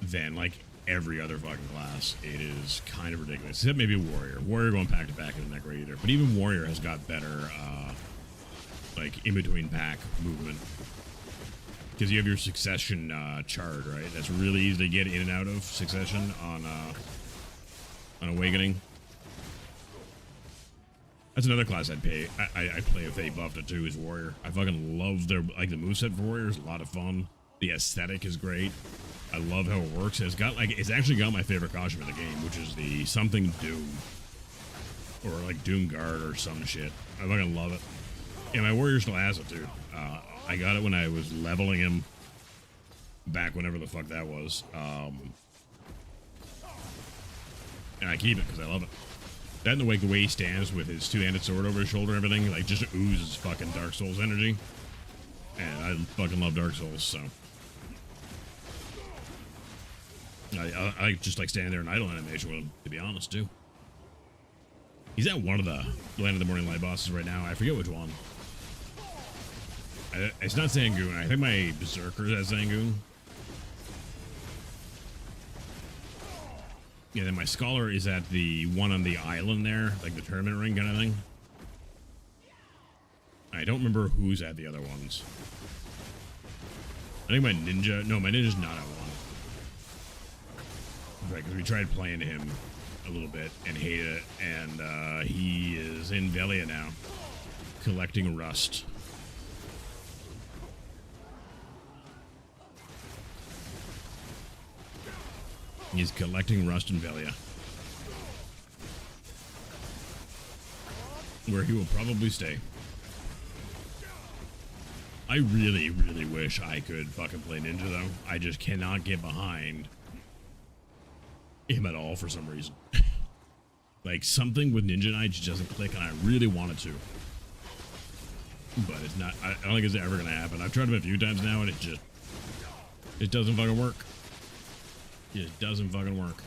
than like every other fucking class. It is kind of ridiculous, except maybe Warrior going pack to pack isn't that great either, but even Warrior has got better like in between pack movement. Because you have your succession chart, right? That's really easy to get in and out of succession on Awakening. That's another class I'd play if they buffed it too, is Warrior. I fucking love the moveset for Warrior. It's a lot of fun. The aesthetic is great. I love how it works. It's actually got my favorite costume in the game, which is the something Doom. Or like Doom Guard or some shit. I fucking love it. And my Warrior still has it too. I got it when I was leveling him back whenever the fuck that was. And I keep it because I love it. That and the way he stands with his two-handed sword over his shoulder and everything, like just oozes fucking Dark Souls energy. And I fucking love Dark Souls, so. I just like standing there in idle animation with him, to be honest, too. He's at one of the Land of the Morning Light bosses right now. I forget which one. It's not Zangoon. I think my Berserker's at Zangoon. Yeah, then my Scholar is at the one on the island there, like the tournament ring kind of thing. I don't remember who's at the other ones. I think my Ninja... No, my Ninja's not at one. Right, because we tried playing him a little bit and hated it, and he is in Velia now, collecting rust. He's collecting rust in Velia, where he will probably stay. I really, really wish I could fucking play Ninja, though. I just cannot get behind him at all for some reason. Like, something with Ninja Knight just doesn't click, and I really wanted to. But it's not, I don't think it's ever going to happen. I've tried him a few times now, and it doesn't fucking work. It doesn't fucking work.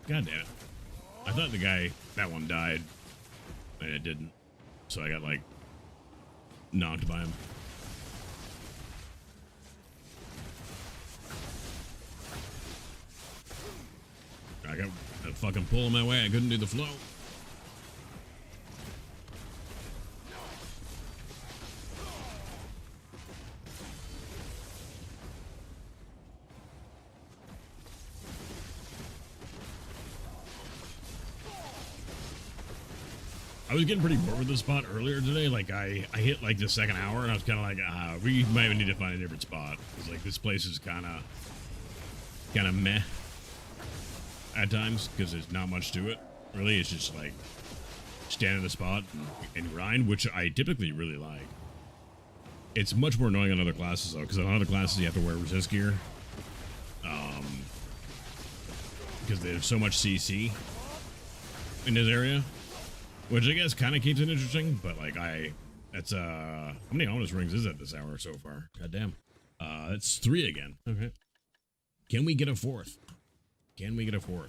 God damn it. I thought the guy, that one died, and it didn't. So I got, like, knocked by him. I got a fucking pull in my way. I couldn't do the flow. I was getting pretty bored with this spot earlier today. Like I hit like the second hour and I was kind of like, we might need to find a different spot. Cause like this place is kind of meh at times because there's not much to it. Really, it's just like stand in the spot and grind, which I typically really like. It's much more annoying on other classes though, because on other classes you have to wear resist gear. Because there's so much CC in this area, which I guess kind of keeps it interesting. But like that's how many honest rings is that this hour so far? God damn. It's 3 again. Okay. Can we get a 4th? Can we get a 4th?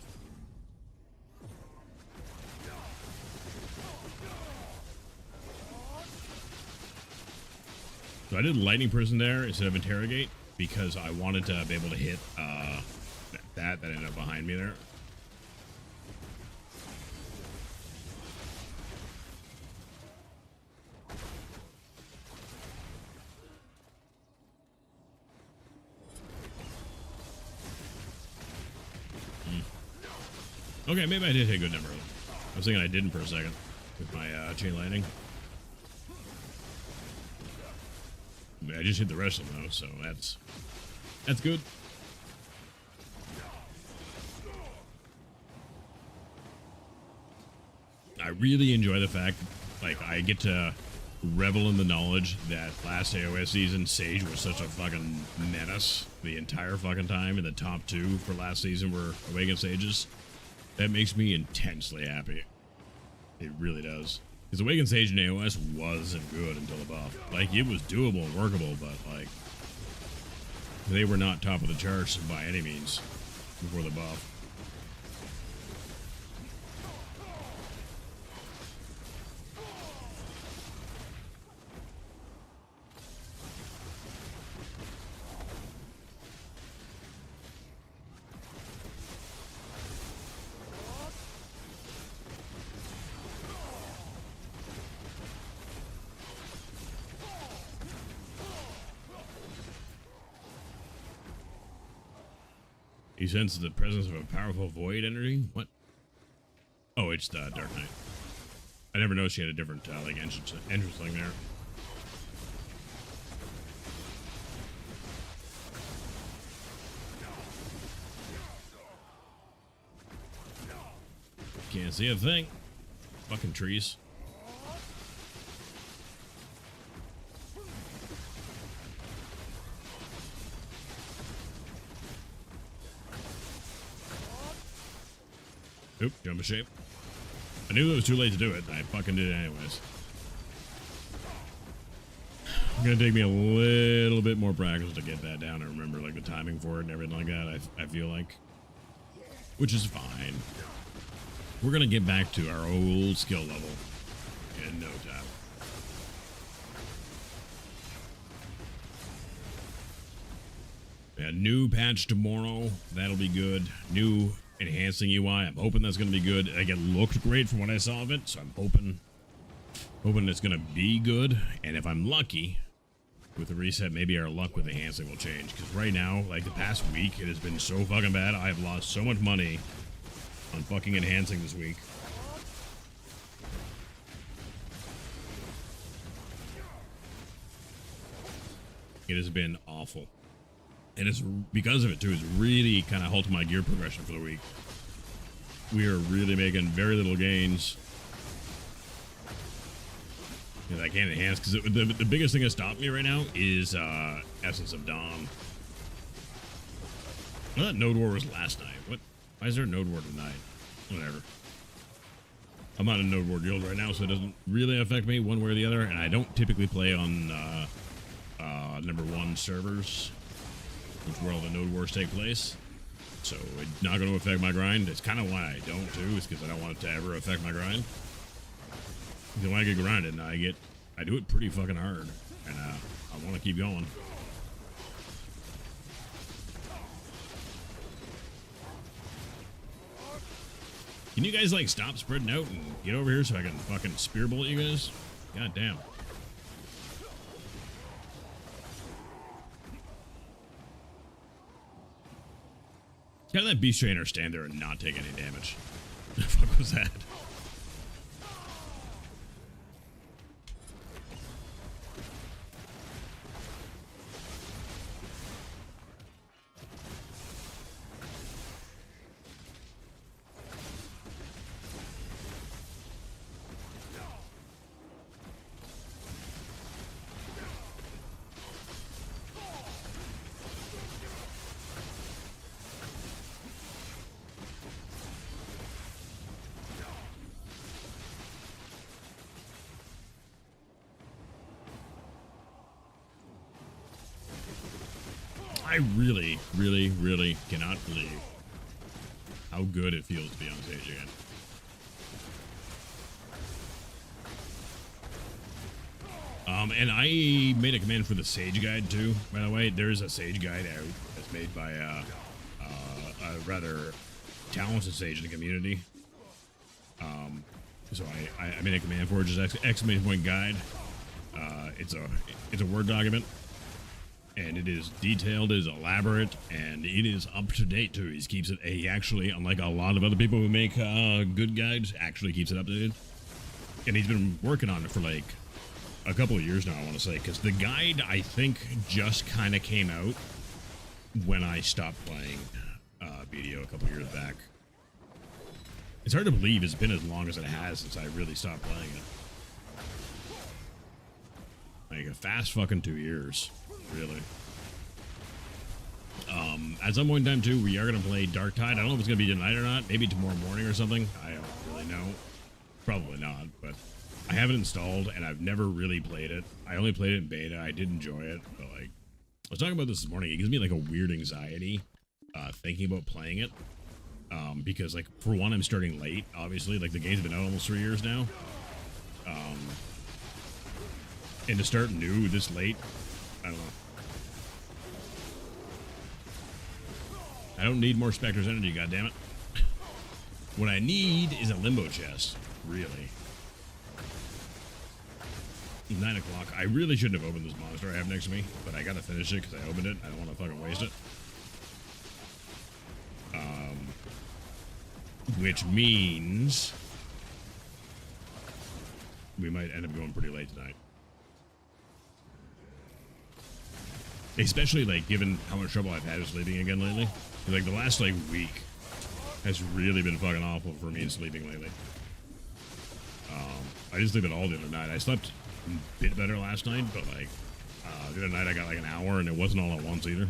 So I did lightning prison there instead of interrogate because I wanted to be able to hit that ended up behind me there. Okay, maybe I did hit a good number. I was thinking I didn't for a second with my chain lightning. I just hit the rest of them though, so that's good. I really enjoy the fact, like, I get to revel in the knowledge that last AOS season, Sage was such a fucking menace the entire fucking time, and the top 2 for last season were Awakened Sages. That makes me intensely happy. It really does. Because Awakened Sage in AOS wasn't good until the buff. Like, it was doable and workable, but, like, they were not top of the charts by any means before the buff. He senses the presence of a powerful void energy? What? Oh, it's the Dark Knight. I never noticed she had a different, like, entrance thing there. Can't see a thing. Fucking trees. Oop, jump a shape. I knew it was too late to do it. I fucking did it anyways. It's gonna take me a little bit more practice to get that down and remember like the timing for it and everything like that, I feel like. Which is fine. We're gonna get back to our old skill level in no time. A new patch tomorrow. That'll be good. New enhancing UI. I'm hoping that's going to be good. Like, it looked great from what I saw of it, so I'm hoping it's going to be good. And if I'm lucky with the reset, maybe our luck with enhancing will change. Because right now, like the past week, it has been so fucking bad. I have lost so much money on fucking enhancing this week. It has been awful. And it's because of it too, it's really kind of halted my gear progression for the week. We are really making very little gains. Because I can't enhance, because the biggest thing that stopped me right now is Essence of Dawn. I thought Node War was last night. What? Why is there a Node War tonight? Whatever. I'm not in Node War guild right now, so it doesn't really affect me one way or the other, and I don't typically play on number 1 servers, which is where all the Node Wars take place. So it's not going to affect my grind. It's kind of why I don't too, is because I don't want it to ever affect my grind. Because when I get grinded, I do it pretty fucking hard, and I want to keep going. Can you guys like stop spreading out and get over here so I can fucking spear bullet you guys? God damn. How did that beast trainer stand there and not take any damage? The fuck was that? I really, really, really cannot believe how good it feels to be on stage again. And I made a command for the Sage Guide too, by the way. There's a Sage Guide out that's made by a rather talented Sage in the community. So I made a command for it, just exclamation point guide. It's a Word document, and it is detailed, it is elaborate, and it is up to date too. He actually, unlike a lot of other people who make good guides, actually keeps it updated. And he's been working on it for like a couple of years now, I want to say, because the guide, I think, just kind of came out when I stopped playing BDO a couple of years back. It's hard to believe it's been as long as it has since I really stopped playing it. Like a fast fucking 2 years, really. At some point in time too, we are gonna play Dark Tide. I don't know if it's gonna be tonight or not. Maybe tomorrow morning or something. I don't really know. Probably not, but I have it installed and I've never really played it. I only played it in beta. I did enjoy it, but like, I was talking about this morning. It gives me like a weird anxiety thinking about playing it. Because like, for one, I'm starting late, obviously. Like, the game's been out almost 3 years now. And to start new this late, I don't know. I don't need more Spectre's energy, goddammit. What I need is a limbo chest, really. 9 o'clock. I really shouldn't have opened this monster I have next to me, but I gotta finish it because I opened it. I don't want to fucking waste it. Which means we might end up going pretty late tonight. Especially, like, given how much trouble I've had with sleeping again lately. Like, the last, like, week has really been fucking awful for me in sleeping lately. I didn't sleep at all the other night. I slept a bit better last night, but, like, the other night I got, like, an hour, and it wasn't all at once either.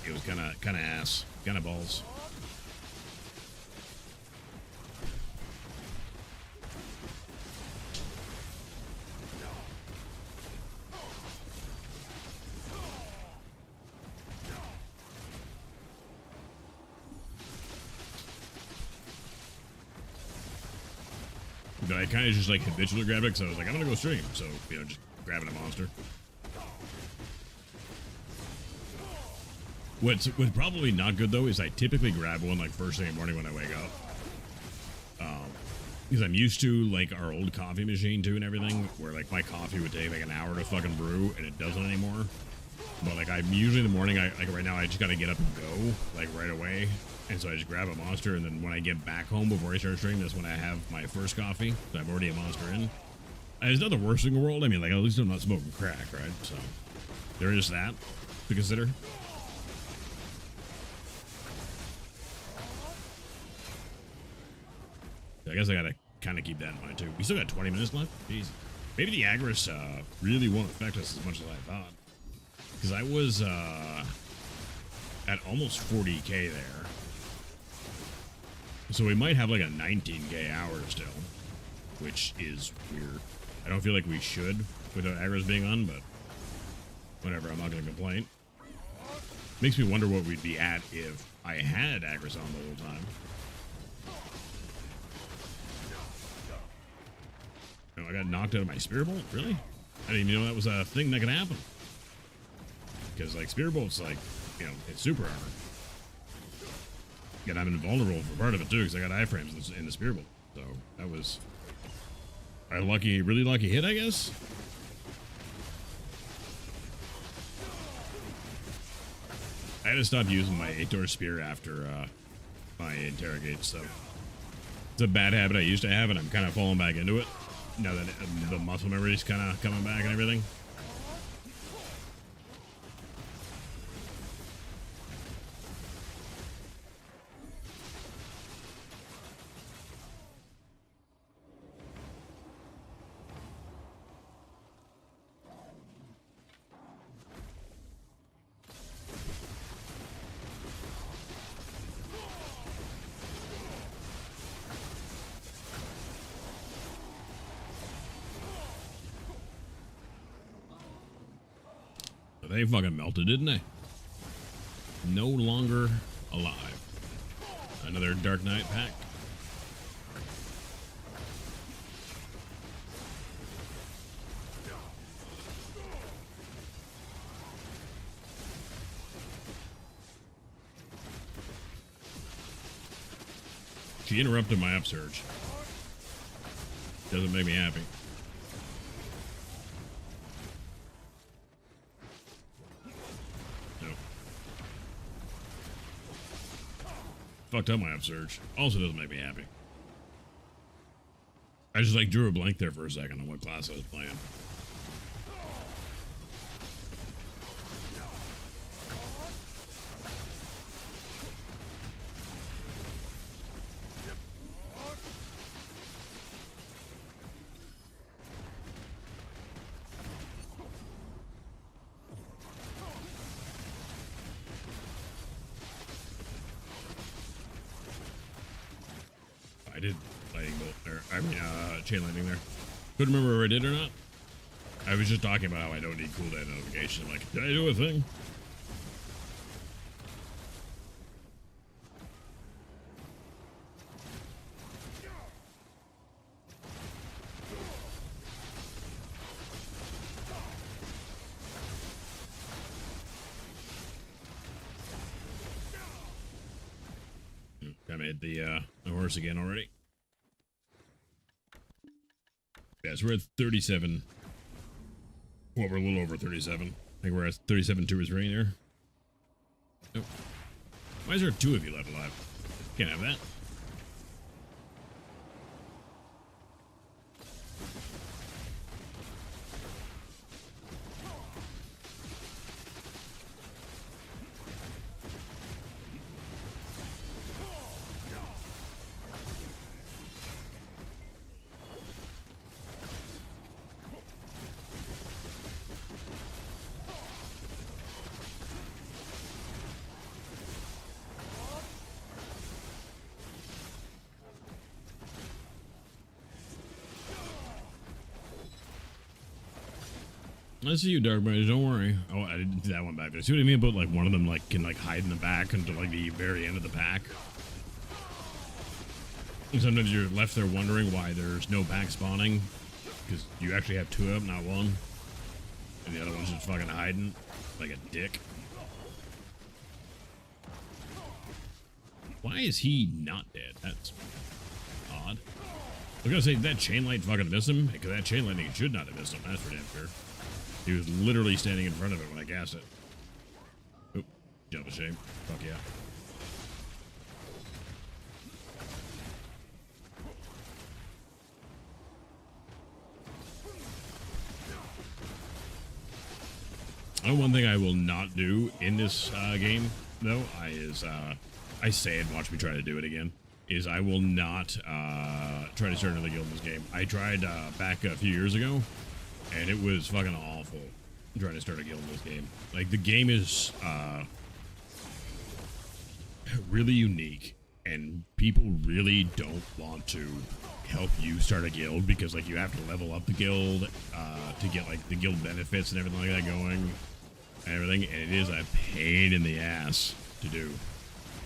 It was kind of ass, kind of balls. But I kind of just like habitually grab it because I was like, I'm gonna go stream, so you know, just grabbing a monster. What's probably not good though is I typically grab one like first thing in the morning when I wake up. Because I'm used to like our old coffee machine too and everything, where like my coffee would take like an hour to fucking brew and it doesn't anymore. But like I'm usually in the morning, like right now I just gotta get up and go like right away. And so I just grab a monster, and then when I get back home before I start streaming, that's when I have my first coffee. So I'm already a monster in. It's not the worst thing in the world. I mean, like, at least I'm not smoking crack, right? So there is that to consider. I guess I gotta kind of keep that in mind too. We still got 20 minutes left. Jeez. Maybe the Agris really won't affect us as much as I thought. Because I was at almost 40k there. So we might have like a 19k hour still, which is weird. I don't feel like we should without Agris being on, but whatever, I'm not going to complain. Makes me wonder what we'd be at if I had Agris on the whole time. Oh, I got knocked out of my Spear Bolt? Really? I didn't even know that was a thing that could happen. Because, like, Spear Bolt's, like, you know, it's super armor. And I'm invulnerable for part of it, too, because I got iframes in the Spear Bolt. So, that was a lucky, really lucky hit, I guess? I had to stop using my 8-door spear after my interrogate, so it's a bad habit I used to have, and I'm kind of falling back into it now that the muscle memory is kind of coming back and everything. They fucking melted, didn't they? No longer alive. Another Dark Knight pack. She interrupted my upsurge. Doesn't make me happy. No. Fucked up my upsurge. Also doesn't make me happy. I just like drew a blank there for a second on what class I was playing. I did lightning bolt there. I mean, chain lightning there. Couldn't remember if I did or not. I was just talking about how I don't need cooldown notification. I'm like, did I do a thing? I made the horse again already. Yeah, so we're at 37. Well, we're a little over 37. I think we're at 37, 2 or 3 there. Nope. Why is there 2 of you left alive? Can't have that. I see you, Dark Mage, don't worry. Oh, I didn't do that one back there. See what I mean about like one of them like can like hide in the back until like the very end of the pack? And sometimes you're left there wondering why there's no pack spawning. Because you actually have 2 of them, not 1. And the other one's just fucking hiding like a dick. Why is he not dead? That's odd. I was gonna say, that chain light fucking missed him? Because that chain lightning should not have missed him, that's for damn sure. He was literally standing in front of it when I gassed it. Oop, jump of shame. Fuck yeah. One thing I will not do in this game, though, I say it, watch me try to do it again, is I will not try to start another guild in this game. I tried back a few years ago, and it was fucking awful trying to start a guild in this game. Like, the game is really unique, and people really don't want to help you start a guild because, like, you have to level up the guild to get, like, the guild benefits and everything like that going and everything, and it is a pain in the ass to do.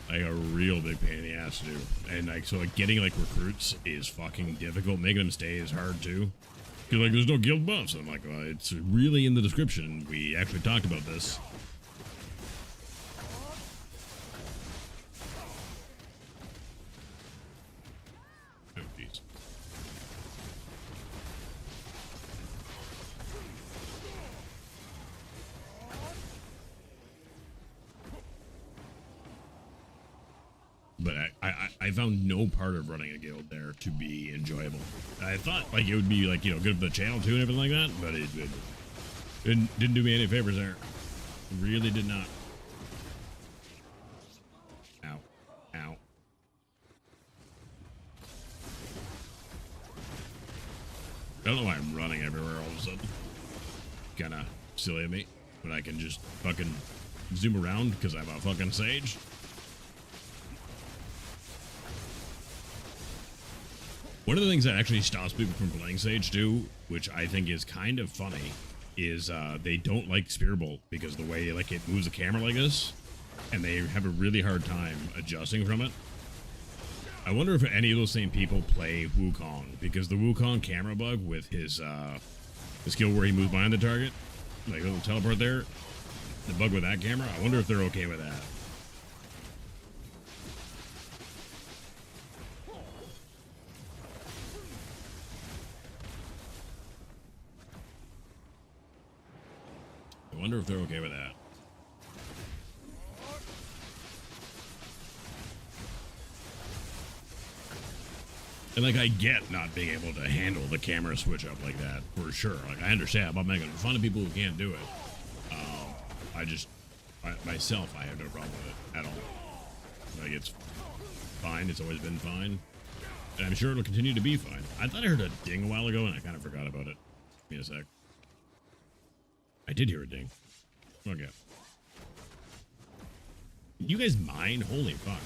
Like, a real big pain in the ass to do. And, like, so, like, getting, like, recruits is fucking difficult. Making them stay is hard, too. Because, like, there's no guild buffs. I'm like, well, it's really in the description. We actually talked about this. Oh, jeez. But I found no part of running a guild there to be enjoyable. I thought, like, it would be, like, you know, good for the channel, too, and everything like that, but it didn't do me any favors there. It really did not. Ow. Ow. I don't know why I'm running everywhere all of a sudden. Kinda silly of me, when I can just fucking zoom around because I'm a fucking sage. One of the things that actually stops people from playing Sage too, which I think is kind of funny, is they don't like Spear Bolt because the way like it moves the camera like this, and they have a really hard time adjusting from it. I wonder if any of those same people play Wukong, because the Wukong camera bug with his the skill where he moves behind the target, like a little teleport there, the bug with that camera, I wonder if they're okay with that. I wonder if they're okay with that. And like, I get not being able to handle the camera switch up like that, for sure. Like, I understand. I'm not making fun of people who can't do it. Myself, I have no problem with it at all. Like, it's fine. It's always been fine. And I'm sure it'll continue to be fine. I thought I heard a ding a while ago, and I kind of forgot about it. Give me a sec. I did hear a ding. Okay. You guys mind? Holy fuck.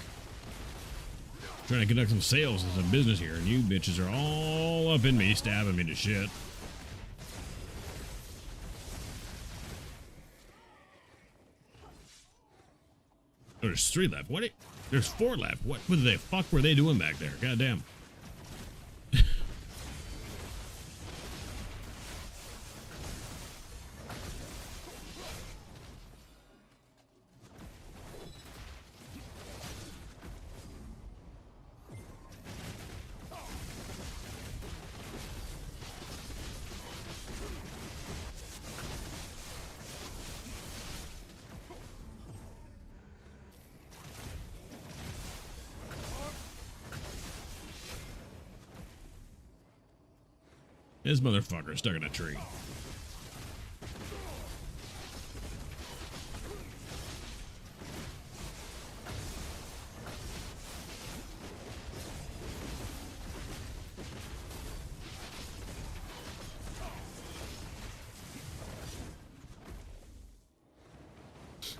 Trying to conduct some sales and some business here, and you bitches are all up in me, stabbing me to shit. Oh, there's 3 left. What? There's 4 left. What the fuck were they doing back there? Goddamn. This motherfucker stuck in a tree.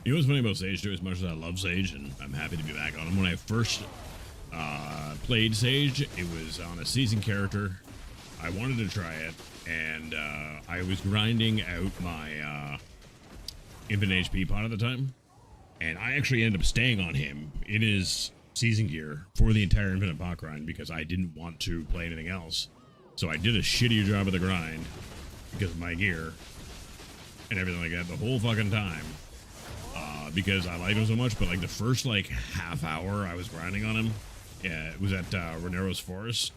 You know what's funny about Sage too? As much as I love Sage, and I'm happy to be back on him. When I first played Sage, it was on a seasoned character. I wanted to try it, and I was grinding out my infinite HP pot at the time, and I actually ended up staying on him in his season gear for the entire infinite pot grind because I didn't want to play anything else. So I did a shittier job of the grind because of my gear and everything like that the whole fucking time because I liked him so much. But like the first like half hour I was grinding on him, yeah, it was at Renero's Forest.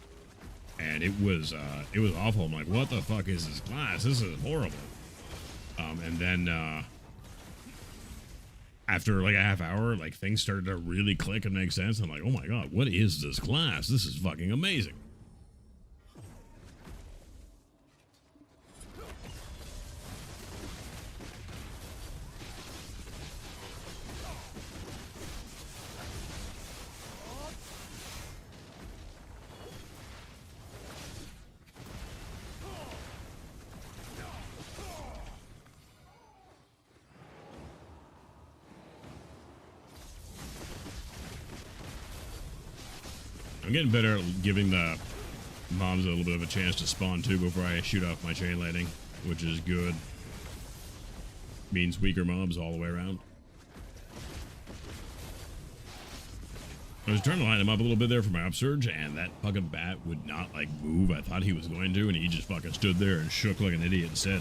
And it was awful. I'm like, what the fuck is this class? This is horrible. And then after like a half hour, like things started to really click and make sense. I'm like, oh my god, what is this class? This is fucking amazing. I'm getting better at giving the mobs a little bit of a chance to spawn too before I shoot off my chain lightning, which is good. Means weaker mobs all the way around. I was trying to line him up a little bit there for my upsurge, and that fucking bat would not like move. I thought he was going to, and he just fucking stood there and shook like an idiot instead.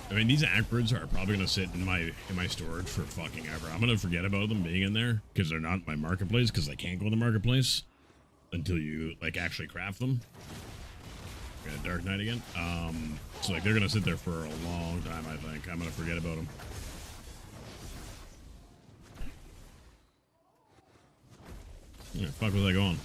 I mean, these acbrids are probably gonna sit in my storage for fucking ever. I'm gonna forget about them being in there because they're not in my marketplace because I can't go to the marketplace until you like actually craft them. Got Dark Knight again. So like they're gonna sit there for a long time. I think I'm gonna forget about them. Where the fuck was I going?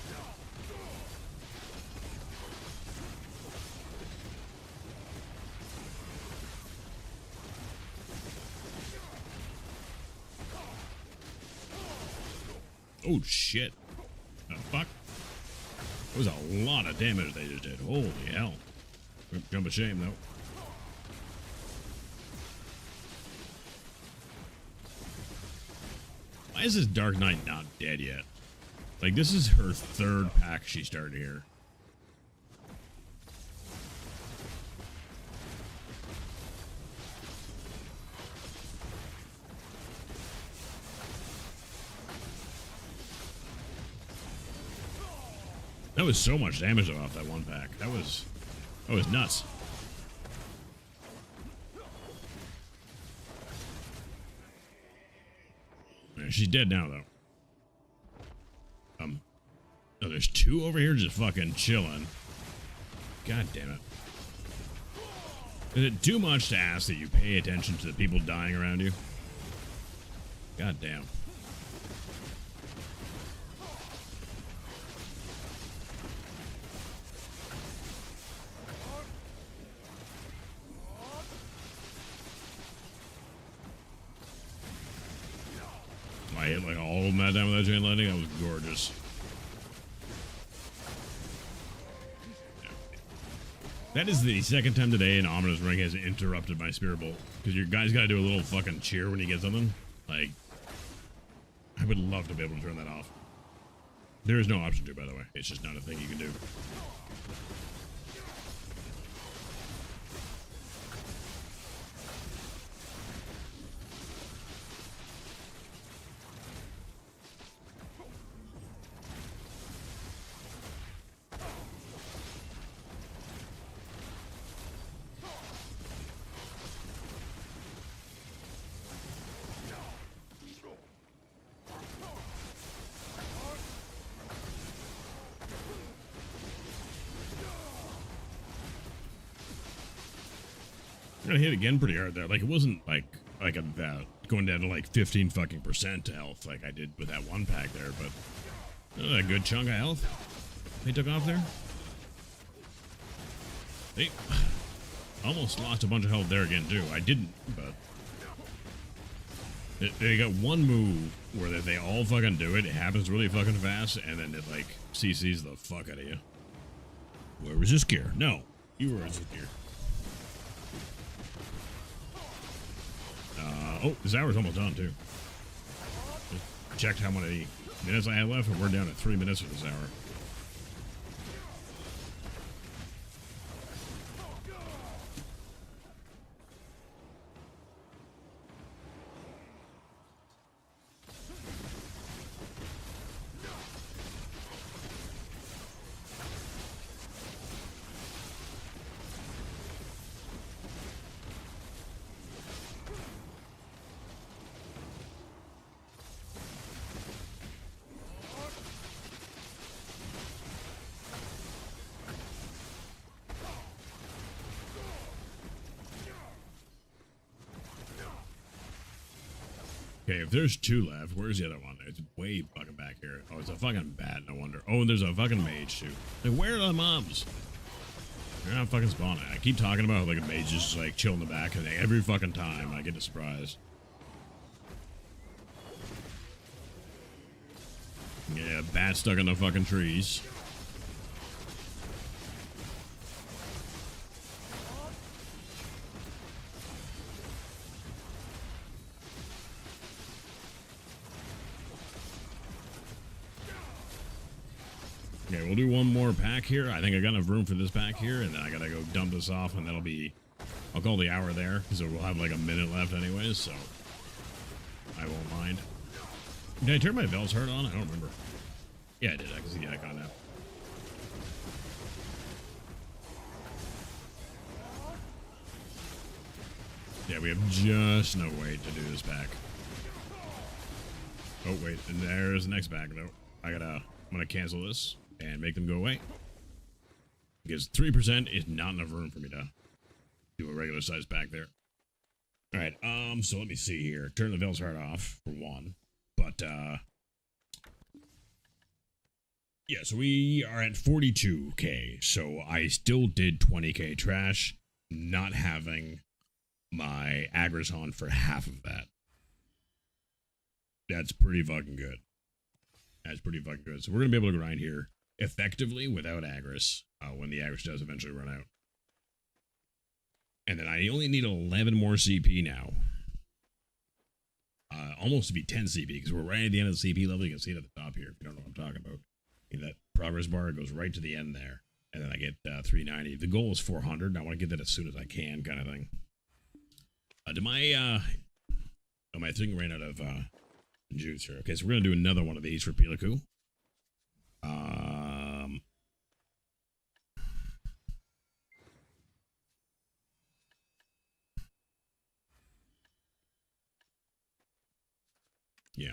Oh, shit. The fuck? That was a lot of damage they just did. Holy hell. Jump of shame, though. Why is this Dark Knight not dead yet? Like, this is her third pack she started here. That was so much damage off that one pack. That was nuts. Yeah, she's dead now, though. Oh, there's two over here just fucking chilling. God damn it. Is it too much to ask that you pay attention to the people dying around you? God damn. I hit like all of them that time with that chain lightning. That was gorgeous. That is the second time today an ominous ring has interrupted my spirit bolt. Because your guy's got to do a little fucking cheer when you get something. Like, I would love to be able to turn that off. There is no option to, by the way. It's just not a thing you can do. I got hit again pretty hard there. Like, it wasn't like going down to like 15 fucking % health like I did with that one pack there, but a good chunk of health they took off there. They almost lost a bunch of health there again too. I didn't, but they got one move where they all fucking do it. It happens really fucking fast, and then it like CCs the fuck out of you. Where was this gear? No, you were this gear. Oh, this hour's almost done, too. Just checked how many minutes I had left, and we're down at 3 minutes for this hour. Okay, if there's two left, where's the other one? It's way fucking back here. Oh, it's a fucking bat, no wonder. Oh, and there's a fucking mage, too. Like, where are the mobs? They're not fucking spawning. I keep talking about, like, a mage just, like, chill in the back, and every fucking time I get a surprise. Yeah, bat stuck in the fucking trees. Okay, we'll do one more pack here. I think I got enough room for this pack here, and then I gotta go dump this off, and that'll be... I'll call the hour there, because we'll have like a minute left anyways, so... I won't mind. Did I turn my Vel's Heart on? I don't remember. Yeah, I did. I can see the icon now. Yeah, we have just no way to do this pack. Oh, wait. And there's the next pack, though. I'm gonna cancel this and make them go away. Because 3% is not enough room for me to do a regular size pack there. Alright, so let me see here. Turn the Vel's Heart off, for one. But, yeah, so we are at 42k. So I still did 20k trash, not having my Agris on for half of that. That's pretty fucking good. That's pretty fucking good. So we're gonna be able to grind here effectively without Agris when the Agris does eventually run out. And then I only need 11 more CP now. Almost to be 10 CP because we're right at the end of the CP level. You can see it at the top here if you don't know what I'm talking about. That progress bar goes right to the end there. And then I get 390. The goal is 400. And I want to get that as soon as I can, kind of thing. My thing ran out of juice here. Okay, so we're gonna do another one of these for Piliku. Yeah.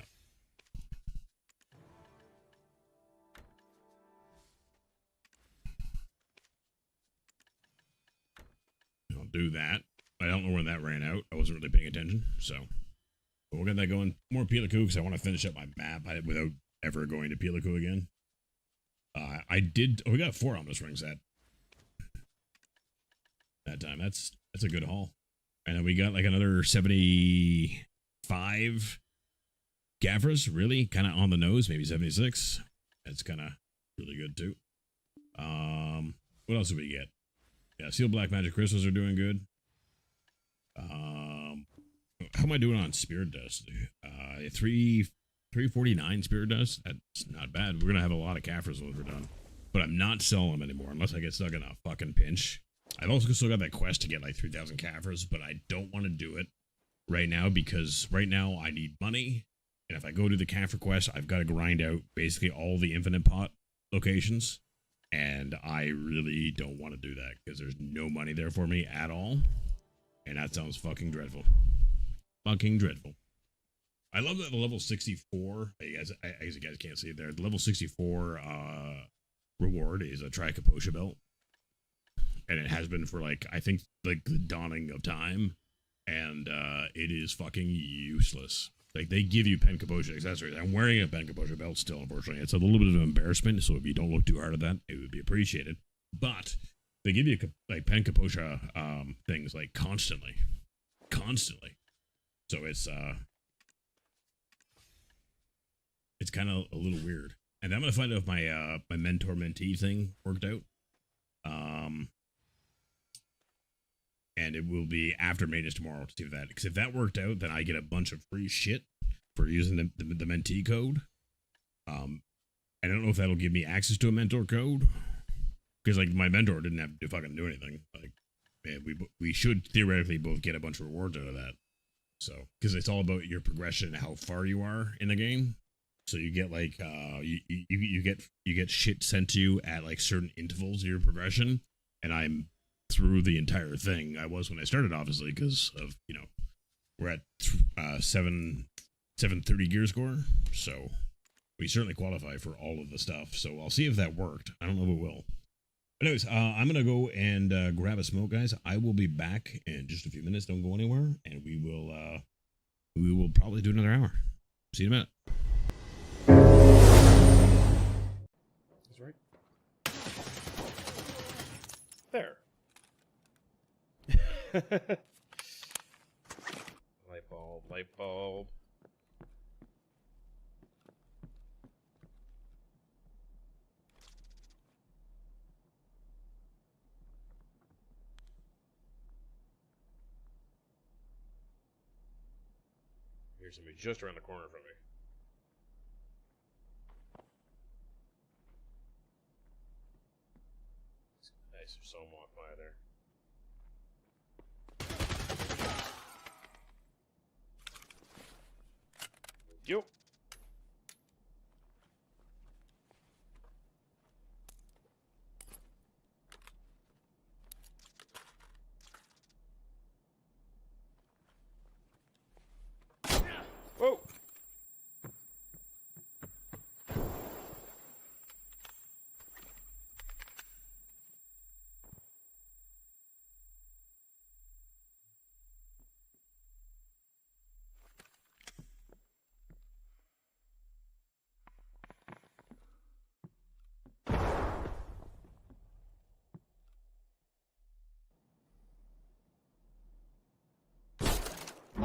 I'll do that. I don't know when that ran out. I wasn't really paying attention, so. But we'll get that going. More Piliku, because I want to finish up my map without ever going to Piliku again. We got 4 Omnis Rings that time. That's a good haul. And then we got like another 75 Gavras, really? Kind of on the nose, maybe 76. That's kind of really good too. What else did we get? Yeah, Seal Black Magic Crystals are doing good. How am I doing on Spirit Dust? 349 Spirit Dust. That's not bad. We're gonna have a lot of Caffers when we're done. But I'm not selling them anymore unless I get stuck in a fucking pinch. I've also still got that quest to get like 3,000 Caffers, but I don't want to do it right now because right now I need money. And if I go to the Caffer quest, I've got to grind out basically all the infinite pot locations. And I really don't want to do that because there's no money there for me at all. And that sounds fucking dreadful. Fucking dreadful. I love that the level 64, I guess you guys can't see it there. The level 64 reward is a Tricaposha belt. And it has been for like, I think like the dawning of time. And it is fucking useless. Like they give you Pencaposha accessories. I'm wearing a Pencaposha belt still, unfortunately. It's a little bit of an embarrassment, so if you don't look too hard at that, it would be appreciated. But they give you like Pencaposha things like constantly. So it's kind of a little weird. And I'm gonna find out if my my mentor-mentee thing worked out. And it will be after maintenance tomorrow to see if that, because if that worked out, then I get a bunch of free shit for using the mentee code. I don't know if that'll give me access to a mentor code, because like my mentor didn't have to fucking do anything. Like, man, we should theoretically both get a bunch of rewards out of that. So, because it's all about your progression and how far you are in the game. So you get like you get shit sent to you at like certain intervals of your progression, and I'm through the entire thing. I was when I started, obviously, because of, you know, we're at 730 gear score, so we certainly qualify for all of the stuff. So I'll see if that worked. I don't know if it will. But anyways, I'm gonna go and grab a smoke, guys. I will be back in just a few minutes. Don't go anywhere, and we will probably do another hour. See you in a minute. That's right. There. Light bulb, light bulb. Here's somebody just around the corner from me. Nice, there's someone walking by there. Yo. Whoa.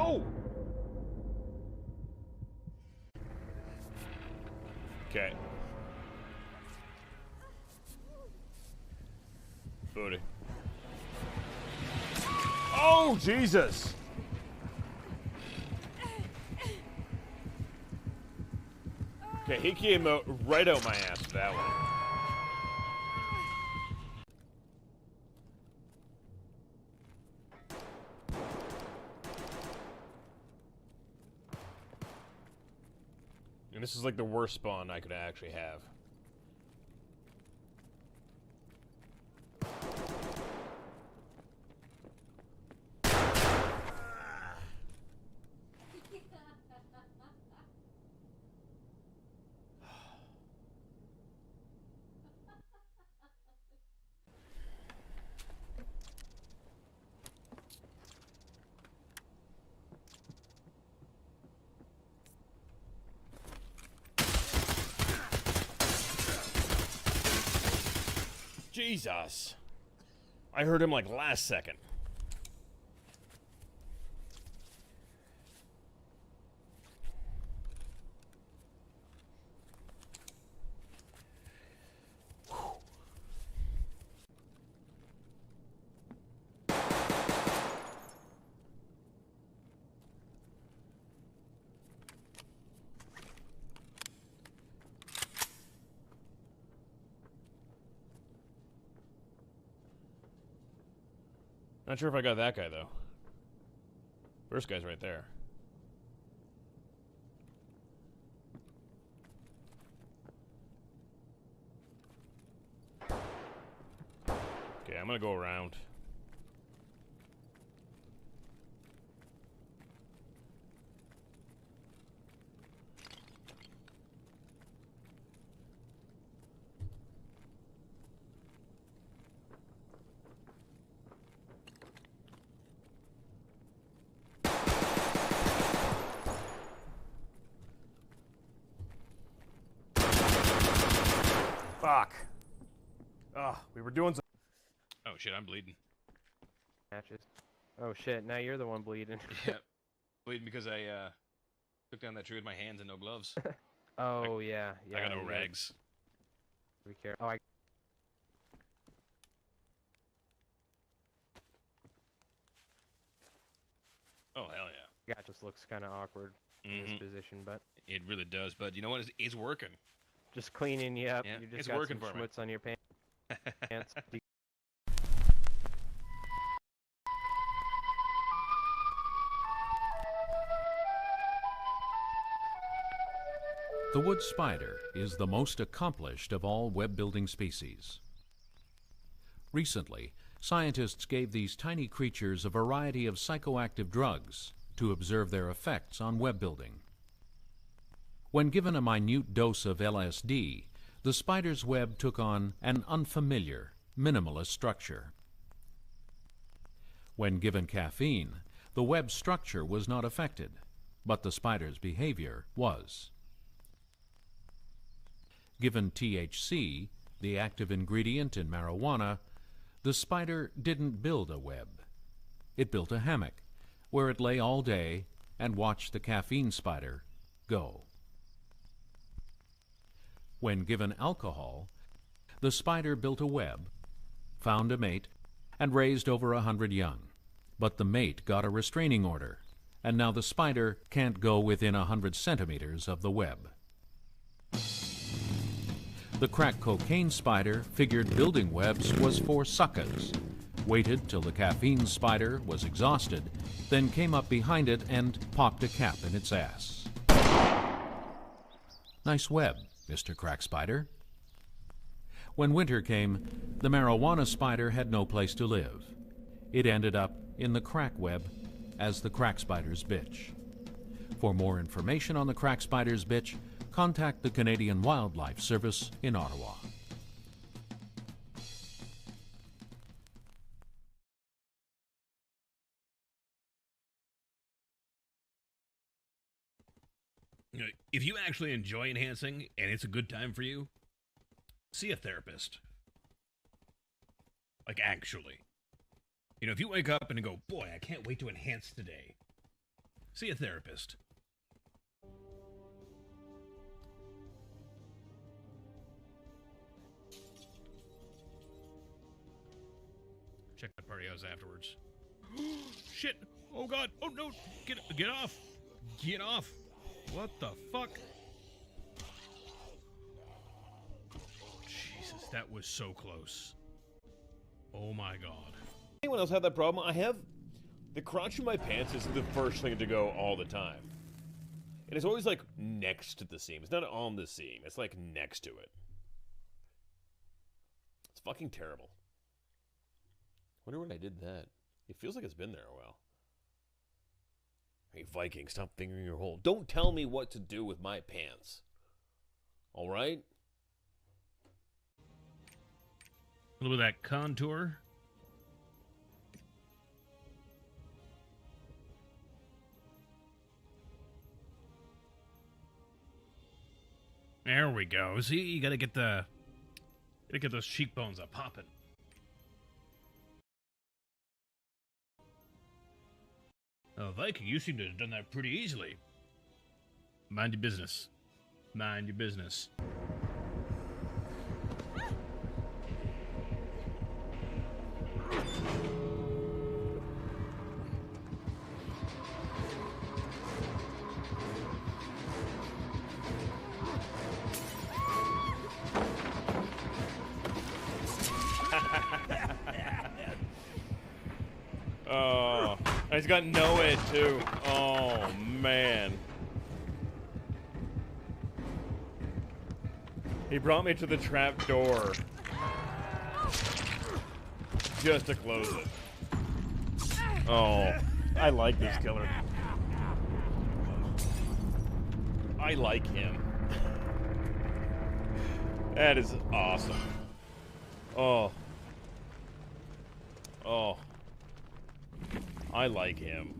Oh! Okay. Booty. Oh, Jesus! Okay, he came out right out my ass for that one. And this is like the worst spawn I could actually have. Jesus. I heard him like last second. Not sure if I got that guy, though. First guy's right there. Okay, I'm gonna go around. Fuck. Ugh, we were doing some. Oh shit, I'm bleeding. Matches. Oh shit, now you're the one bleeding. Yep. Bleeding because I took down that tree with my hands and no gloves. Oh yeah, yeah. I got no you rags. Be careful. Oh, Oh hell yeah. God, just looks kind of awkward in this position, but it really does. But you know what? It's working. just cleaning you up. Yeah, You just it's got working some for me. schmutz on your pants. The wood spider is the most accomplished of all web-building species. Recently, scientists gave these tiny creatures a variety of psychoactive drugs to observe their effects on web building. When given a minute dose of LSD, the spider's web took on an unfamiliar, minimalist structure. When given caffeine, the web structure was not affected, but the spider's behavior was. Given THC, the active ingredient in marijuana, the spider didn't build a web. It built a hammock, where it lay all day and watched the caffeine spider go. When given alcohol, the spider built a web, found a mate, and raised over 100 young. But the mate got a restraining order, and now the spider can't go within 100 centimeters of the web. The crack cocaine spider figured building webs was for suckers, waited till the caffeine spider was exhausted, then came up behind it and popped a cap in its ass. Nice web, Mr. Crack Spider. When winter came, the marijuana spider had no place to live. It ended up in the crack web as the crack spider's bitch. For more information on the crack spider's bitch, contact the Canadian Wildlife Service in Ottawa. You know, if you actually enjoy enhancing and it's a good time for you, see a therapist. Like, actually. You know, if you wake up and go, boy, I can't wait to enhance today, see a therapist. check my party house afterwards. Shit! Oh god! Oh no! Get off! Get off! What the fuck? Jesus, that was so close. Oh my god. Anyone else have that problem? I have the crotch of my pants is the first thing to go all the time. And it's always like next to the seam. It's not on the seam. It's like next to it. It's fucking terrible. Wonder when I did that. It feels like it's been there a while. Hey, Viking, stop fingering your hole. Don't tell me what to do with my pants. All right? A little bit of that contour. There we go. See, you gotta get those cheekbones up popping. Oh, Viking, you seem to have done that pretty easily. Mind your business. Mind your business. Oh, he's got no head too. Oh man. He brought me to the trap door just to close it. Oh, I like this killer. I like him. That is awesome. Oh. Oh. I like him.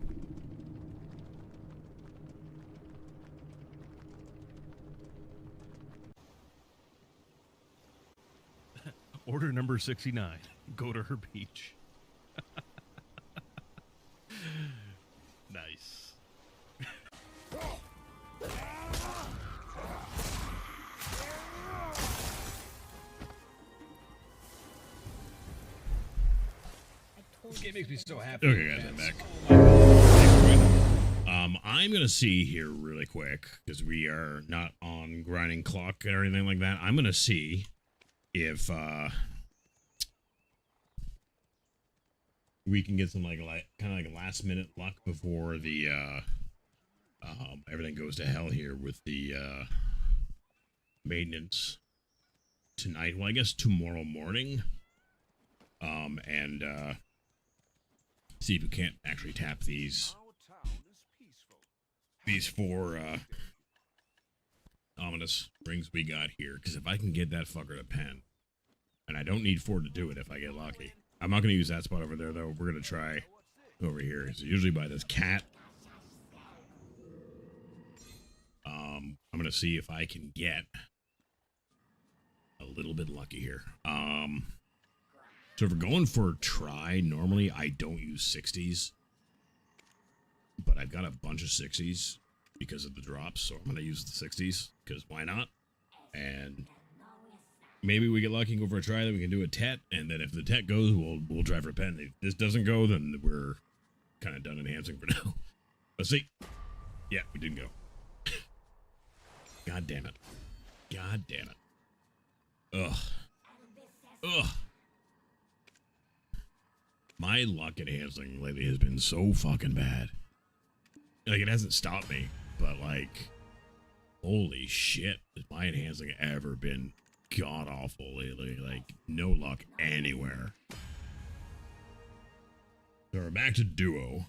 Order number 69. Go to her beach. Nice. This game makes me so happy. Okay, guys, I'm back. I'm gonna see here really quick because we are not on grinding clock or anything like that. I'm gonna see if we can get some like kind of like last minute luck before the everything goes to hell here with the maintenance tonight. Well, I guess tomorrow morning. And see if we can't actually tap these four ominous rings we got here. Because if I can get that fucker to pen, and I don't need 4 to do it if I get lucky. I'm not going to use that spot over there, though. We're going to try over here. It's usually by this cat. I'm going to see if I can get a little bit lucky here. So if we're going for a try, normally I don't use 60s. But I've got a bunch of 60s because of the drops, so I'm going to use the 60s, because why not? And maybe we get lucky and go for a try, then we can do a tet, and then if the tet goes, we'll try for a pen. If this doesn't go, then we're kind of done enhancing for now. Let's see. Yeah, we didn't go. God damn it. God damn it. Ugh. Ugh. My luck at enhancing lately has been so fucking bad. Like, it hasn't stopped me, but like, holy shit, has my enhancing ever been god-awful lately? Like, no luck anywhere. So we're back to duo.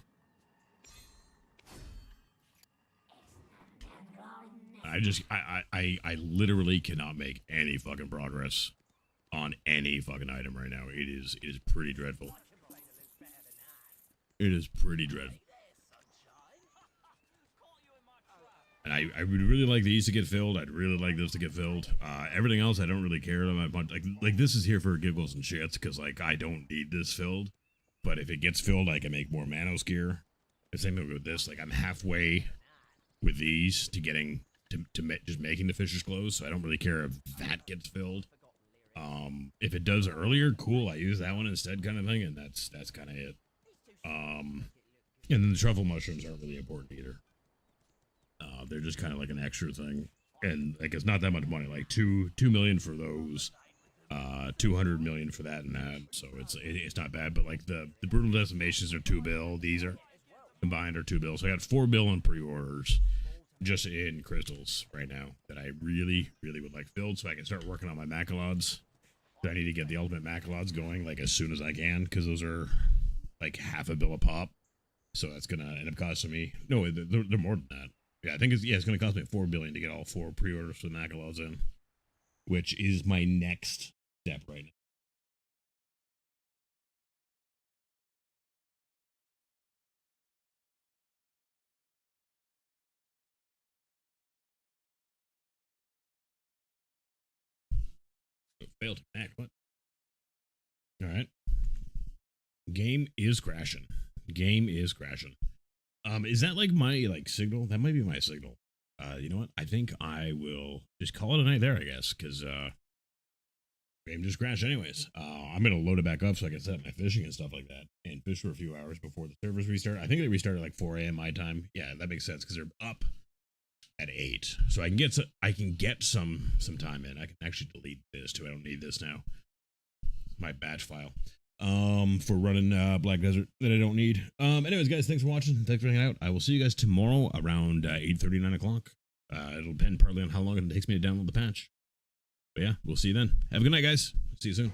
I literally cannot make any fucking progress on any fucking item right now. It is pretty dreadful. It is pretty dreadful. And I would really like these to get filled. I'd really like this to get filled. Everything else I don't really care about. Like this is here for giggles and shits, because like I don't need this filled. But if it gets filled, I can make more Manos gear. The same thing with this. Like I'm halfway with these to getting to just making the Fisher's Clothes, so I don't really care if that gets filled. If it does earlier, cool. I use that one instead, kind of thing, and that's kind of it. And then the truffle mushrooms aren't really important either. They're just kind of like an extra thing, and like it's not that much money. Like $2 million for those, 200 million for that and that. So it's not bad. But like the brutal decimations are $2 bill. These are combined are $2 bill. So I got $4 bill in pre-orders just in crystals right now that I really would like filled, so I can start working on my Macalods. I need to get the ultimate Macalods going like as soon as I can, because those are like $500 million a pop. So that's gonna end up costing me. No, they're more than that. Yeah, I think it's gonna cost me $4 billion to get all 4 pre-orders for the Macalods in, which is my next step right now. Failed to connect. What? All right. Game is crashing. Game is crashing. Is that like my signal? That might be my signal. You know what? I think I will just call it a night there, I guess, because game just crashed anyways. I'm gonna load it back up so I can set up my fishing and stuff like that, and fish for a few hours before the servers restart. I think they restarted like 4 a.m. my time. Yeah, that makes sense because they're up at 8, so I can get some time in. I can actually delete this too. I don't need this now. My batch file for running Black Desert that I don't need. Anyways, guys, thanks for watching. Thanks for hanging out. I will see you guys tomorrow around 8:30, 9 o'clock. It'll depend partly on how long it takes me to download the patch. But yeah, we'll see you then. Have a good night, guys. See you soon.